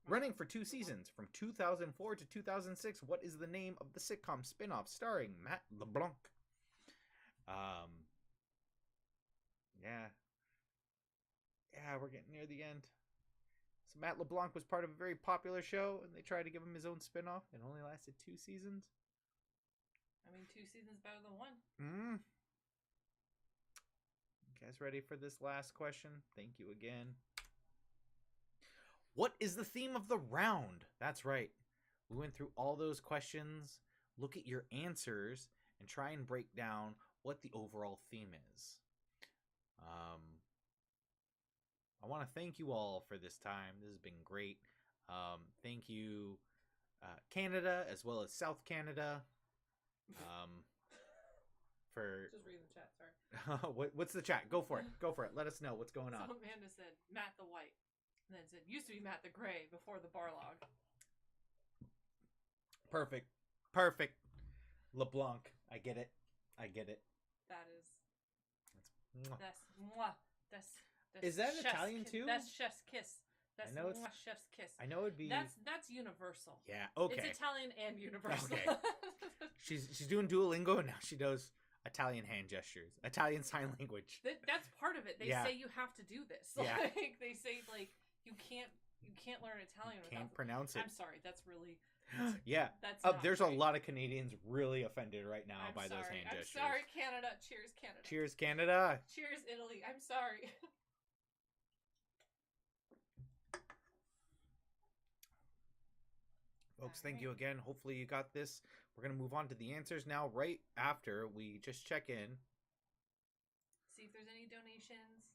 Running for 2 seasons from 2004 to 2006, what is the name of the sitcom spinoff starring Matt LeBlanc? Yeah, we're getting near the end. So Matt LeBlanc was part of a very popular show, and they tried to give him his own spinoff. It only lasted 2 seasons. I mean, 2 seasons better than 1. You guys ready for this last question? Thank you again. What is the theme of the round? That's right. We went through all those questions. Look at your answers and try and break down what the overall theme is. I want to thank you all for this time. This has been great. Thank you, Canada, as well as South Canada. For just read the chat. Sorry. What's the chat? Go for it. Go for it. Let us know what's going on. So Amanda said Matt the White, and then said used to be Matt the Gray before the bar log. Perfect. LeBlanc. I get it. That is. That's. Is that Italian too? That's chef's kiss. That's chef's kiss. I know it'd be. That's universal. Yeah. Okay. It's Italian and universal. Okay. She's doing Duolingo and now she does Italian hand gestures, Italian sign language. That's part of it. They say you have to do this. Yeah. Like, they say like you can't learn Italian. Can't pronounce it. I'm sorry. That's really. Yeah. That's there's great. a lot of Canadians really offended right now by those hand gestures. I'm sorry, Canada. Cheers, Canada. Cheers, Canada. Cheers, Italy. I'm sorry. Folks, thank you again. Hopefully you got this. We're going to move on to the answers now right after we just check in. See if there's any donations.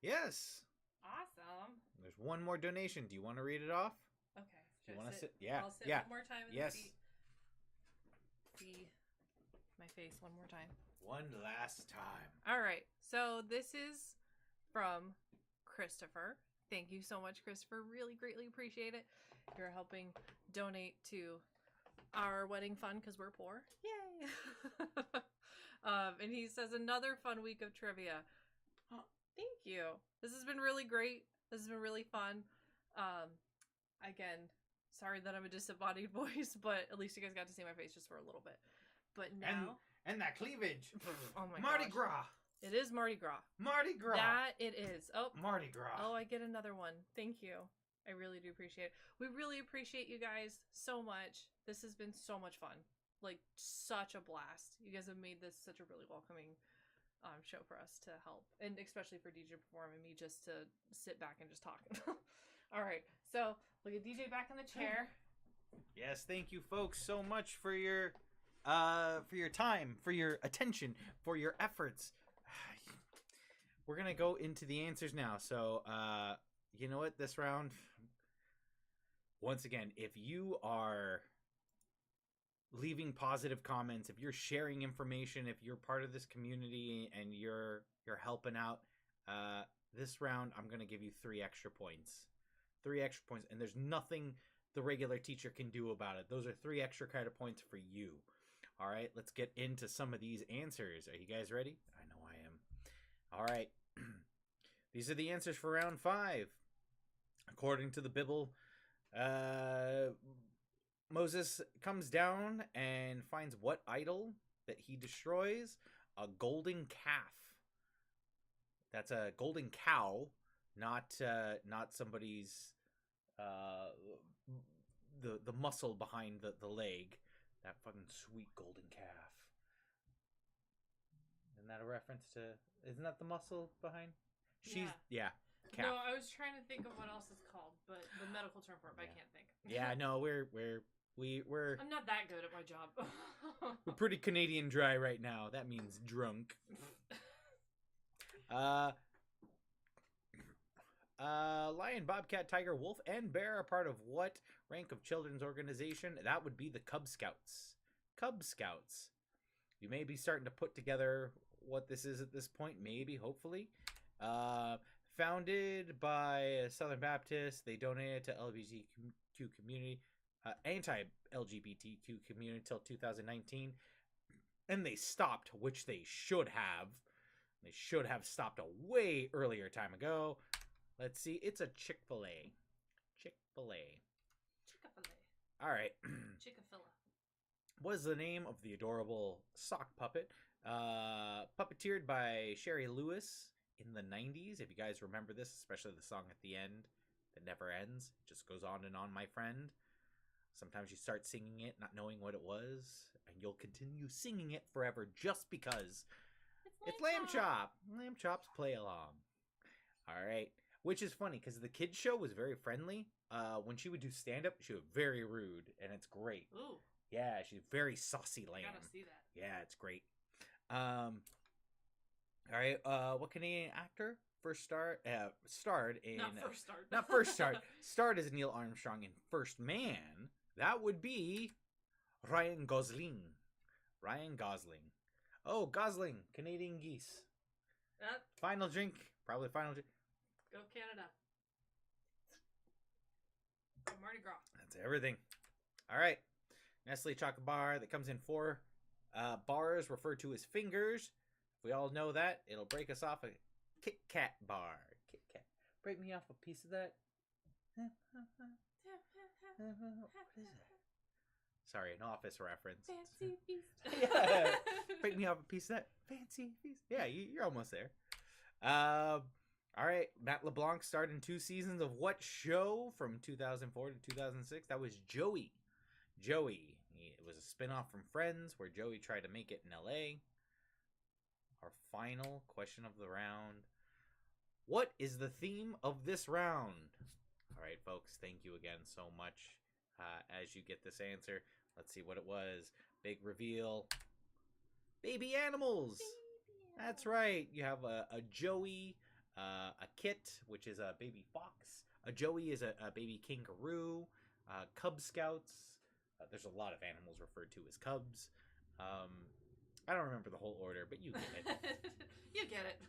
Yes. Awesome. There's one more donation. Do you want to read it off? Okay. Do you want to sit? Yeah. I'll sit one more time in the seat. See my face one more time. One last time. All right. So this is from Christopher. Thank you so much, Christopher. Really greatly appreciate it. You're helping donate to our wedding fund because we're poor. Yay! And he says, another fun week of trivia. Oh, thank you. This has been really great. This has been really fun. Again, sorry that I'm a disembodied voice, but at least you guys got to see my face just for a little bit. But now... And that cleavage. Oh my Mardi gosh. Gras. It is Mardi Gras. Mardi Gras. That it is. Oh, Mardi Gras. Oh, I get another one. Thank you. I really do appreciate it. We really appreciate you guys so much. This has been so much fun. Like, such a blast. You guys have made this such a really welcoming show for us to help. And especially for DJ Perform and me just to sit back and just talk. All right. So, we'll get DJ back in the chair. Yes, thank you folks so much for your for your time, for your attention, for your efforts. We're gonna go into the answers now. So, you know what? This round, once again, if you are leaving positive comments, if you're sharing information, if you're part of this community and you're helping out, this round I'm gonna give you 3 extra points. 3 extra points, and there's nothing the regular teacher can do about it. Those are 3 extra credit points for you. All right, let's get into some of these answers. Are you guys ready? I know I am. All right. These are the answers for round 5. According to the Bible, Moses comes down and finds what idol that he destroys? A golden calf. That's a golden cow, not somebody's the muscle behind the leg. That fucking sweet golden calf. Isn't that a reference to? Isn't that the muscle behind? Yeah. Calf. No, I was trying to think of what else it's called, but the medical term for it, but I can't think. Yeah, no, we're I'm not that good at my job. we're pretty Canadian dry right now. That means drunk. Lion, bobcat, tiger, wolf, and bear are part of what rank of children's organization? That would be the Cub Scouts. Cub Scouts. You may be starting to put together what this is at this point, maybe, hopefully. Founded by Southern Baptists, they donated to LGBTQ community, anti-LGBTQ community until 2019, and they stopped, which they should have. They should have stopped a way earlier time ago. Let's see. It's a Chick-fil-A. Chick-fil-A. Chick-fil-A. All right. Chick-fil-A. What is the name of the adorable sock puppet? Puppeteered by Sherry Lewis in the 90s. If you guys remember this, especially the song at the end that never ends. It just goes on and on, my friend. Sometimes you start singing it not knowing what it was, and you'll continue singing it forever just because it's Lamb Chop. Lamb Chops play along. All right. Which is funny because the kids show was very friendly. When she would do stand-up, she was very rude, and it's great. Ooh. Yeah, she's very saucy lamb. I gotta see that. Yeah, it's great. All right. What Canadian actor starred in? Not first start. Not first start. Starred as Neil Armstrong in First Man. That would be Ryan Gosling. Ryan Gosling. Oh, Gosling, Canadian geese. Final drink. Probably final drink. Go Canada. Go Mardi Gras. That's everything. All right. Nestle chocolate bar that comes in 4 bars referred to as fingers. If we all know that, it'll break us off a Kit Kat bar. Kit Kat. Break me off a piece of that. What is that? Sorry, an Office reference. Fancy feast. Yeah. Break me off a piece of that. Fancy feast. Yeah, you're almost there. All right. Matt LeBlanc starred in 2 seasons of what show from 2004 to 2006? That was Joey. Joey. It was a spinoff from Friends where Joey tried to make it in LA. Our final question of the round. What is the theme of this round? All right, folks. Thank you again so much. As you get this answer, let's see what it was. Big reveal. Baby animals. That's right. You have a Joey, a Kit, which is a baby fox. A Joey is a baby kangaroo. Cub Scouts. There's a lot of animals referred to as cubs. I don't remember the whole order, but you get it. You get it.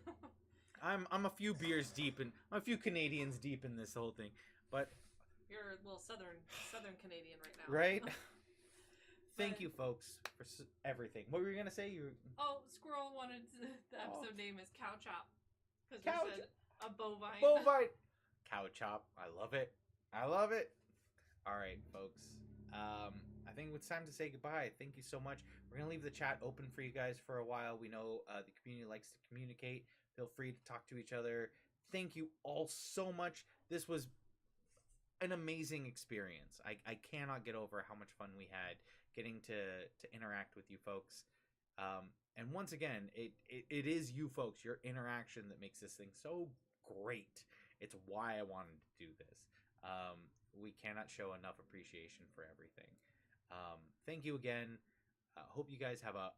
I'm a few beers deep and I'm a few Canadians deep in this whole thing, but you're a little southern Canadian right now, right? Thank you, folks, for everything. What were you gonna say? Oh, Squirrel wanted the episode name is Cow Chop because Cow we said a bovine. Bovine. Cow Chop. I love it. I love it. All right, folks. I think it's time to say goodbye. Thank you so much. We're going to leave the chat open for you guys for a while. We know the community likes to communicate. Feel free to talk to each other. Thank you all so much. This was an amazing experience. I cannot get over how much fun we had getting to interact with you folks. And once again, it is you folks, your interaction that makes this thing so great. It's why I wanted to do this. We cannot show enough appreciation for everything. Thank you again. Hope you guys have a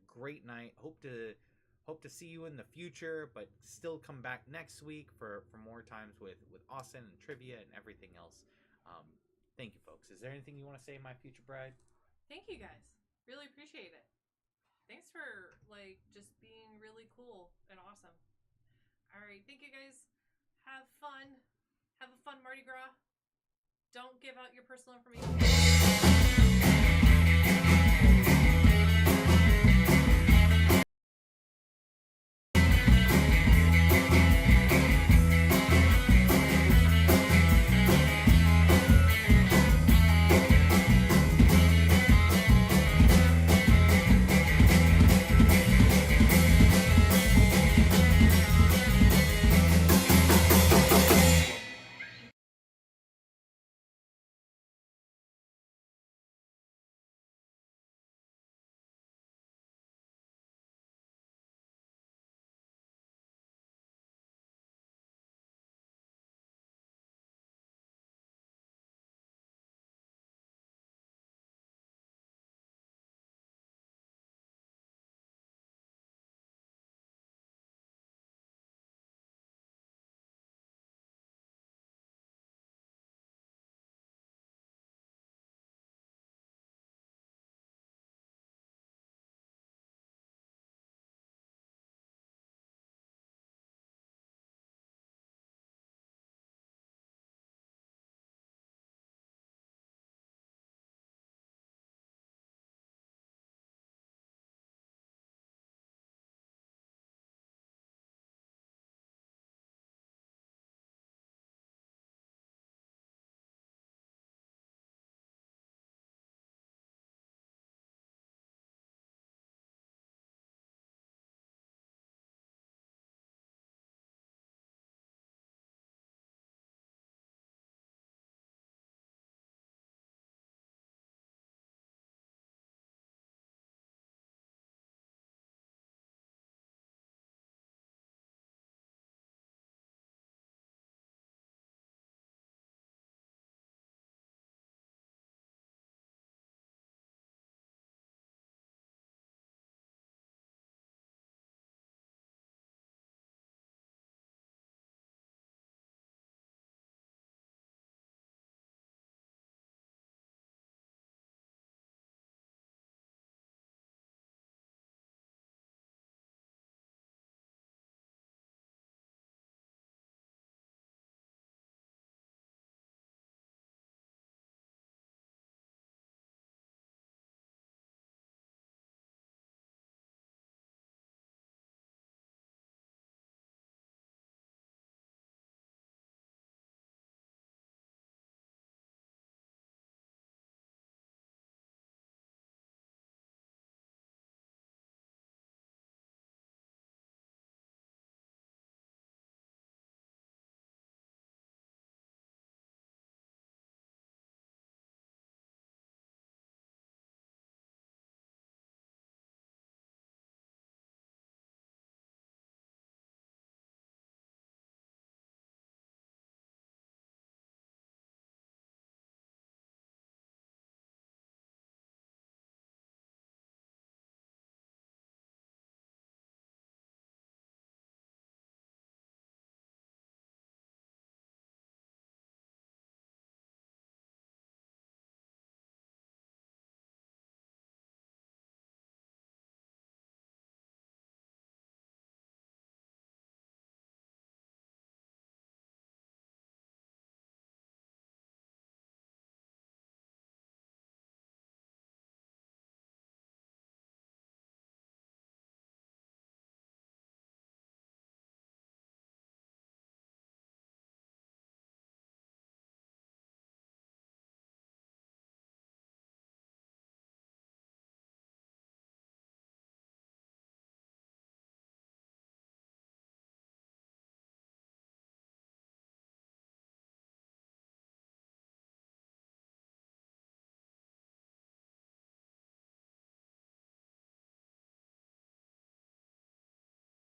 great night. Hope to see you in the future, but still come back next week for more times with Austin and trivia and everything else. Thank you, folks. Is there anything you want to say, my future bride? Thank you guys. Really appreciate it. Thanks for like just being really cool and awesome. All right, thank you guys. Have fun. Have a fun Mardi Gras. Don't give out your personal information.